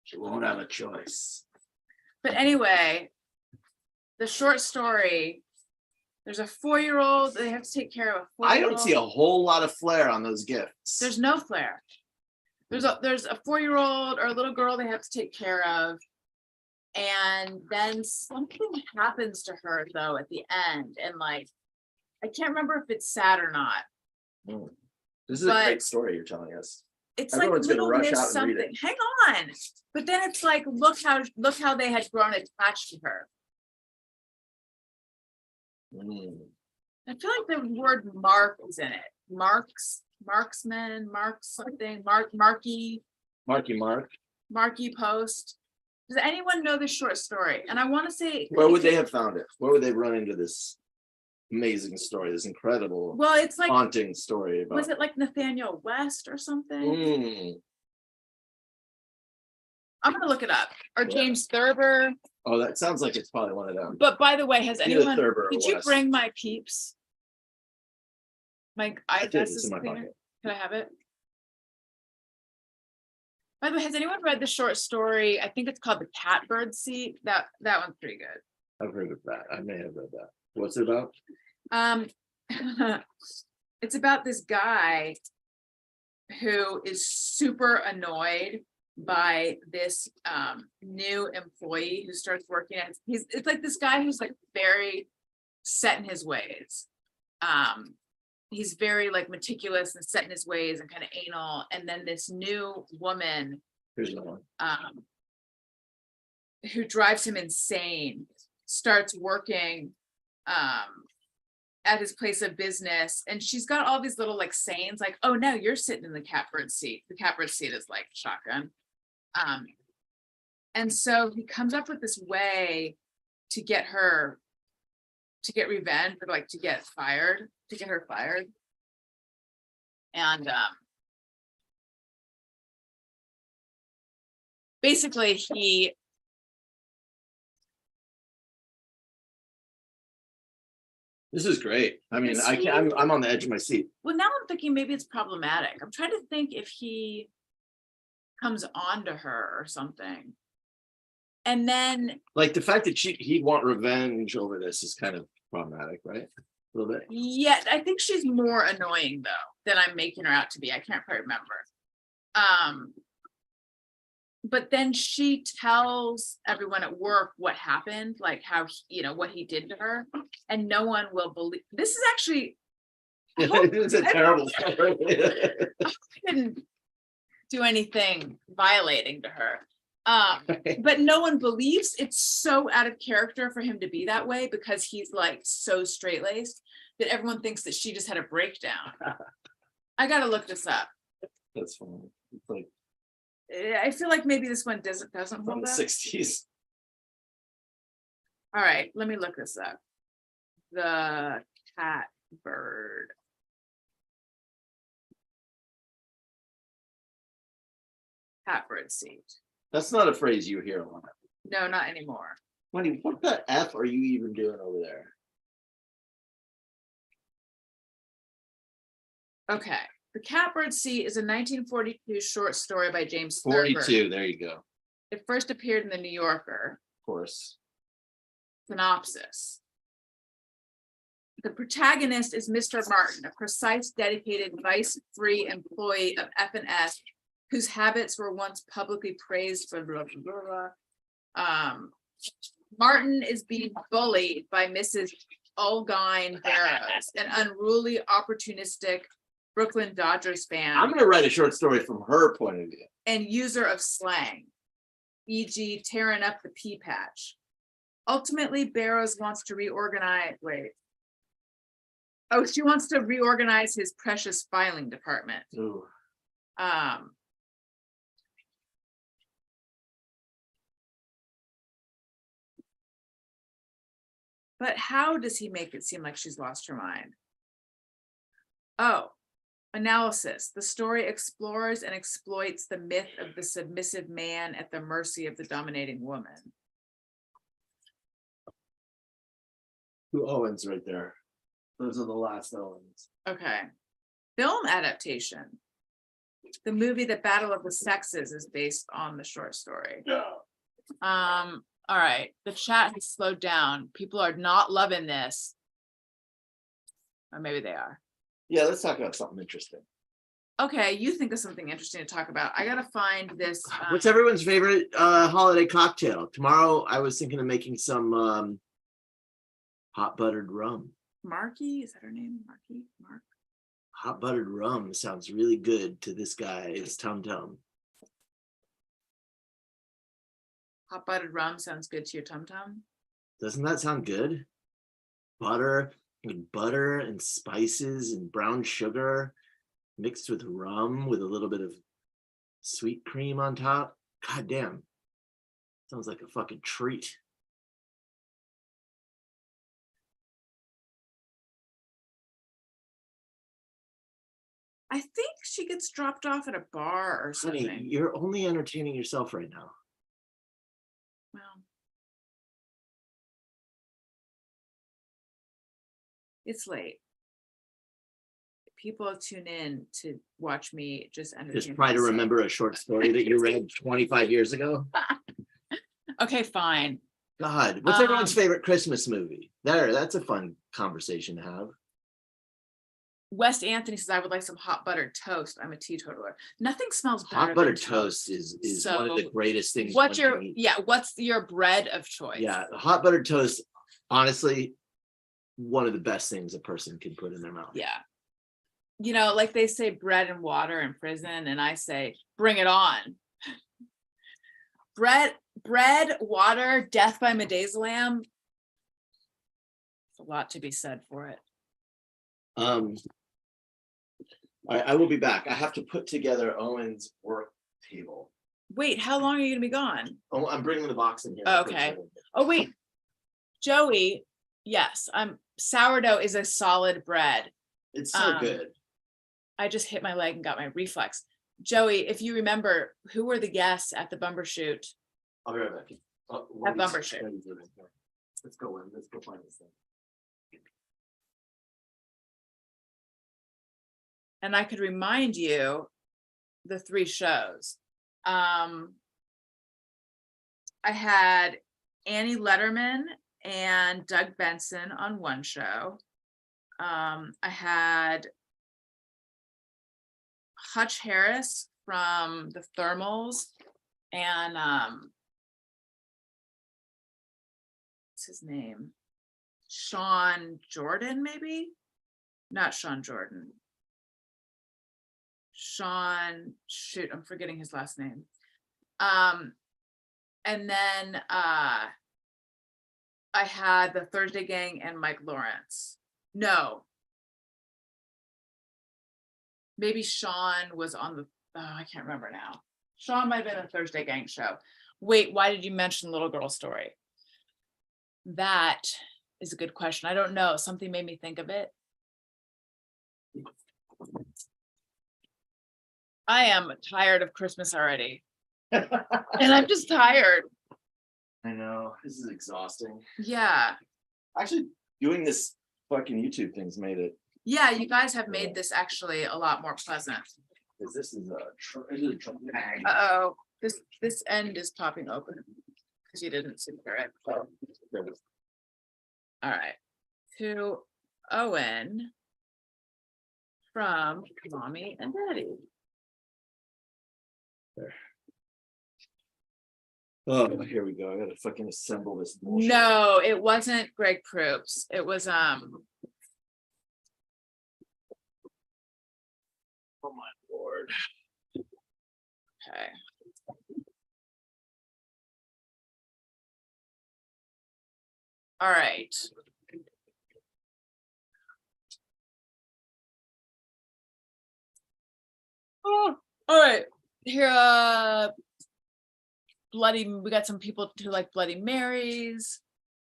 S2: She won't have a choice.
S1: But anyway, the short story, there's a 4-year-old, they have to take care of a 4-year-old.
S2: I don't see a whole lot of flair on those gifts.
S1: There's no flair. There's a 4-year-old or a little girl they have to take care of. And then something happens to her though at the end. And like, I can't remember if it's sad or not.
S2: This is a
S1: but-
S2: great story you're telling us.
S1: It's
S2: Everyone's
S1: like
S2: gonna
S1: little
S2: rush
S1: miss
S2: out and read
S1: something.
S2: it.
S1: Hang on. But then it's like, look how they had grown attached to her.
S2: Mm.
S1: I feel like the word mark is in it. Marksman, something, Marky Post. Does anyone know this short story? And I want to say,
S2: Where would they have found it? Where would they run into this amazing story, this incredible,
S1: well, it's like,
S2: haunting story about?
S1: was it like Nathaniel West or something?
S2: Mm.
S1: I'm gonna look it up. Or
S2: Yeah.
S1: James Thurber.
S2: Oh, that sounds like it's probably one of them.
S1: But by the way, has
S2: Either
S1: anyone,
S2: Thurber or
S1: did you
S2: West.
S1: bring my Peeps? My
S2: I did, it's
S1: eyeglasses
S2: in my
S1: cleaner?
S2: pocket.
S1: Can I have it? By the way, has anyone read the short story? I think it's called The Catbird Seat. That one's pretty good.
S2: I've heard of that. I may have read that. What's it about?
S1: It's about this guy who is super annoyed by this new employee who starts working at it's like this guy who's like very set in his ways. He's very like meticulous and set in his ways and kind of anal. And then this new woman
S2: Here's another one.
S1: who drives him insane starts working at his place of business, and she's got all these little like sayings like, oh no, you're sitting in the catbird seat. The catbird seat is like shotgun. And so he comes up with this way to get revenge, or like to get her fired. And basically
S2: This is great. I mean,
S1: Is
S2: I
S1: he-
S2: can't, I'm on the edge of my seat.
S1: well, now I'm thinking maybe it's problematic. I'm trying to think if he comes on to her or something. And then,
S2: Like the fact that he'd want revenge over this is kind of problematic, right? A little bit.
S1: yeah, I think she's more annoying though than I'm making her out to be. I can't quite remember. But then she tells everyone at work what happened, like how, what he did to her, and no one will believe. This is actually, I hope-
S2: It's a terrible story.
S1: didn't do anything violating to her. But no one believes it's so out of character for him to be that way because he's like so straight-laced that everyone thinks that she just had a breakdown. I gotta look this up.
S2: That's funny. It's like
S1: I feel like maybe this one doesn't
S2: from
S1: hold
S2: the
S1: up.
S2: 60s.
S1: All right, let me look this up. The Catbird. Catbird seat.
S2: That's not a phrase you hear a lot.
S1: No, not anymore.
S2: Wendy, what the F are you even doing over there?
S1: Okay. The Catbird Seat is a 1942 short story by James Thurber.
S2: 42, there you go. Of
S1: It first appeared in the New Yorker.
S2: course.
S1: Synopsis. The protagonist is Mr. Martin, a precise, dedicated, vice-free employee of F&S whose habits were once publicly praised for blah, blah, blah, blah. Martin is being bullied by Mrs. Olgine Barrows, an unruly, opportunistic Brooklyn Dodgers fan.
S2: I'm gonna write a short story from her point of view.
S1: And user of slang, e.g. tearing up the pea patch. Ultimately, Barrows wants to reorganize, she wants to reorganize his precious filing department.
S2: Ooh.
S1: But how does he make it seem like she's lost her mind? Oh, analysis. The story explores and exploits the myth of the submissive man at the mercy of the dominating woman.
S2: Two Owens right there. Those are the last Owens.
S1: Okay. Film adaptation. The movie The Battle of the Sexes is based on the short story.
S2: Yeah.
S1: All right. The chat has slowed down. People are not loving this. Or maybe they are.
S2: Yeah, let's talk about something interesting.
S1: Okay, you think of something interesting to talk about. I gotta find this.
S2: What's everyone's favorite holiday cocktail? Tomorrow I was thinking of making some hot buttered rum.
S1: Marky? Is that her name? Marky? Mark?
S2: Hot buttered rum sounds really good to this guy. It's Tum Tum.
S1: Hot buttered rum sounds good to your tum tum.
S2: Doesn't that sound good? Butter and spices and brown sugar mixed with rum with a little bit of sweet cream on top. God damn. Sounds like a fucking treat.
S1: I think she gets dropped off at a bar or
S2: Honey,
S1: something.
S2: you're only entertaining yourself right now.
S1: Well, it's late. People tune in to watch me just entertain
S2: Just try to
S1: myself.
S2: remember a short story that you read 25 years ago.
S1: Okay, fine.
S2: God, what's everyone's favorite Christmas movie? That's a fun conversation to have.
S1: West Anthony says, I would like some hot buttered toast. I'm a teetotaler. Nothing smells better.
S2: Hot buttered
S1: than
S2: toast is one of the
S1: So,
S2: greatest things.
S1: What's
S2: one
S1: your,
S2: can eat.
S1: yeah, what's your bread of choice?
S2: Yeah, hot buttered toast, honestly, one of the best things a person can put in their mouth.
S1: Yeah. You know, like they say bread and water in prison, and I say, bring it on. Bread, water, death by midazolam. It's a lot to be said for it.
S2: I will be back. I have to put together Owen's work table.
S1: Wait, how long are you gonna be gone?
S2: Oh, I'm bringing the box in here.
S1: Oh, okay. Oh, wait. Joey, yes, sourdough is a solid bread.
S2: It's so good.
S1: I just hit my leg and got my reflex. Joey, if you remember, who were the guests at the Bumbershoot?
S2: I'll be right back.
S1: At Bumbershoot.
S2: Let's go in. Let's go find this thing.
S1: And I could remind you the 3 shows. I had Annie Letterman and Doug Benson on one show. I had Hutch Harris from the Thermals and what's his name? Sean Jordan, maybe? Not Sean Jordan. Sean, shoot, I'm forgetting his last name. And then I had the Thursday Gang and Mike Lawrence. No. Maybe Sean was on the, I can't remember now. Sean might have been a Thursday Gang show. Wait, why did you mention Little Girl Story? That is a good question. I don't know. Something made me think of it. I am tired of Christmas already. And I'm just tired.
S2: I know. This is exhausting.
S1: Yeah.
S2: Actually, doing this fucking YouTube thing's made it.
S1: Yeah, you guys have made this actually a lot more pleasant.
S2: Because this is a bag.
S1: Uh-oh, this end is popping open because you didn't secure it. All right. To Owen from Mommy and Daddy.
S2: There. Oh, here we go. I gotta fucking assemble this bullshit.
S3: No, it wasn't Greg Proops. It was
S2: Oh my lord.
S3: okay. All right. Oh, all right. Here, we got some people who like Bloody Marys.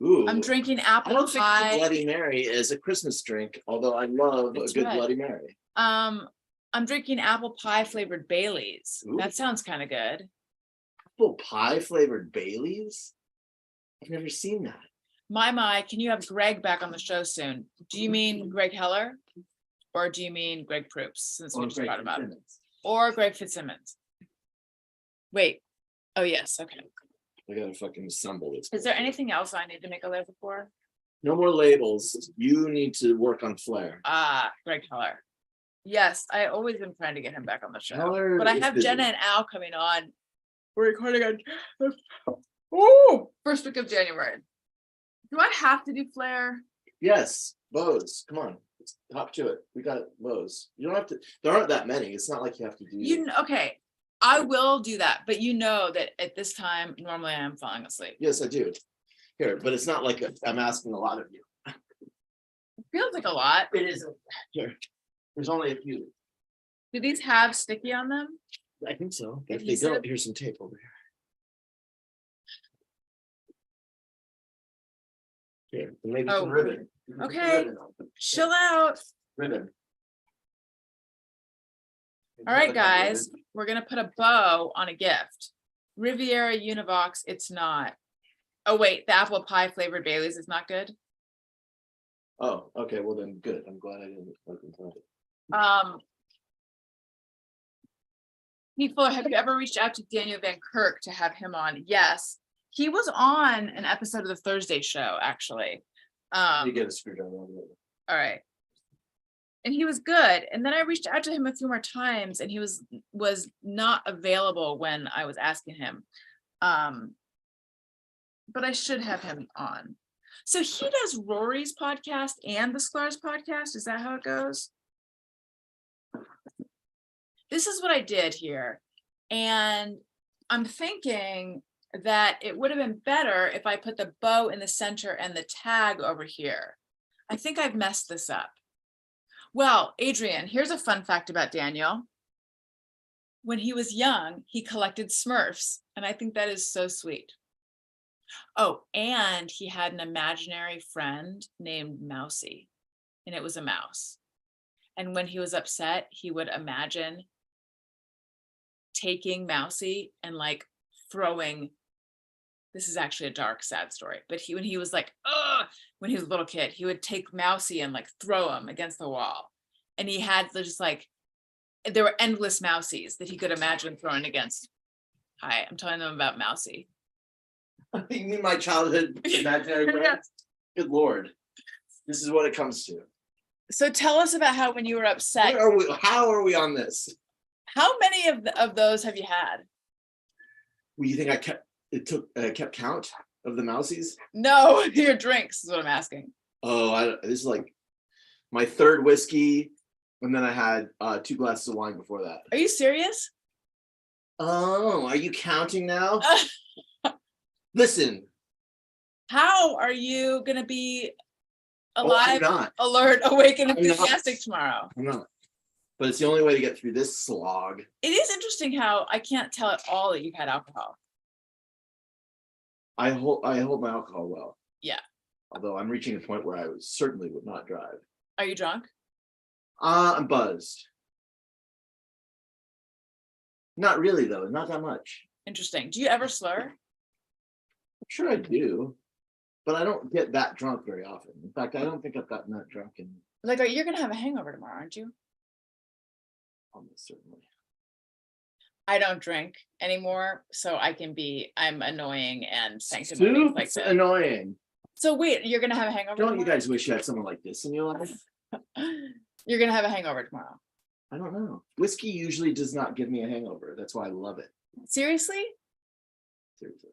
S2: Ooh.
S3: I'm drinking
S2: I
S3: apple
S2: don't think the
S3: pie.
S2: Bloody Mary is a Christmas drink, although I love
S3: It's
S2: a good
S3: red.
S2: Bloody Mary.
S3: I'm drinking apple pie flavored Baileys.
S2: Ooh.
S3: That sounds kind of good.
S2: Apple pie flavored Baileys? I've never seen that.
S3: My, can you have Greg back on the show soon? Do you mean Greg Heller? Or do you mean Greg Proops, since we
S2: Or
S3: just
S2: Greg
S3: brought him up?
S2: Fitzsimmons.
S3: Or Greg Fitzsimmons? Wait, oh yes, okay.
S2: I gotta fucking assemble this.
S3: Is there
S2: bullshit.
S3: anything else I need to make a label for?
S2: No more labels. You need to work on flair.
S3: Greg Heller. Yes, I always am trying to get him back on the show.
S2: Heller
S3: But I
S2: is
S3: have
S2: busy.
S3: Jenna and Al coming on. We're recording on first week of January. Do I have to do Flair?
S2: Yes, Bose. Come on. Let's hop to it. We got Bose. You don't have to, there aren't that many. It's not like you have to do.
S3: Okay, I will do that, but you know that at this time, normally I'm falling asleep.
S2: Yes, I do. Here, but it's not like I'm asking a lot of you.
S3: It feels like a lot.
S2: It isn't. Here, there's only a few.
S3: Do these have sticky on them?
S2: I think so. If they
S3: Adhesive?
S2: don't, here's some tape over here. Here, and maybe
S3: Oh,
S2: some ribbon. You can put some
S3: okay.
S2: ribbon on.
S3: Chill out.
S2: Ribbon.
S3: All right, guys, we're gonna put a bow on a gift. Riviera Univox, it's not. Oh wait, the apple pie flavored Baileys is not good.
S2: Oh, okay. Well then, good. I'm glad I didn't fucking find it.
S3: People, have you ever reached out to Daniel Van Kirk to have him on? Yes, he was on an episode of the Thursday show, actually.
S2: You get a screwdriver on it.
S3: All right. And he was good. And then I reached out to him a few more times and he was not available when I was asking him. But I should have him on. So he does Rory's podcast and the Sklar's podcast. Is that how it goes? This is what I did here. And I'm thinking that it would have been better if I put the bow in the center and the tag over here. I think I've messed this up. Well, Adrian, here's a fun fact about Daniel. When he was young, he collected Smurfs, and I think that is so sweet. Oh, and he had an imaginary friend named Mousy, and it was a mouse. And when he was upset, he would imagine taking Mousy and like throwing. This is actually a dark, sad story, but when he was like, ugh, when he was a little kid, he would take Mousy and like throw him against the wall. And he had just like, there were endless Mousies that he could imagine throwing against. Hi, I'm telling them about Mousy.
S2: You mean my childhood imaginary friend?
S3: Yes.
S2: Good Lord. This is what it comes to.
S3: So tell us about how when you were upset,
S2: Where are we? How are we on this?
S3: how many of those have you had?
S2: Well, you think I kept count of the Mousies?
S3: No, your drinks is what I'm asking.
S2: Oh, this is like my third whiskey, and then I had 2 glasses of wine before that.
S3: Are you serious?
S2: Oh, are you counting now? Listen.
S3: How are you going to be
S2: I'm
S3: alive,
S2: not.
S3: alert, awake, and
S2: I'm not.
S3: enthusiastic tomorrow?
S2: I'm not. But it's the only way to get through this slog.
S3: It is interesting how I can't tell at all that you've had alcohol.
S2: I hold my alcohol well.
S3: Yeah.
S2: Although I'm reaching a point where I certainly would not drive.
S3: Are you drunk?
S2: I'm buzzed. Not really though, not that much.
S3: Interesting. Do you ever slur?
S2: I'm sure I do, but I don't get that drunk very often. In fact, I don't think I've gotten that drunk in
S3: Like, you're going to have a hangover tomorrow, aren't you?
S2: almost certainly.
S3: I don't drink anymore, so I'm annoying and sanctimonious like
S2: Super
S3: that.
S2: annoying.
S3: So wait, you're going to have a hangover
S2: Don't you
S3: tomorrow?
S2: guys wish you had someone like this in your life?
S3: You're going to have a hangover tomorrow.
S2: I don't know. Whiskey usually does not give me a hangover. That's why I love it.
S3: Seriously?
S2: Seriously.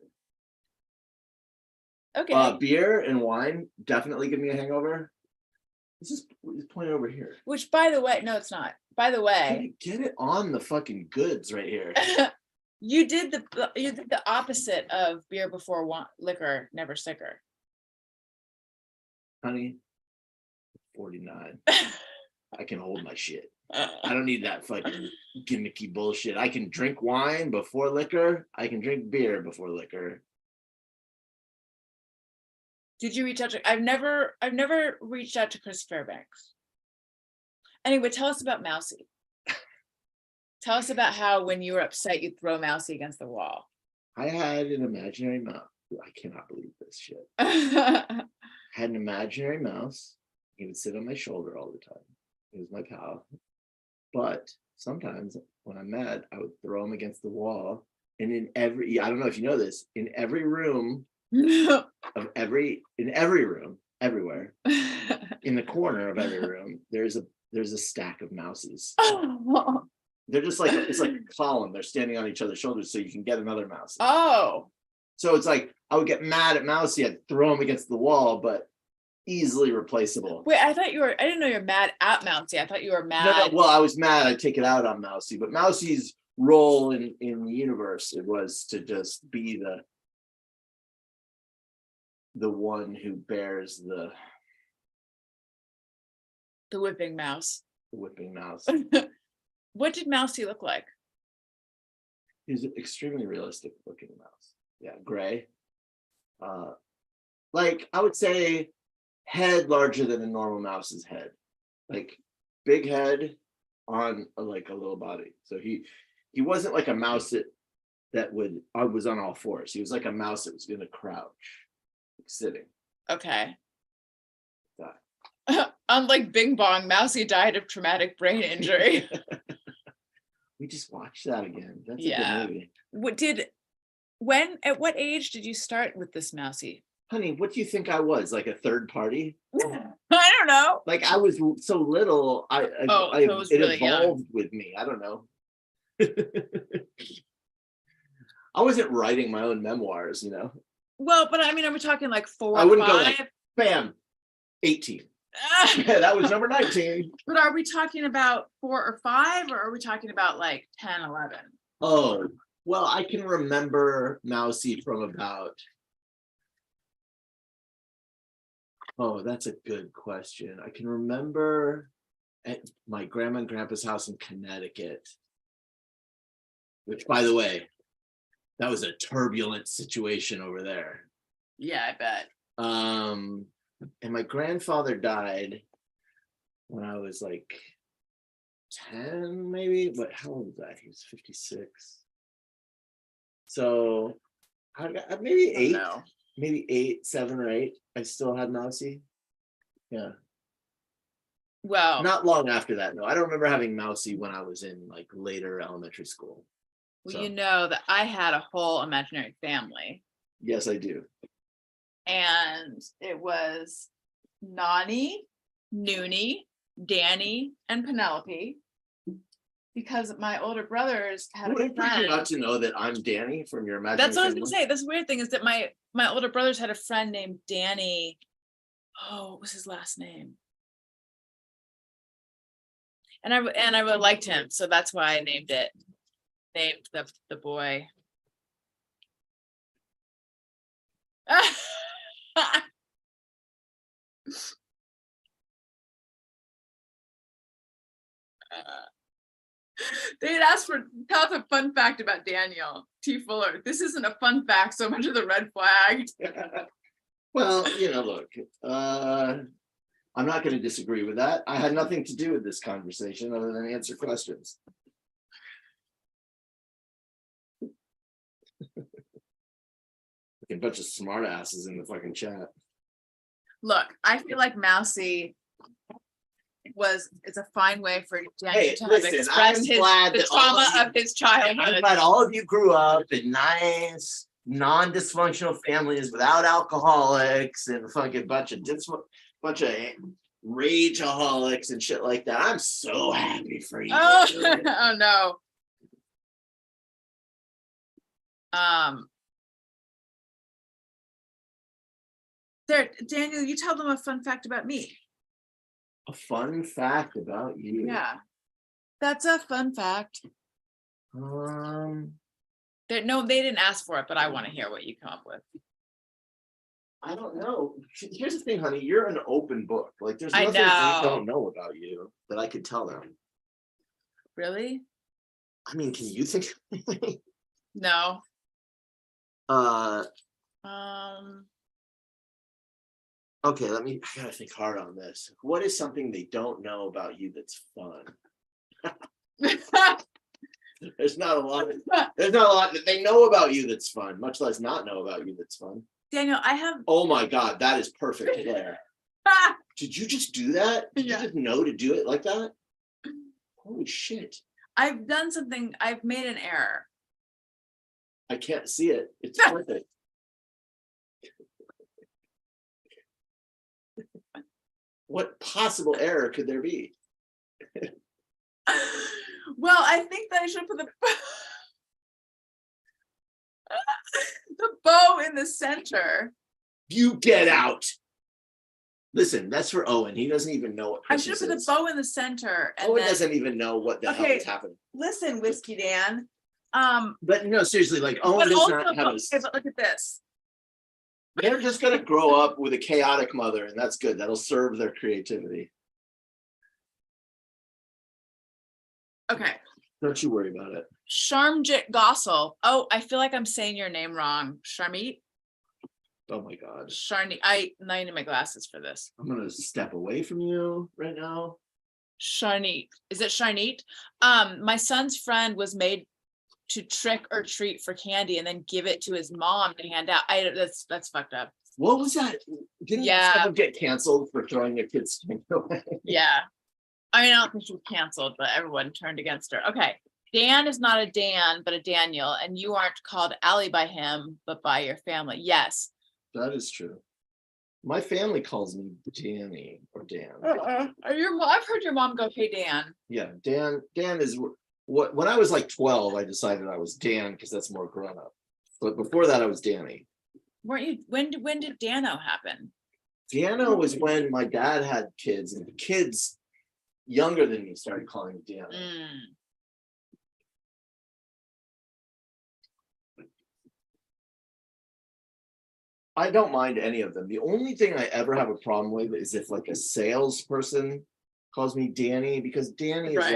S3: Okay,
S2: Beer and wine definitely give me a hangover. This is pointing over here.
S3: which by the way, no, it's not. By the way,
S2: Get it on the fucking goods right here.
S3: you did the opposite of beer before liquor, never sicker.
S2: Honey, 49. I can hold my shit. I don't need that fucking gimmicky bullshit. I can drink wine before liquor. I can drink beer before liquor.
S3: Did you reach out to? I've never reached out to Chris Fairbanks. Anyway, tell us about Mousy. Tell us about how when you were upset, you'd throw Mousy against the wall.
S2: I had an imaginary mouse. I cannot believe this shit. I had an imaginary mouse. He would sit on my shoulder all the time. He was my pal. But sometimes when I'm mad, I would throw him against the wall. And in every, I don't know if you know this, in every room everywhere, in the corner of every room, there's a stack of mousies. They're just like, it's like a column. They're standing on each other's shoulders so you can get another mouse.
S3: Oh.
S2: So it's like, I would get mad at Mousy, I'd throw him against the wall, but easily replaceable.
S3: Wait, I didn't know you're mad at Mousy. I thought you were mad.
S2: No, well, I was mad, I'd take it out on Mousy, but Mousy's role in the universe, it was to just be the one who bears the
S3: whipping mouse.
S2: whipping mouse.
S3: What did Mousy look like?
S2: He's an extremely realistic looking mouse. Yeah, gray. Like I would say head larger than a normal mouse's head. Like big head on like a little body. So he wasn't like a mouse that was on all fours. He was like a mouse that was gonna crouch, like sitting.
S3: Okay.
S2: That.
S3: Unlike Bing Bong, Mousy died of traumatic brain injury.
S2: We just watched that again. That's
S3: Yeah.
S2: a good movie.
S3: At what age did you start with this Mousy?
S2: Honey, what do you think I was? Like a third party?
S3: I don't know.
S2: Like I was so little,
S3: so it was
S2: it
S3: really young.
S2: evolved with me. I don't know. I wasn't writing my own memoirs, you know.
S3: Well, but I mean, are we talking like 4
S2: I
S3: or
S2: wouldn't
S3: 5?
S2: go like, bam, 18. Yeah, that was number 19.
S3: But are we talking about 4 or 5, or are we talking about like 10, 11?
S2: Oh, well, I can remember Mousy from about. Oh, that's a good question. I can remember at my grandma and grandpa's house in Connecticut, which, by the way, that was a turbulent situation over there.
S3: Yeah, I bet.
S2: And my grandfather died when I was like 10, maybe. But how old was that? He was 56. So I got maybe 8.
S3: No.
S2: Maybe 8, 7 or 8. I still had Mousy. Yeah.
S3: Well,
S2: Not long after that, no. I don't remember having Mousy when I was in like later elementary school.
S3: well,
S2: So,
S3: you know that I had a whole imaginary family,
S2: yes, I do.
S3: and it was Nani, Noonie, Danny, and Penelope. Because my older brothers had
S2: Would
S3: a
S2: it freak you
S3: friend.
S2: out to know that I'm Danny from your imaginary
S3: That's what I was gonna
S2: family?
S3: say. This weird thing is that my older brothers had a friend named Danny. Oh, what was his last name? And I really liked him, so that's why I named the boy. They had asked for tell us a fun fact about Daniel T. Fuller. This isn't a fun fact so much of the red flag.
S2: Well, look, I'm not going to disagree with that. I had nothing to do with this conversation other than answer questions. Fucking bunch of smart asses in the fucking chat.
S3: Look, I feel like Mousy is a fine way for Daniel
S2: Hey,
S3: to
S2: listen,
S3: express
S2: I'm glad
S3: the
S2: that all
S3: trauma
S2: of you-
S3: of his
S2: I'm
S3: childhood.
S2: glad all of you grew up in nice, non-dysfunctional families without alcoholics and fucking bunch of rageaholics and shit like that. I'm so happy for you.
S3: Oh, oh no. There, Daniel, you tell them a fun fact about me.
S2: A fun fact about you.
S3: Yeah. That's a fun fact.
S2: Um,
S3: No, they didn't ask for it, but I want to hear what you come up with.
S2: I don't know. Here's the thing, honey. You're an open book. Like, there's
S3: I
S2: nothing they
S3: know.
S2: don't know about you that I could tell them.
S3: Really?
S2: I mean, can you think? of anything?
S3: No.
S2: uh,
S3: Um,
S2: okay. I gotta think hard on this. What is something they don't know about you that's fun? There's not a lot. There's not a lot that they know about you that's fun, much less not know about you that's fun.
S3: Daniel, I have.
S2: Oh my God, that is perfect, Claire. Did you just do that? Did
S3: Yeah.
S2: you just know to do it like that? Holy shit.
S3: I've done something. I've made an error.
S2: I can't see it. It's perfect. What possible error could there be?
S3: Well, I think that I should put the the bow in the center.
S2: You get out. Listen, that's for Owen. He doesn't even know what
S3: I should
S2: Christmas
S3: have put the
S2: is.
S3: bow in the center. And
S2: Owen
S3: then,
S2: doesn't even know what the hell
S3: Okay.
S2: is happening.
S3: listen, Whiskey Dan.
S2: But no, seriously, like Owen
S3: But
S2: does
S3: also,
S2: not have a.
S3: okay, but look at this.
S2: They're just gonna grow up with a chaotic mother, and that's good. That'll serve their creativity.
S3: Okay.
S2: Don't you worry about it.
S3: Sharmjit Gossel. Oh, I feel like I'm saying your name wrong. Sharmeet?
S2: Oh my God.
S3: Sharni. I need my glasses for this.
S2: I'm gonna step away from you right now.
S3: Sharneet. Is it Sharneet? My son's friend was made to trick or treat for candy and then give it to his mom to hand out. That's fucked up.
S2: What was that? Didn't
S3: Yeah.
S2: someone get canceled for throwing their kids' thing away?
S3: Yeah. I mean, I don't think she was canceled, but everyone turned against her. Okay. Dan is not a Dan, but a Daniel, and you aren't called Allie by him, but by your family. Yes.
S2: That is true. My family calls me Danny or Dan.
S3: I've heard your mom go, "Hey, Dan."
S2: Yeah, Dan. Dan is what. When I was like 12, I decided I was Dan because that's more grown up. But before that, I was Danny.
S3: Weren't you? When did Dano happen?
S2: Dano was when my dad had kids, and the kids younger than me started calling me Dano. I don't mind any of them. The only thing I ever have a problem with is if like a salesperson calls me Danny, because Danny is
S3: Right.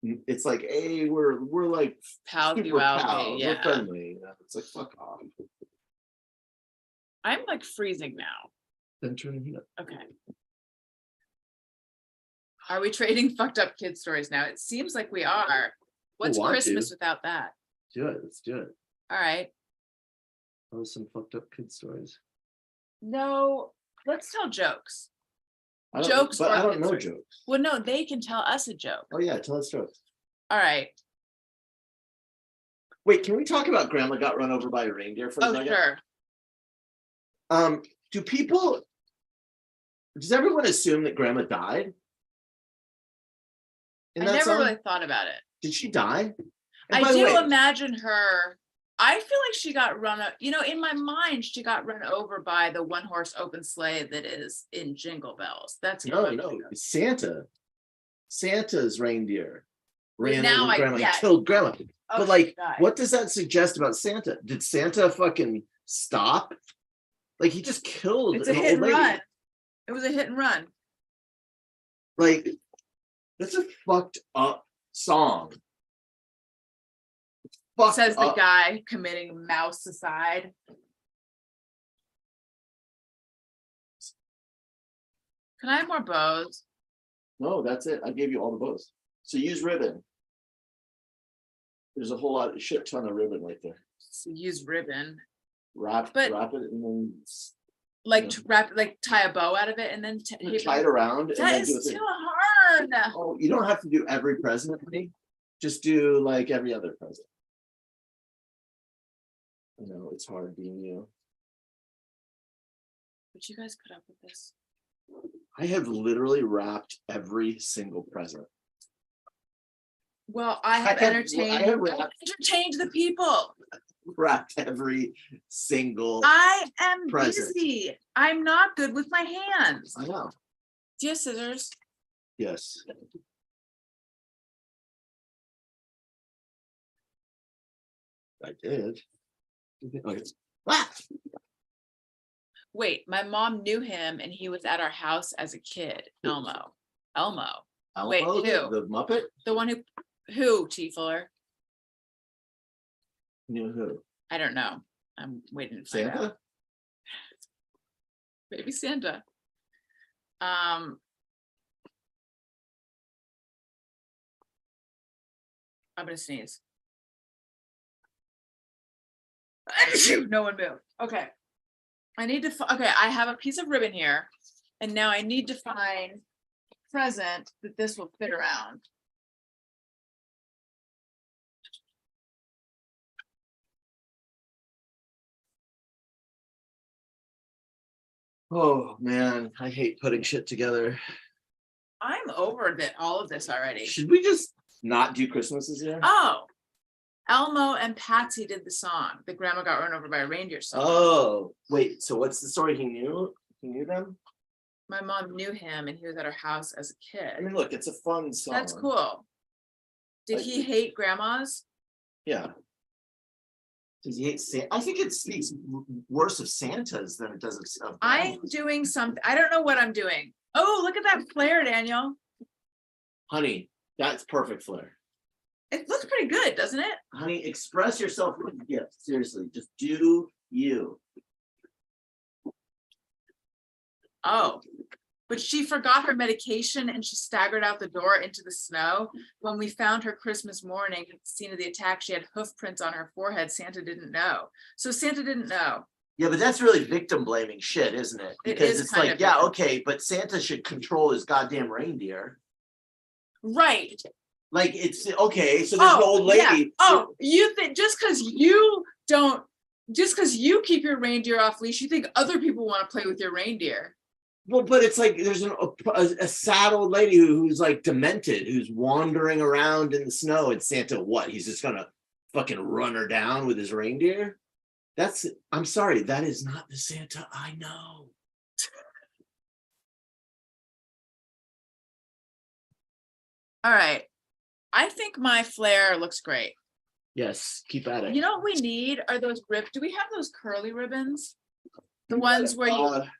S2: like, it's like, hey, we're like
S3: Pal
S2: super
S3: duality,
S2: pals, we're
S3: yeah.
S2: friendly. You know? It's like, fuck off.
S3: I'm like freezing now.
S2: Then turn the heat up.
S3: Okay. Are we trading fucked up kid stories now? It seems like we are. What's
S2: want
S3: Christmas
S2: to.
S3: without that?
S2: Do it. Let's do it.
S3: All right.
S2: That was some fucked up kid stories.
S3: No, let's tell jokes.
S2: I don't,
S3: Jokes
S2: but
S3: or
S2: I don't
S3: kid
S2: know
S3: stories?
S2: jokes.
S3: Well, no, they can tell us a joke.
S2: Oh yeah, tell us jokes.
S3: All right.
S2: Wait, can we talk about Grandma got run over by a reindeer for a
S3: Oh,
S2: second?
S3: sure.
S2: Does everyone assume that Grandma died? In
S3: I
S2: that
S3: never
S2: song?
S3: really thought about it.
S2: Did she die? And
S3: I
S2: by the
S3: do
S2: way,
S3: imagine her. I feel like she got run up. In my mind, she got run over by the one horse open sleigh that is in Jingle Bells. That's
S2: No,
S3: what I
S2: no,
S3: think of.
S2: it's Santa. Santa's reindeer ran
S3: Now
S2: over
S3: I
S2: Grandma and
S3: get-
S2: killed Grandma.
S3: Oh,
S2: But like,
S3: she died.
S2: what does that suggest about Santa? Did Santa fucking stop? Like he just killed
S3: It's a
S2: an
S3: hit
S2: old
S3: and
S2: lady.
S3: run. It was a hit and run.
S2: Like, that's a fucked up song. Fucked
S3: Says the
S2: up.
S3: guy committing mouse-icide. Can I have more bows?
S2: No, that's it. I gave you all the bows. So use ribbon. There's a whole lot, shit ton of ribbon right there.
S3: So use ribbon.
S2: Wrap
S3: But-
S2: it and then
S3: Like
S2: Yeah.
S3: to wrap, like tie a bow out of it and then
S2: tie it around. And
S3: That
S2: then do a
S3: is
S2: thing.
S3: too hard.
S2: Oh, you don't have to do every present, honey. Just do like every other present. I know it's hard being you.
S3: Would you guys put up with this?
S2: I have literally wrapped every single present.
S3: Well, I have
S2: I have
S3: entertained
S2: wrapped-
S3: entertained the people.
S2: wrapped every single.
S1: I am
S2: Present.
S1: busy. I'm not good with my hands.
S2: I know.
S1: Do you have scissors?
S2: Yes. I did. Okay. Ah!
S1: Wait, my mom knew him and he was at our house as a kid. Elmo. Wait,
S2: Elmo,
S1: who?
S2: the Muppet?
S1: The one who, Chief Fuller?
S2: Knew who?
S1: I don't know. I'm waiting to find out.
S2: Santa?
S1: Maybe Santa. I'm gonna sneeze. No one moved. Okay. I need to, okay, I have a piece of ribbon here. And now I need to find a present that this will fit around.
S2: Oh, man, I hate putting shit together.
S1: I'm over all of this already.
S2: Should we just not do Christmases here?
S1: Oh, Elmo and Patsy did the song. The grandma got run over by a reindeer song.
S2: Oh, wait, so what's the story? He knew them?
S1: My mom knew him and he was at our house as a kid.
S2: I mean, look, it's a fun song.
S1: That's cool. Did he hate grandmas?
S2: Yeah. Does he hate Santa? I think it speaks worse of Santas than it does of
S1: I'm
S2: grandmas.
S1: doing something. I don't know what I'm doing. Oh, look at that flare, Daniel.
S2: Honey, that's perfect flair.
S1: It looks pretty good, doesn't it?
S2: Honey, express yourself with a gift. Seriously, just do you.
S1: Oh, but she forgot her medication and she staggered out the door into the snow. When we found her Christmas morning at the scene of the attack, she had hoof prints on her forehead. Santa didn't know. So Santa didn't know.
S2: Yeah, but that's really victim blaming shit, isn't it?
S1: It
S2: Because
S1: is
S2: it's
S1: kind
S2: like,
S1: of
S2: yeah,
S1: victim.
S2: okay, but Santa should control his goddamn reindeer.
S1: Right.
S2: Like it's okay, so there's an old
S1: yeah.
S2: lady.
S1: Oh, you think just because you keep your reindeer off leash, you think other people want to play with your reindeer.
S2: Well, but it's like there's a sad old lady who's like demented, who's wandering around in the snow, and Santa, what? He's just gonna fucking run her down with his reindeer? I'm sorry, that is not the Santa I know.
S1: All right. I think my flare looks great.
S2: Yes, keep at it.
S1: You know what we need are those do we have those curly ribbons? The ones where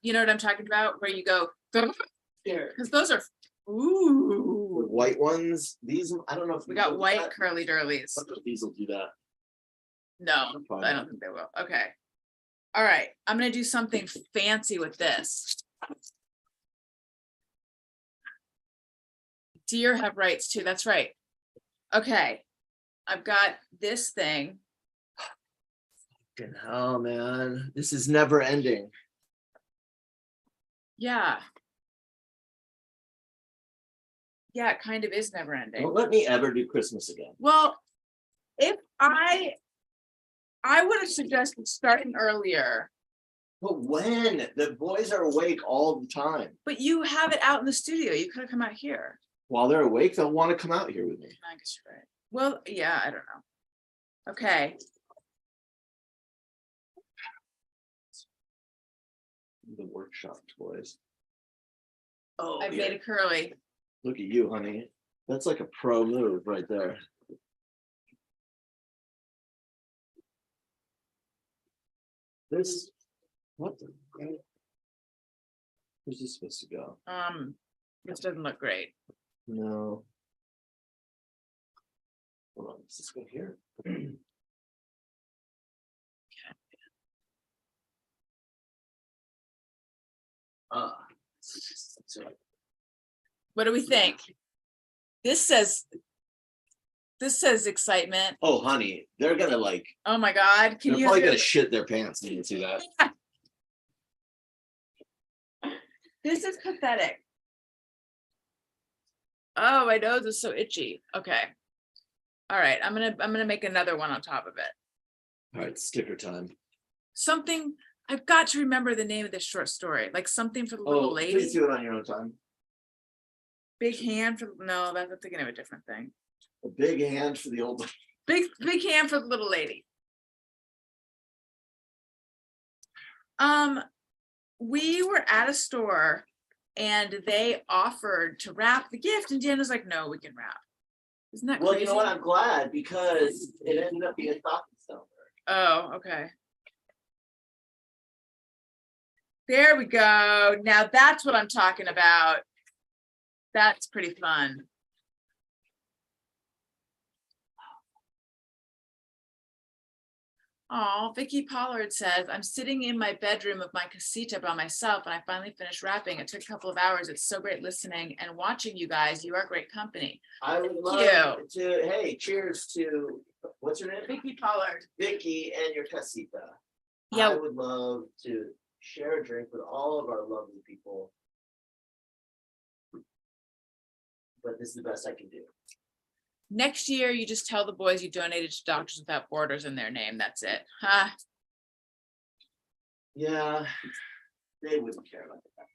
S1: you know what I'm talking about, where you go, because those are,
S2: The
S1: ooh,
S2: white ones, these, I don't know if
S1: we got
S2: will do
S1: white
S2: that.
S1: curly durlies.
S2: I don't know if these will do that.
S1: No,
S2: Fine.
S1: I don't think they will. Okay. All right, I'm gonna do something fancy with this. Deer have rights too, that's right. Okay, I've got this thing.
S2: Fucking hell, man. This is never ending.
S1: Yeah. Yeah, it kind of is never
S2: Don't
S1: ending.
S2: let me ever do Christmas again.
S1: Well, if I would have suggested starting earlier,
S2: But when? The boys are awake all the time.
S1: but you have it out in the studio. You could have come out here.
S2: While they're awake, they'll want to come out here with me.
S1: I guess you're right. Well, yeah, I don't know. Okay.
S2: The workshop toys. Oh,
S1: I've
S2: yeah.
S1: made a curly.
S2: Look at you, honey. That's like a pro move right there. This, what the? Where's this supposed to go?
S1: This doesn't look great.
S2: No. Hold on, does this go here? So,
S1: What do we think? This says excitement.
S2: oh, honey, they're gonna like,
S1: Oh my God. Can
S2: they're
S1: you
S2: probably
S1: hear
S2: gonna shit their pants. You can see that.
S1: this is pathetic. Oh, my nose is so itchy. Okay. All right. I'm gonna make another one on top of it.
S2: All right, sticker time.
S1: Something I've got to remember the name of this short story. Like something for the little
S2: Please
S1: lady.
S2: do it on your own time.
S1: Big hand for no, I'm thinking of a different thing.
S2: A big hand for the old.
S1: Big hand for the little lady.
S3: We were at a store and they offered to wrap the gift and Dan was like, no, we can wrap. Isn't that
S2: Well,
S3: crazy?
S2: you know what? I'm glad because it ended up being a stocking stuffer.
S3: Oh, okay. There we go. Now that's what I'm talking about. That's pretty fun. Oh, Vicky Pollard says, I'm sitting in my bedroom of my casita by myself and I finally finished wrapping. It took a couple of hours. It's so great listening and watching you guys. You are great company.
S2: I would
S3: Thank
S2: love to, hey, cheers to, what's your name?
S3: Vicky Pollard.
S2: Vicky and your casita.
S3: Yeah.
S2: I would love to share a drink with all of our lovely people. But this is the best I can do.
S3: Next year, you just tell the boys you donated to Doctors Without Borders in their name. That's it. Huh?
S2: Yeah, they wouldn't care about that.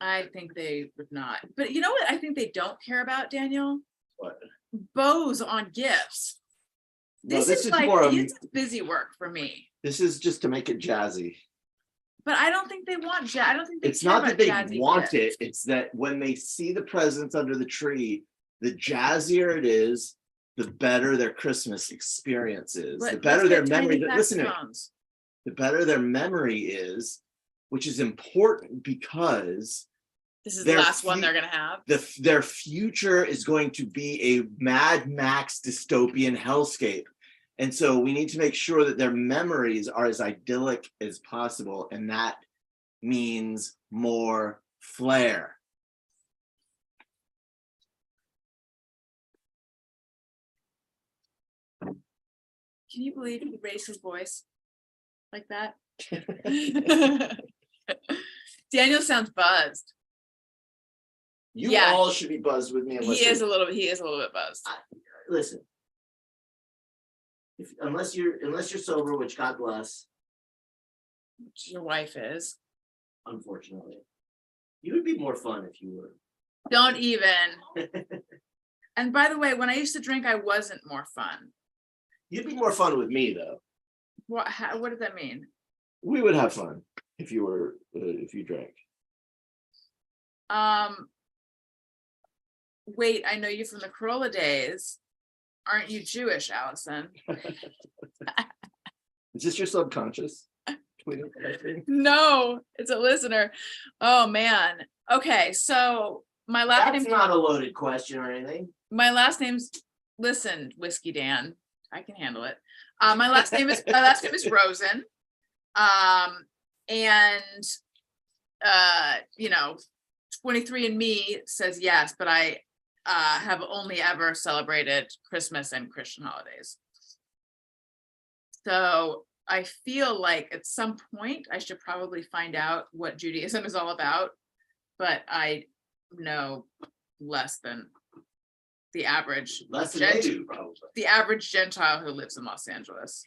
S3: I think they would not. But you know what I think they don't care about, Daniel?
S2: What?
S3: Bows on gifts.
S2: No,
S3: This is like
S2: more,
S3: this is busy work for me.
S2: this is just to make it jazzy.
S3: But I don't think they want I don't think they
S2: It's
S3: care
S2: not that
S3: about
S2: they
S3: jazzy
S2: want
S3: gifts.
S2: it, it's that when they see the presents under the tree, the jazzier it is, the better their Christmas experience is,
S3: But
S2: the better
S3: let's
S2: their
S3: get tiny
S2: memory, listen to me,
S3: saxophones.
S2: the better their memory is, which is important because
S3: This is the
S2: their
S3: last one
S2: fu-
S3: they're gonna have.
S2: their future is going to be a Mad Max dystopian hellscape. And so we need to make sure that their memories are as idyllic as possible. And that means more flair.
S3: Can you believe he raised his voice like that? Daniel sounds buzzed.
S2: You
S3: Yeah.
S2: all should be buzzed with me.
S3: He is a little bit buzzed.
S2: Listen. Unless you're sober, which God bless,
S3: Your wife is.
S2: unfortunately. You would be more fun if you were.
S3: Don't even. And by the way, when I used to drink, I wasn't more fun.
S2: You'd be more fun with me though.
S3: What does that mean?
S2: We would have fun if you were if you drank.
S3: Wait, I know you from the Corolla days. Aren't you Jewish, Allison?
S2: Is this your subconscious?
S3: No, it's a listener. Oh man. Okay, so my last
S2: That's
S3: name.
S2: not a loaded question or anything.
S3: My last name's, listen, Whiskey Dan, I can handle it. My last name is Rosen. And you know, 23andMe says yes, but I have only ever celebrated Christmas and Christian holidays. So I feel like at some point I should probably find out what Judaism is all about, but I know less than the average
S2: Less than they do, probably.
S3: the average Gentile who lives in Los Angeles.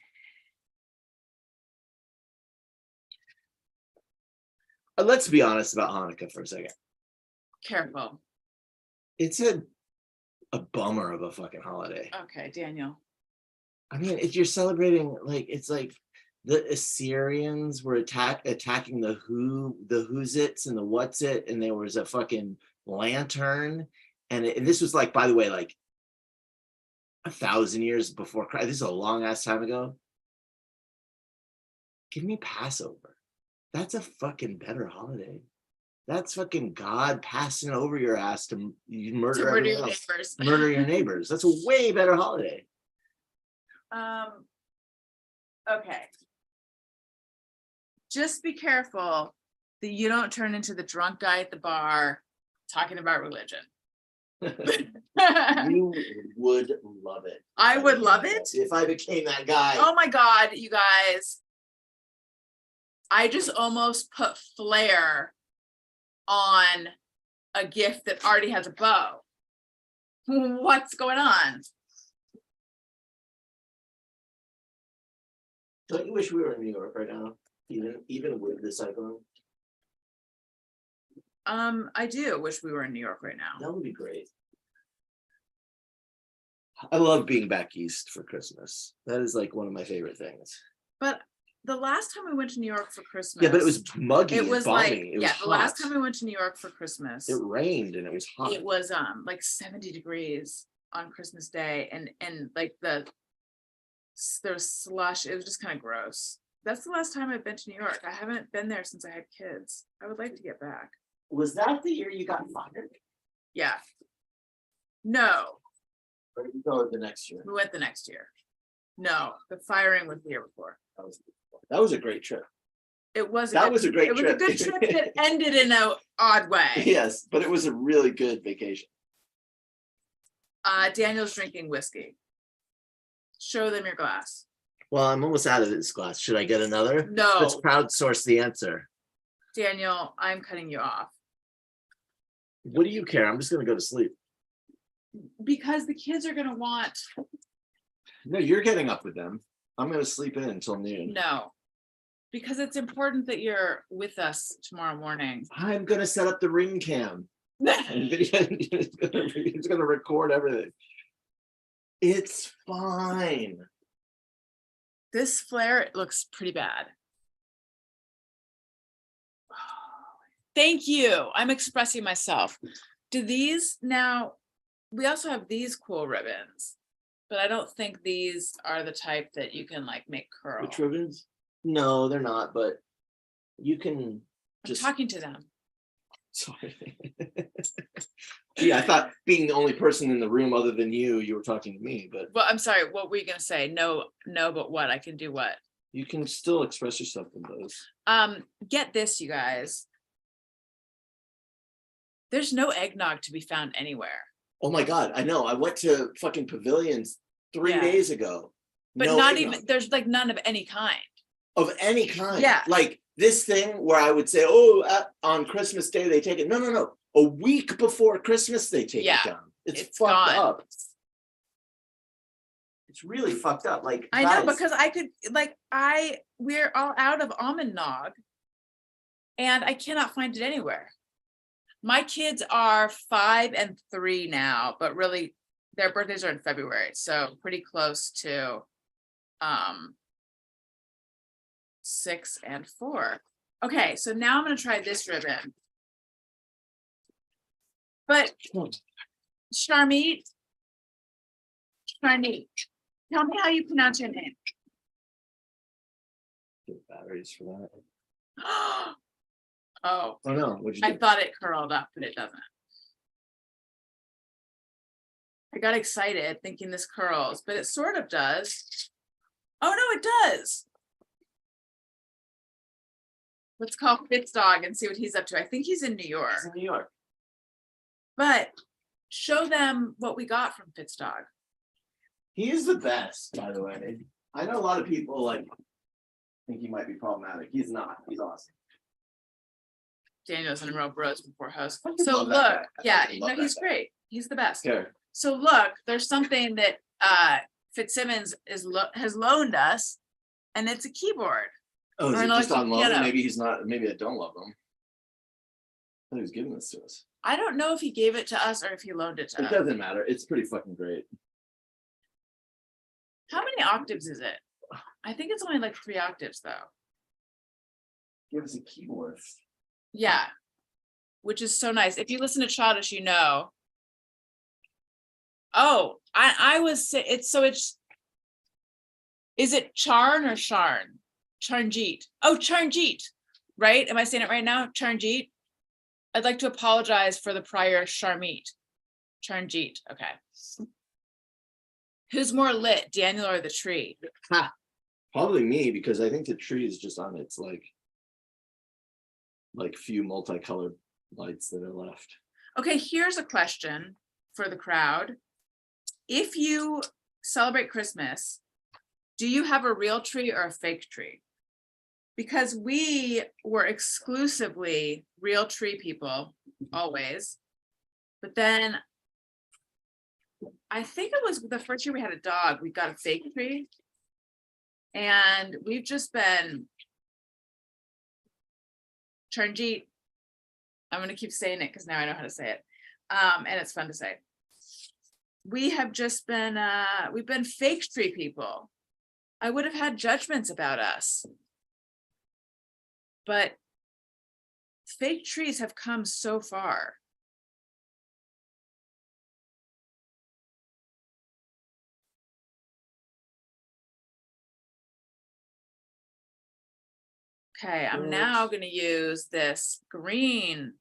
S2: Let's be honest about Hanukkah for a second.
S3: Careful.
S2: It's a bummer of a fucking holiday.
S3: Okay, Daniel.
S2: I mean, if you're celebrating, like, it's like the Assyrians were attacking the who's its and the what's it, and there was a fucking lantern, and this was like, by the way, like 1,000 years before Christ. This is a long ass time ago. Give me Passover. That's a fucking better holiday. That's fucking God passing over your ass to murder everyone
S3: your
S2: else.
S3: neighbors.
S2: Murder your neighbors. That's a way better holiday.
S3: Okay. Just be careful that you don't turn into the drunk guy at the bar talking about religion.
S2: You would love it.
S3: I would love it.
S2: If I became that guy.
S3: Oh my God, you guys. I just almost put flair on a gift that already has a bow. What's going on?
S2: Don't you wish we were in New York right now? Even with the cyclone?
S3: I do wish we were in New York right now.
S2: That would be great. I love being back east for Christmas. That is like one of my favorite things.
S3: But the last time we went to New York for Christmas.
S2: Yeah, but it was muggy
S3: It
S2: and
S3: was like,
S2: balmy. It was
S3: yeah, the last
S2: hot.
S3: time we went to New York for Christmas,
S2: It rained and it was hot.
S3: it was like 70 degrees on Christmas Day, and like there was slush. It was just kind of gross. That's the last time I've been to New York. I haven't been there since I had kids. I would like to get back.
S2: Was that the year you got fired?
S3: Yeah. No,
S2: Or did you go the next year?
S3: we went the next year. No, the firing was the year before.
S2: That was a great trip.
S3: It was.
S2: That was a great
S3: It was a
S2: trip.
S3: good trip that ended in an odd way.
S2: Yes, but it was a really good vacation.
S3: Daniel's drinking whiskey. Show them your glass.
S2: Well, I'm almost out of this glass. Should I get another?
S3: No.
S2: Let's crowdsource the answer.
S3: Daniel, I'm cutting you off.
S2: What do you care? I'm just gonna go to sleep.
S3: Because the kids are gonna want,
S2: No, you're getting up with them. I'm gonna sleep in until noon.
S3: no. Because it's important that you're with us tomorrow morning.
S2: I'm gonna set up the ring cam. And it's gonna record everything. It's fine.
S3: This flare looks pretty bad. Thank you. I'm expressing myself. Do these now, we also have these cool ribbons, but I don't think these are the type that you can like make curl.
S2: Which ribbons? No, they're not, but you can
S3: I'm
S2: just.
S3: talking to them.
S2: Sorry. Gee, I thought being the only person in the room other than you were talking to me, but
S3: Well, I'm sorry. What were you gonna say? No, but what? I can do what?
S2: you can still express yourself in those.
S3: Get this, you guys. There's no eggnog to be found anywhere.
S2: Oh my God, I know. I went to fucking Pavilions 3
S3: Yeah.
S2: days ago.
S3: But
S2: No
S3: not
S2: eggnog.
S3: even, there's like none of any kind.
S2: Of any kind.
S3: Yeah.
S2: Like this thing where I would say, oh, on Christmas Day they take it. No. A week before Christmas they take
S3: Yeah,
S2: it down. It's fucked
S3: gone.
S2: up. It's really fucked up. Like
S3: I know,
S2: guys,
S3: because I could, like, we're all out of almond nog. And I cannot find it anywhere. My kids are 5 and 3 now, but really their birthdays are in February, so pretty close to 6 and 4. Okay, so now I'm gonna try this ribbon. But Sharmeet, tell me how you pronounce your name.
S2: get batteries for that.
S3: Oh,
S2: Oh no, what'd you
S3: I
S2: do?
S3: thought it curled up, but it doesn't. I got excited thinking this curls, but it sort of does. Oh no, it does. Let's call Fitzdog and see what he's up to. I think he's in New
S2: He's
S3: York,
S2: in New York.
S3: but show them what we got from Fitzdog.
S2: He is the best, by the way. I know a lot of people like think he might be problematic. He's not. He's awesome.
S3: Daniel's in Row Bros before host.
S2: fucking
S3: So
S2: love that
S3: look,
S2: guy. I
S3: yeah,
S2: fucking love
S3: no, he's
S2: that guy.
S3: great. He's the best.
S2: Okay.
S3: So look, there's something that Fitzsimmons has loaned us, and it's a keyboard.
S2: Oh, is
S3: Or
S2: he
S3: an
S2: just on
S3: electric
S2: loan?
S3: piano.
S2: Maybe he's not. Maybe I don't love him. I thought he was giving this to us.
S3: I don't know if he gave it to us or if he loaned it to
S2: It
S3: us.
S2: doesn't matter. It's pretty fucking great.
S3: How many octaves is it? I think it's only like 3 octaves though.
S2: Give us a keyboard.
S3: Yeah, which is so nice. If you listen to Childish, you know. Oh, I was it's is it Charn or Sharn? Charnjeet. Oh, Charnjeet, right? Am I saying it right now? Charnjeet. I'd like to apologize for the prior Sharmeet. Charnjeet. Okay. Who's more lit, Daniel or the tree?
S2: Probably me, because I think the tree is just on its like few multicolored lights that are left.
S3: Okay, here's a question for the crowd. If you celebrate Christmas, do you have a real tree or a fake tree? Because we were exclusively real tree people, always. But then I think it was the first year we had a dog, we got a fake tree. And we've just been Charnjeet. I'm gonna keep saying it because now I know how to say it. And it's fun to say. We have just been we've been fake tree people. I would have had judgments about us. but fake trees have come so far. Okay, I'm now going to use this green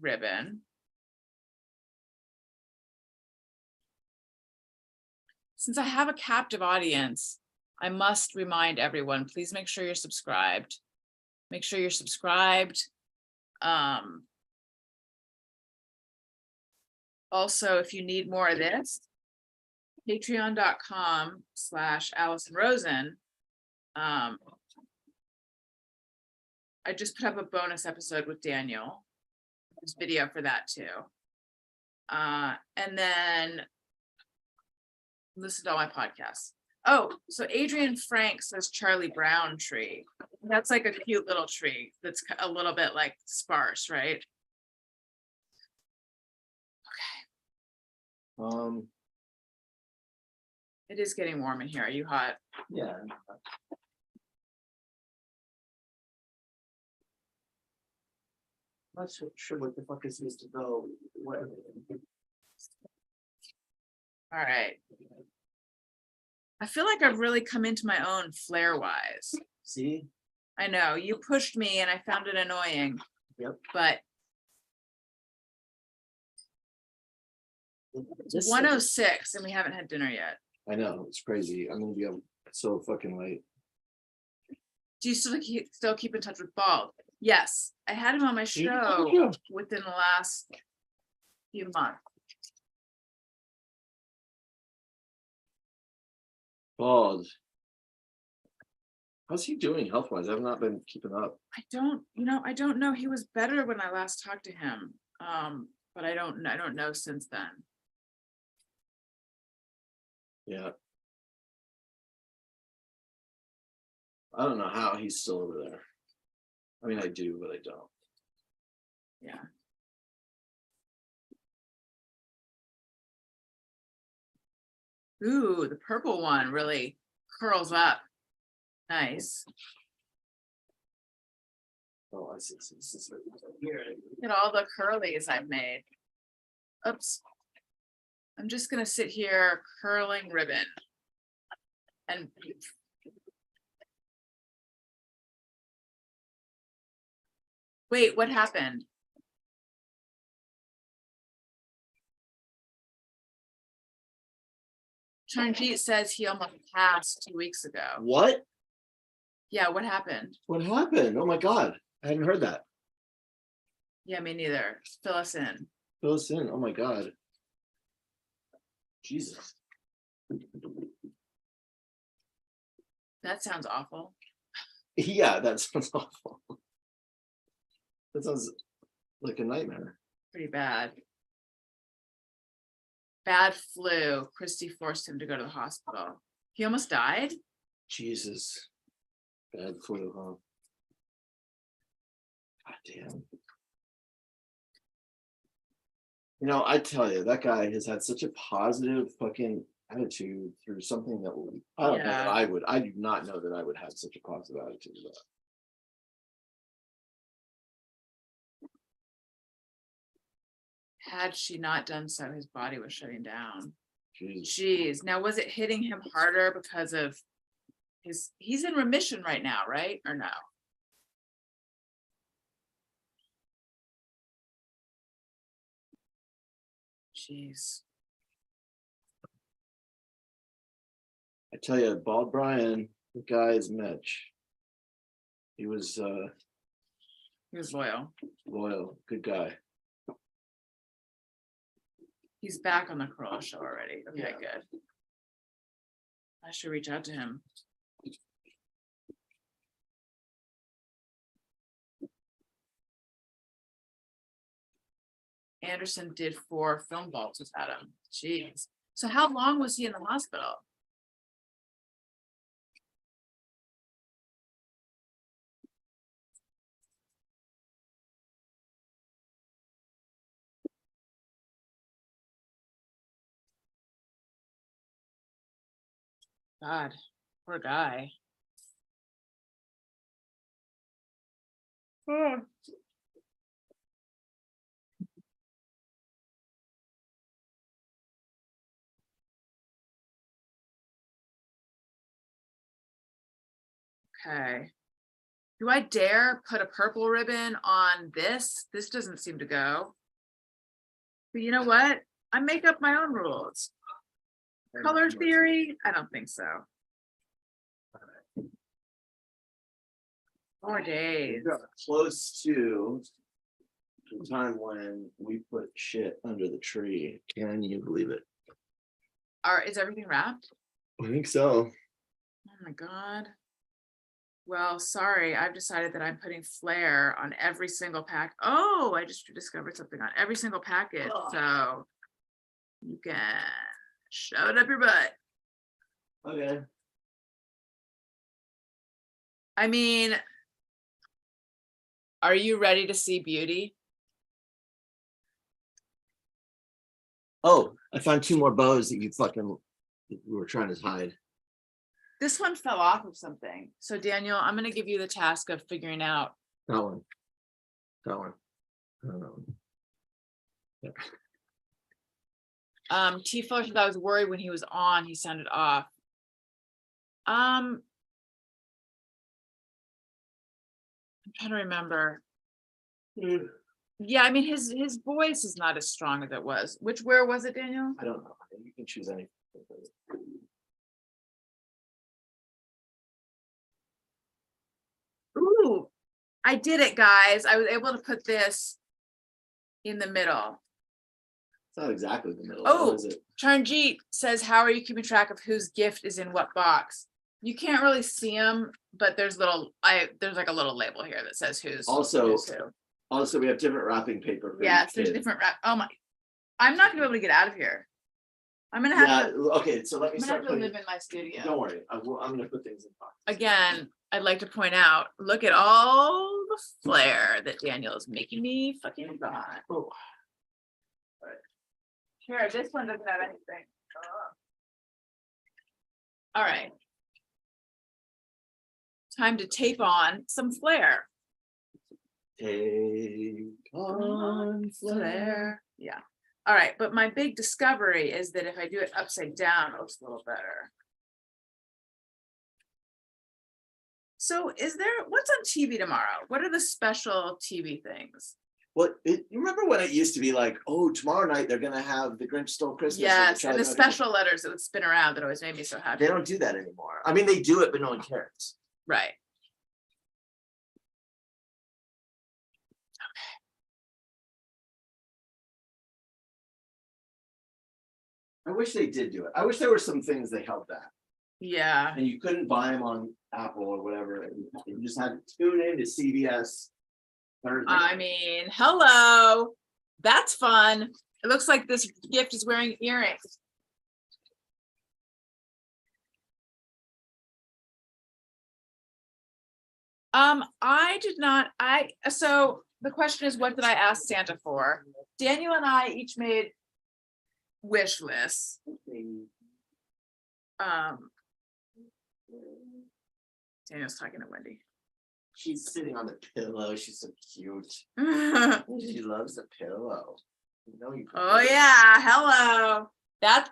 S3: ribbon. Since I have a captive audience, I must remind everyone, please make sure you're subscribed. Make sure you're subscribed. Also, if you need more of this, patreon.com/Allison Rosen. I just put up a bonus episode with Daniel. There's video for that too. And then listen to all my podcasts. Oh, so Adrian Frank says Charlie Brown tree. That's like a cute little tree that's a little bit like sparse, right? It is getting warm in here. Are you hot?
S2: Yeah. Not sure what the fuck is supposed to go. Whatever.
S3: All right. I feel like I've really come into my own flair wise.
S2: See?
S3: I know you pushed me and I found it annoying.
S2: Yep.
S3: But it's 1:06 and we haven't had dinner yet.
S2: I know, it's crazy. I'm gonna be up so fucking late.
S3: Do you still keep in touch with Bald? Yes, I had him on my show
S2: Yeah.
S3: within the last few months.
S2: Bald. How's he doing health-wise? I've not been keeping up.
S3: I don't know. He was better when I last talked to him. But I don't know since then.
S2: Yeah. I don't know how he's still over there. I mean, I do, but I don't.
S3: Yeah. Ooh, the purple one really curls up. Nice.
S2: Oh, I see. This is right here.
S3: Look at all the curlies I've made. Oops. I'm just gonna sit here curling ribbon. And wait, what happened? Chanjit says he almost passed 2 weeks ago.
S2: What?
S3: Yeah, what happened?
S2: What happened? Oh my God. I hadn't heard that.
S3: Yeah, me neither. Fill us in.
S2: Fill us in. Oh my God. Jesus.
S3: That sounds awful.
S2: Yeah, that sounds awful. That sounds like a nightmare.
S3: Pretty bad. Bad flu. Christy forced him to go to the hospital. He almost died?
S2: Jesus. Bad flu, huh? God damn. You know, I tell you, that guy has had such a positive fucking attitude through something that I don't know that I do not know that I would have such a positive attitude about.
S3: Had she not done so, his body was shutting down.
S2: Jeez.
S3: Jeez. Now, was it hitting him harder because of he's in remission right now, right? Or no? Jeez.
S2: I tell you, Bald Brian, the guy is Mitch. He was
S3: loyal.
S2: loyal, good guy.
S3: He's back on the Corolla show already. Okay,
S2: Yeah.
S3: good. I should reach out to him. Anderson did 4 film vaults with Adam. Jeez. So how long was he in the hospital? God, poor guy.
S1: Okay. Do I dare put a purple ribbon on this? This doesn't seem to go. But you know what? I make up my own rules. Color theory? I don't think so. 4 days.
S2: We're close to the time when we put shit under the tree. Can you believe it?
S1: Is everything wrapped?
S2: I think so.
S1: Oh my God. Well, sorry, I've decided that I'm putting Flair on every single pack. Oh, I just discovered something on every single packet. So you can shove it up your butt.
S2: Okay.
S1: I mean, are you ready to see beauty?
S2: Oh, I found 2 more bows that you were trying to hide.
S1: This one fell off of something. So Daniel, I'm going to give you the task of figuring out.
S2: That one. That one. I don't know.
S1: T Fuller said I was worried when he was on, he sounded off. I'm trying to remember. Yeah, I mean his voice is not as strong as it was. Where was it, Daniel?
S2: I don't know. You can choose any.
S1: Ooh, I did it, guys. I was able to put this in the middle.
S2: It's not exactly the middle.
S1: Oh,
S2: is it?
S1: Charanjit says, how are you keeping track of whose gift is in what box? You can't really see them, but there's like a little label here that says who's who's who.
S2: Also, we have different wrapping paper. For
S1: Yes,
S2: each
S1: there's
S2: kid.
S1: different wrap. Oh my, I'm not gonna be able to get out of here. I'm gonna have to,
S2: Okay, so let me
S1: I'm gonna
S2: start
S1: have to
S2: putting.
S1: live in my studio.
S2: Don't worry, I'm gonna put things in boxes.
S1: Again, I'd like to point out, look at all the flair that Daniel is making me fucking buy.
S2: Oh.
S1: Here, this one doesn't have anything. All right. Time to tape on some flair.
S2: Take on flare.
S1: Yeah. All right, but my big discovery is that if I do it upside down, it looks a little better. So what's on TV tomorrow? What are the special TV things?
S2: Well, you remember when it used to be like, oh, tomorrow night they're gonna have The Grinch Stole Christmas.
S1: Yes, and the
S2: Charlie
S1: special letters that would spin around that always made me so happy.
S2: They don't do that anymore. I mean, they do it, but no one cares.
S1: Right.
S2: I wish they did do it. I wish there were some things they held back.
S1: Yeah.
S2: And you couldn't buy them on Apple or whatever. You just had to tune in to CBS Thursday.
S1: I mean, hello. That's fun. It looks like this gift is wearing earrings. I did not, so the question is, what did I ask Santa for? Daniel and I each made wish lists. Daniel's talking to Wendy.
S2: She's sitting on the pillow. She's so cute.
S1: Oh
S2: She loves the pillow. You know you.
S1: yeah, hello. That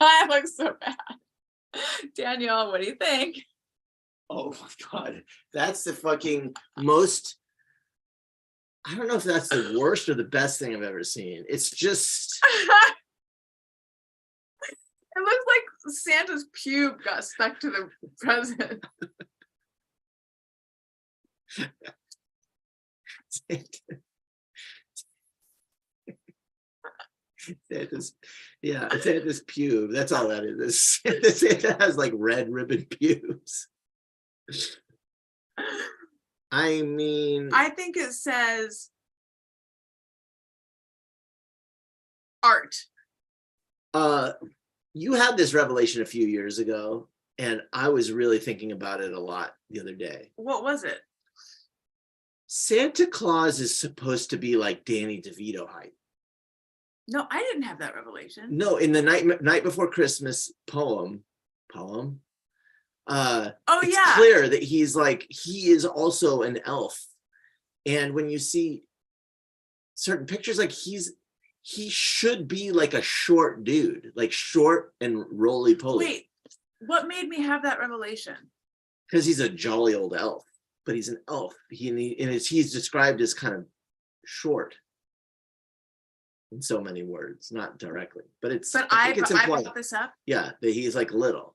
S1: I look so bad. Daniel, what do you think?
S2: Oh my God. That's the fucking most. I don't know if that's the worst or the best thing I've ever seen. It's just.
S1: It looks like Santa's pube got stuck to the present.
S2: Santa's pube. That's all that is. Santa has like red ribbon pubes. I mean,
S1: I think it says art.
S2: You had this revelation a few years ago, and I was really thinking about it a lot the other day.
S1: What was it?
S2: Santa Claus is supposed to be like Danny DeVito height.
S1: No, I didn't have that revelation.
S2: No, in the night before Christmas poem.
S1: Oh
S2: It's
S1: yeah.
S2: clear that he is also an elf. And when you see certain pictures, like he should be like a short dude, like short and roly poly.
S3: Wait, what made me have that revelation?
S2: Because he's a jolly old elf, but he's an elf. He's described as kind of short in so many words, not directly, but it's.
S3: But
S2: I
S3: I
S2: think it's implied.
S3: brought this up.
S2: Yeah, that he's like little.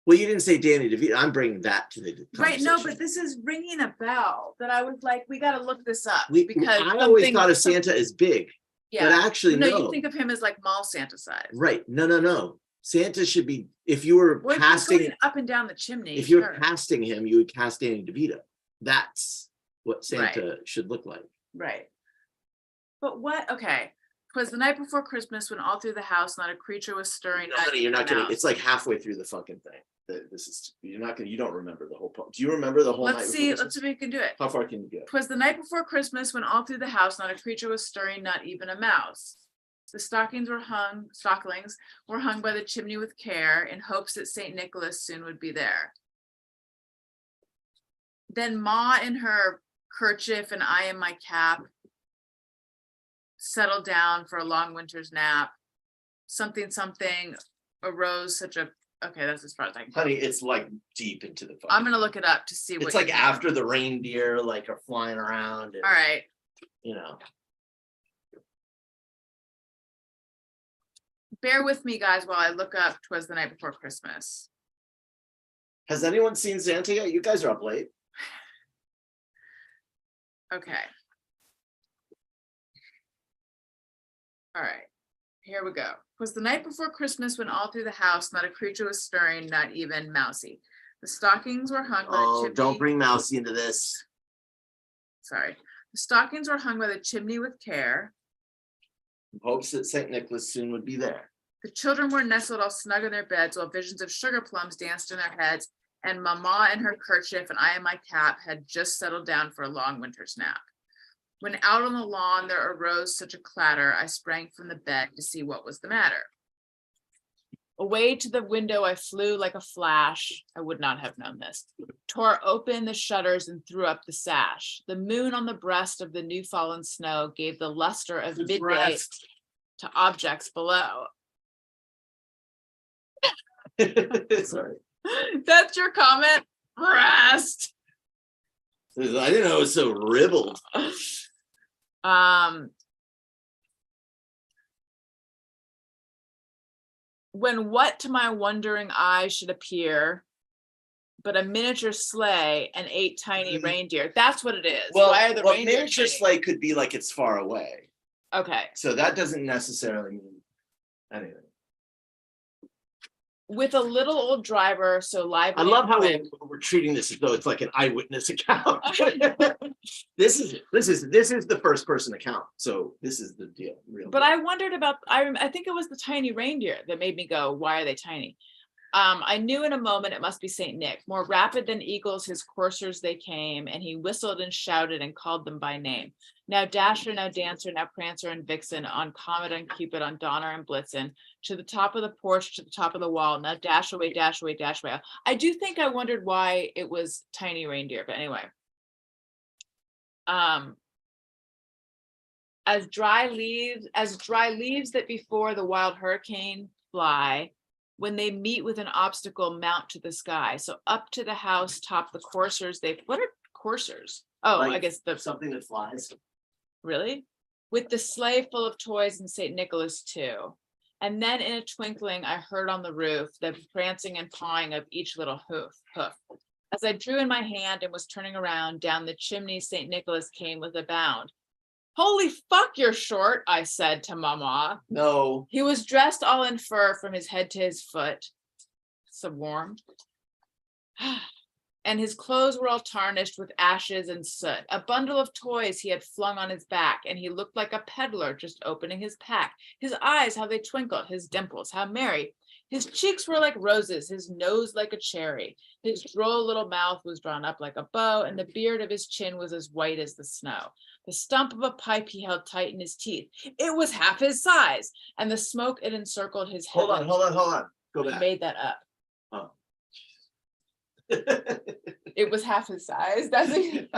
S2: Well, you didn't say Danny DeVito. I'm bringing that to the
S3: Right, no,
S2: conversation.
S3: but this is ringing a bell that I was like, we gotta look this up because
S2: I always
S3: something-
S2: thought of Santa as big, but
S3: Yeah,
S2: actually
S3: no,
S2: no.
S3: you think of him as like mall Santa size.
S2: Right? No. Santa should be. If you were
S3: Well, if he's
S2: casting,
S3: going up and down the chimney.
S2: if you were
S3: sure.
S2: casting him, you would cast Danny DeVito. That's what Santa should look like.
S3: Right. But what, okay, 'twas the night before Christmas when all through the house not a creature was stirring.
S2: No, honey, you're not
S3: even a
S2: gonna.
S3: mouse.
S2: It's like halfway through the fucking thing. This is. You're not gonna. You don't remember the whole poem. Do you remember the whole night?
S3: Let's
S2: before
S3: see,
S2: Christmas?
S3: let's see if we can do it.
S2: How far can you get?
S3: 'Twas the night before Christmas when all through the house not a creature was stirring, not even a mouse. The stocklings were hung by the chimney with care in hopes that Saint Nicholas soon would be there. Then Ma in her kerchief and I in my cap settled down for a long winter's nap. Something arose such a, okay, that's as far as I can go.
S2: Honey, it's like deep into the.
S3: I'm gonna look it up to see what.
S2: It's
S3: you
S2: like
S3: think.
S2: after the reindeer like are flying around. And,
S3: All right,
S2: You know.
S3: bear with me, guys, while I look up 'Twas the Night Before Christmas.
S2: Has anyone seen Santa yet? You guys are up late.
S3: Okay. All right, here we go. 'Twas the night before Christmas when all through the house not a creature was stirring, not even Mousy. The stockings were hung by the
S2: Oh,
S3: chimney.
S2: don't bring Mousy into this.
S3: Sorry. The stockings were hung by the chimney with care.
S2: Hopes that Saint Nicholas soon would be there.
S3: The children were nestled all snug in their beds while visions of sugar plums danced in their heads, and Mama in her kerchief and I in my cap had just settled down for a long winter's nap. When out on the lawn there arose such a clatter, I sprang from the bed to see what was the matter. Away to the window I flew like a flash. I would not have known this. Tore open the shutters and threw up the sash. The moon on the breast of the new fallen snow gave the luster of midday
S2: Breast.
S3: to objects below.
S2: Sorry.
S3: That's your comment? Breast.
S2: I didn't know it was so ribbled.
S3: When what to my wondering eye should appear but a miniature sleigh and 8 tiny reindeer. That's what it is.
S2: Well,
S3: Why are the reindeer
S2: miniature
S3: tiny?
S2: sleigh could be like it's far away.
S3: Okay.
S2: So that doesn't necessarily mean anything.
S3: With a little old driver, so lively.
S2: I love
S3: and
S2: how
S3: quick.
S2: we're treating this as though it's like an eyewitness account. This is the first person account. So this is the deal. Real
S3: But
S2: deal.
S3: I wondered about, I think it was the tiny reindeer that made me go, why are they tiny? I knew in a moment it must be Saint Nick. More rapid than eagles, his coursers they came, and he whistled and shouted and called them by name. Now Dasher, now Dancer, now Prancer and Vixen, on Comet and Cupid, on Donner and Blitzen, to the top of the porch, to the top of the wall. Now dash away, dash away, dash away. I do think I wondered why it was tiny reindeer, but anyway. As dry leaves that before the wild hurricane fly, when they meet with an obstacle, mount to the sky. So up to the house top, the coursers, what are coursers? Oh, I
S2: Like
S3: guess
S2: something that flies.
S3: really? With the sleigh full of toys and Saint Nicholas too. And then in a twinkling, I heard on the roof the prancing and pawing of each little hoof. As I drew in my hand and was turning around, down the chimney, Saint Nicholas came with a bound. Holy fuck, you're short, I said to Mama.
S2: No.
S3: He was dressed all in fur from his head to his foot. So warm. And his clothes were all tarnished with ashes and soot. A bundle of toys he had flung on his back, and he looked like a peddler just opening his pack. His eyes, how they twinkled, his dimples, how merry. His cheeks were like roses, his nose like a cherry. His droll little mouth was drawn up like a bow, and the beard of his chin was as white as the snow. The stump of a pipe he held tight in his teeth. It was half his size, and the smoke it encircled his head.
S2: Hold on. Go
S3: I
S2: back.
S3: made that up.
S2: Oh.
S3: It was half his size. That's it.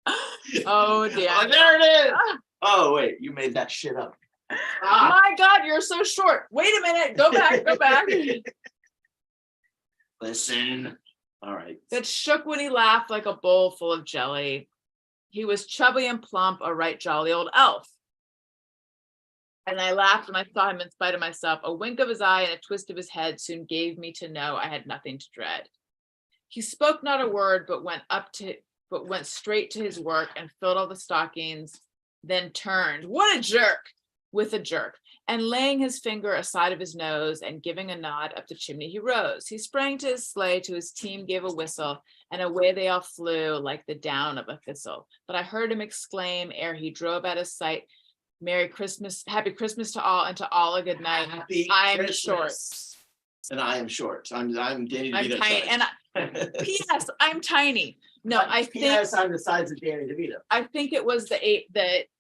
S3: Oh,
S2: Oh,
S3: damn.
S2: there it is. Oh, wait, you made that shit up. Ah.
S3: My God, you're so short. Wait a minute. Go back. Go back.
S2: Listen. All right.
S3: That shook when he laughed like a bowl full of jelly. He was chubby and plump, a right jolly old elf. And I laughed when I saw him in spite of myself. A wink of his eye and a twist of his head soon gave me to know I had nothing to dread. He spoke not a word, but went straight to his work and filled all the stockings, then turned. What a jerk! With a jerk. And laying his finger aside of his nose and giving a nod up the chimney, he rose. He sprang to his sleigh, to his team gave a whistle, and away they all flew like the down of a thistle. But I heard him exclaim ere he drove out of sight, Merry Christmas, Happy Christmas to all, and to all a good night.
S2: Happy
S3: I'm
S2: Christmas.
S3: short.
S2: And I am short. I'm Danny
S3: I'm
S2: DeVito.
S3: tiny, and P.S. I'm tiny. No, I think
S2: P.S. I'm the size of Danny DeVito.
S3: I think it was the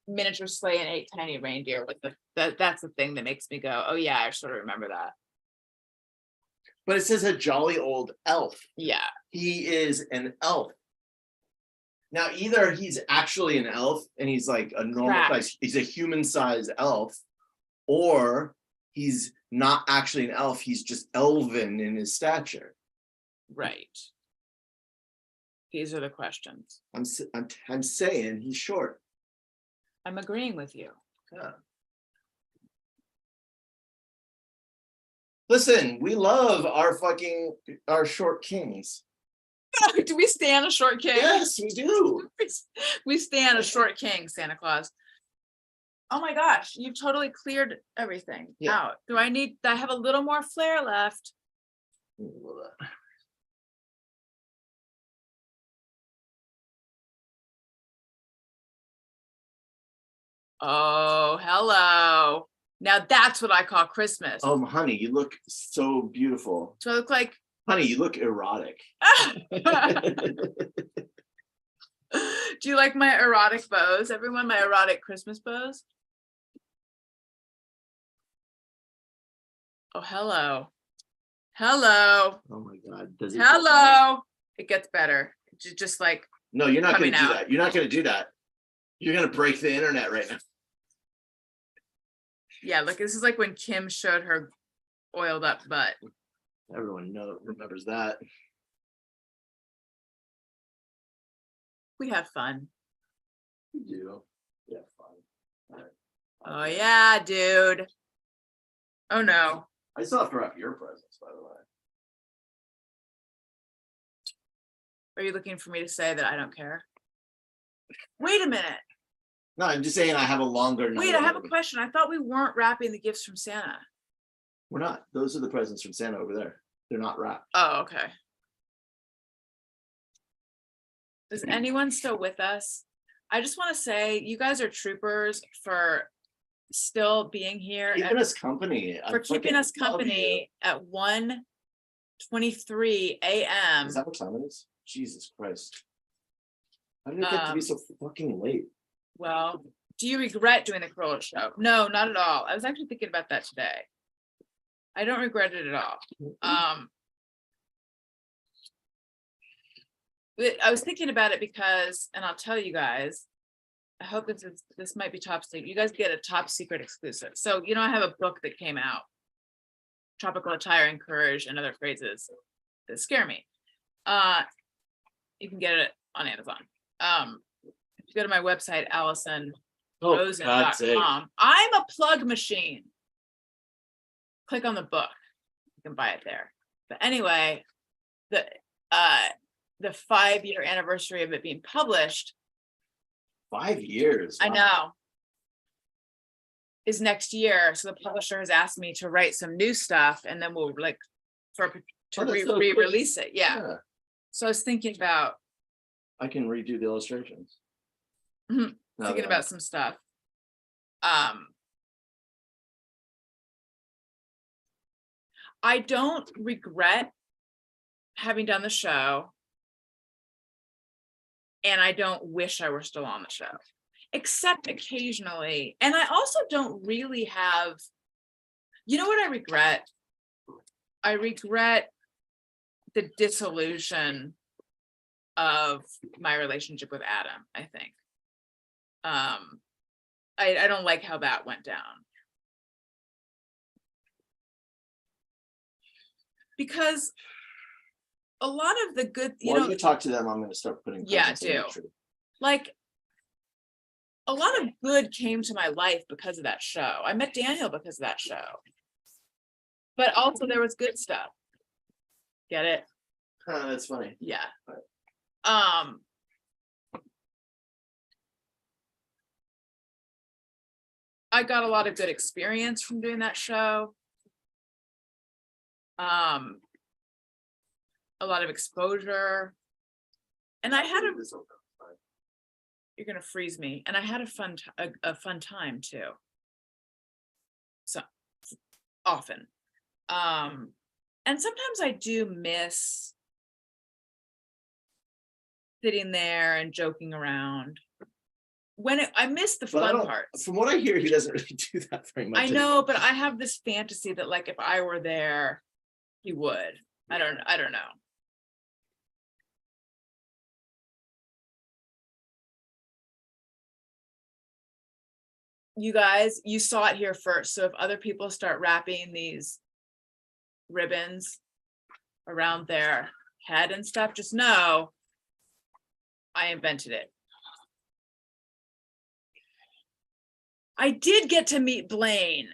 S3: miniature sleigh and 8 tiny reindeer with that's the thing that makes me go, oh yeah, I sort of remember that.
S2: But it says a jolly old elf.
S3: Yeah.
S2: He is an elf. Now, either he's actually an elf and he's like a normal
S3: Correct.
S2: size, he's a human-sized elf, or he's not actually an elf, he's just elven in his stature.
S3: Right. These are the questions.
S2: I'm saying he's short.
S3: I'm agreeing with you.
S2: Yeah. Listen, we love our short kings.
S3: Do we stand a short king?
S2: Yes, we do.
S3: We stand a short king, Santa Claus. Oh my gosh, you've totally cleared everything out. I have a little more flair left. Oh, hello. Now that's what I call Christmas.
S2: Oh, honey, you look so beautiful.
S3: Do I look like?
S2: Honey, you look erotic.
S3: Do you like my erotic bows? Everyone, my erotic Christmas bows? Oh, hello. Hello.
S2: Oh my God. Does
S3: Hello. It gets better. Just like,
S2: No, you're not going
S3: coming
S2: to do
S3: out.
S2: that. You're not going to do that. You're going to break the internet right now.
S3: yeah, look, this is like when Kim showed her oiled up butt.
S2: Everyone remembers that.
S3: We have fun.
S2: You do. Yeah, fine.
S3: Oh yeah, dude. Oh no.
S2: I still have to wrap your presents, by the way.
S3: Are you looking for me to say that I don't care? Wait a minute.
S2: No, I'm just saying I have a longer night.
S3: Wait, I have a
S2: ahead.
S3: question. I thought we weren't wrapping the gifts from Santa.
S2: We're not. Those are the presents from Santa over there. They're not wrapped.
S3: Oh, okay. Is anyone still with us? I just want to say you guys are troopers for still being here,
S2: Keeping us company.
S3: for
S2: I
S3: keeping
S2: fucking
S3: us
S2: love
S3: company at 1:23
S2: you.
S3: a.m.
S2: Is that what time it is? Jesus Christ. How did it get to be so fucking late?
S3: Well, do you regret doing the Corolla show? No, not at all. I was actually thinking about that today. I don't regret it at all. But I was thinking about it because, and I'll tell you guys, I hope this might be top secret. You guys get a top secret exclusive. So, I have a book that came out, Tropical Attire and Courage and Other Phrases That Scare Me. You can get it on Amazon. If you go to my website, AllisonRosen.com, I'm a plug machine. Click on the book. You can buy it there. But anyway, the 5-year anniversary of it being published,
S2: 5 years.
S3: I
S2: wow.
S3: know, is next year. So the publisher has asked me to write some new stuff, and then we'll
S2: Oh, that's so cool.
S3: re-release it. Yeah.
S2: Yeah.
S3: So I was thinking about
S2: I can redo the illustrations.
S3: Mhm.
S2: Now
S3: thinking
S2: that-
S3: about some stuff. I don't regret having done the show, and I don't wish I were still on the show, except occasionally. And I also don't really have, what I regret? I regret the dissolution of my relationship with Adam, I think. I don't like how that went down. Because a lot of the good,
S2: While you talk to them, I'm gonna start putting.
S3: Yeah,
S2: presents in the
S3: do.
S2: tree.
S3: like a lot of good came to my life because of that show. I met Daniel because of that show. But also there was good stuff. Get it?
S2: That's funny.
S3: Yeah.
S2: Right.
S3: I got a lot of good experience from doing that show. A lot of exposure. And I had you're gonna freeze me. And I had a fun time too. So often. And sometimes I do miss sitting there and joking around. I miss the
S2: But I
S3: fun
S2: don't-
S3: parts.
S2: From what I hear, he doesn't really do that very much.
S3: I know, but I have this fantasy that like if I were there, he would. I don't know. You guys, you saw it here first. So if other people start wrapping these ribbons around their head and stuff, just know I invented it. I did get to meet Blaine.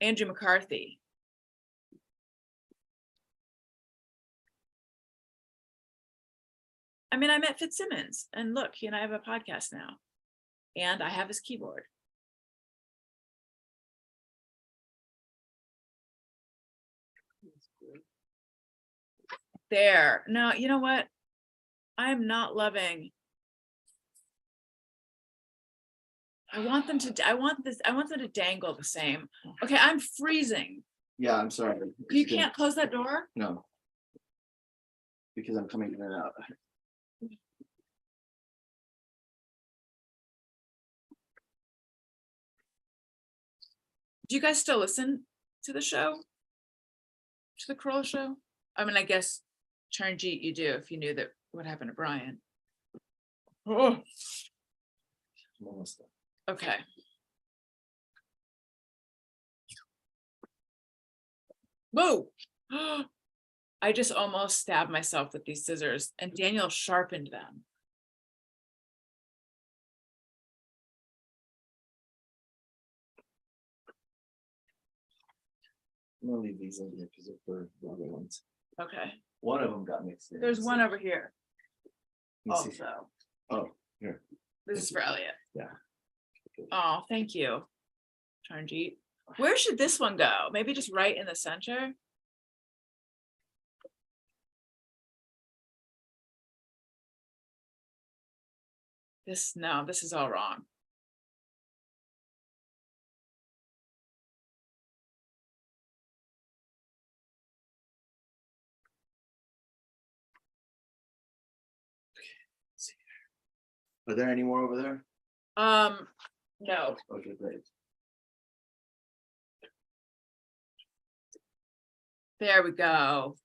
S3: Andrew McCarthy. I mean, I met Fitzsimmons, and look, he and I have a podcast now. And I have his keyboard. There. No, you know what? I'm not loving. I want them to dangle the same. Okay, I'm freezing.
S2: Yeah, I'm sorry.
S3: You can't close that door?
S2: No. Because I'm coming in and out.
S3: Do you guys still listen to the show? To the Kroll show? I mean, I guess Charanjit, you do if you knew that what happened to Brian. Oh,
S2: I'm almost done.
S3: okay. Whoa. I just almost stabbed myself with these scissors and Daniel sharpened them.
S2: I'm gonna leave these in here because they're for the other ones.
S3: Okay,
S2: One of them got mixed in.
S3: there's one over here
S2: Let me see.
S3: also.
S2: Oh, here.
S3: This is for Elliot.
S2: Yeah.
S3: Oh, thank you, Charanjit. Where should this one go? Maybe just right in the center? No, this is all wrong.
S2: Are there any more over there?
S3: No.
S2: Okay, great.
S3: There we go.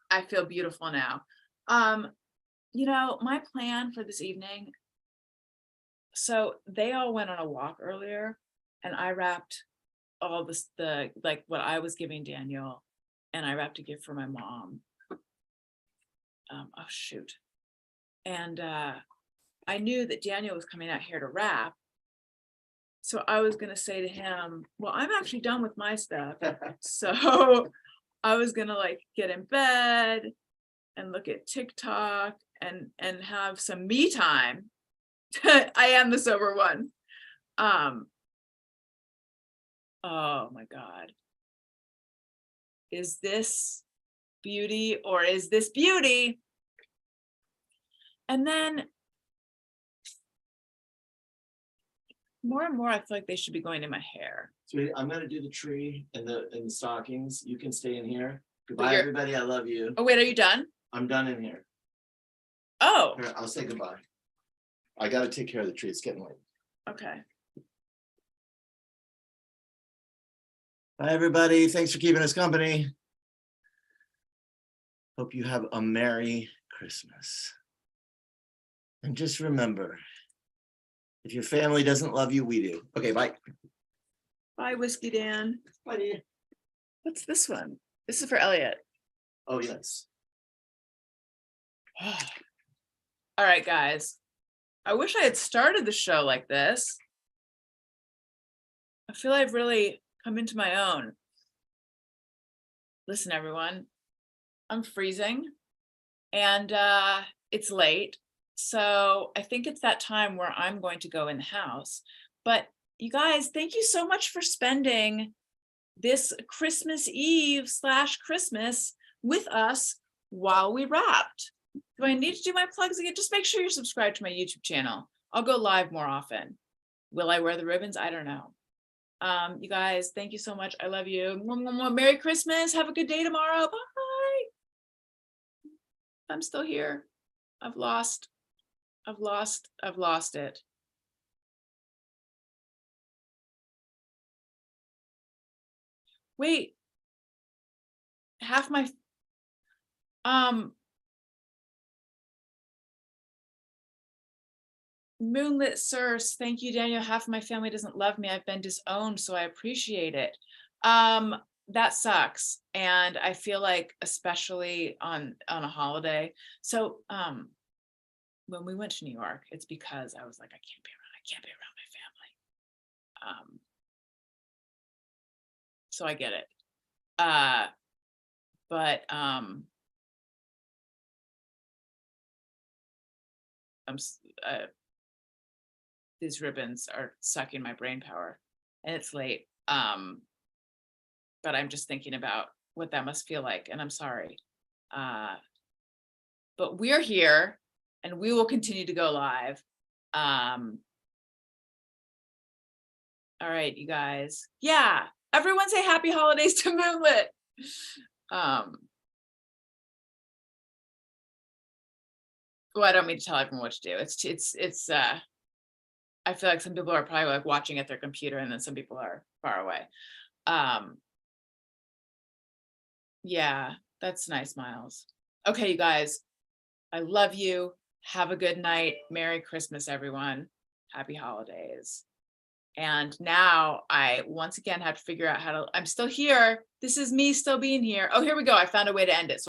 S3: I feel beautiful now. You know, my plan for this evening. So they all went on a walk earlier and I wrapped all this, like what I was giving Daniel, and I wrapped a gift for my mom. Oh shoot. And I knew that Daniel was coming out here to wrap. So I was gonna say to him, well, I'm actually done with my stuff. So I was gonna like get in bed and look at TikTok and have some me time. I am the sober one. Oh my God. Is this beauty or is this beauty? And then more and more, I feel like they should be going in my hair.
S2: Sweetie, I'm gonna do the tree and the stockings. You can stay in here. Goodbye,
S3: you're-
S2: everybody. I love you.
S3: Oh, wait, are you done?
S2: I'm done in here.
S3: Oh,
S2: Here, I'll say goodbye. I gotta take care of the tree. It's getting late.
S3: okay.
S2: Hi, everybody. Thanks for keeping us company. Hope you have a Merry Christmas. And just remember, if your family doesn't love you, we do. Okay, bye.
S3: Bye, Whiskey Dan.
S2: Bye, dear.
S3: What's this one? This is for Elliot.
S2: Oh, yes.
S3: All right, guys. I wish I had started the show like this. I feel I've really come into my own. Listen, everyone, I'm freezing and it's late. So I think it's that time where I'm going to go in the house. But you guys, thank you so much for spending this Christmas Eve / Christmas with us while we wrapped. Do I need to do my plugs again? Just make sure you're subscribed to my YouTube channel. I'll go live more often. Will I wear the ribbons? I don't know. You guys, thank you so much. I love you. Merry Christmas. Have a good day tomorrow. Bye. I'm still here. I've lost it. Wait. Half my Moonlit Source, thank you, Daniel. Half of my family doesn't love me. I've been disowned, so I appreciate it. That sucks. And I feel like, especially on a holiday. So when we went to New York, it's because I was like, I can't be around my family. So I get it. But these ribbons are sucking my brain power and it's late. But I'm just thinking about what that must feel like, and I'm sorry. But we're here and we will continue to go live. All right, you guys. Yeah, everyone say happy holidays to Moonlit. Well, I don't mean to tell everyone what to do. It's I feel like some people are probably like watching at their computer and then some people are far away. Yeah, that's nice, Miles. Okay, you guys, I love you. Have a good night. Merry Christmas, everyone. Happy holidays. And now I once again have to figure out how to, I'm still here. This is me still being here. Oh, here we go. I found a way to end it. So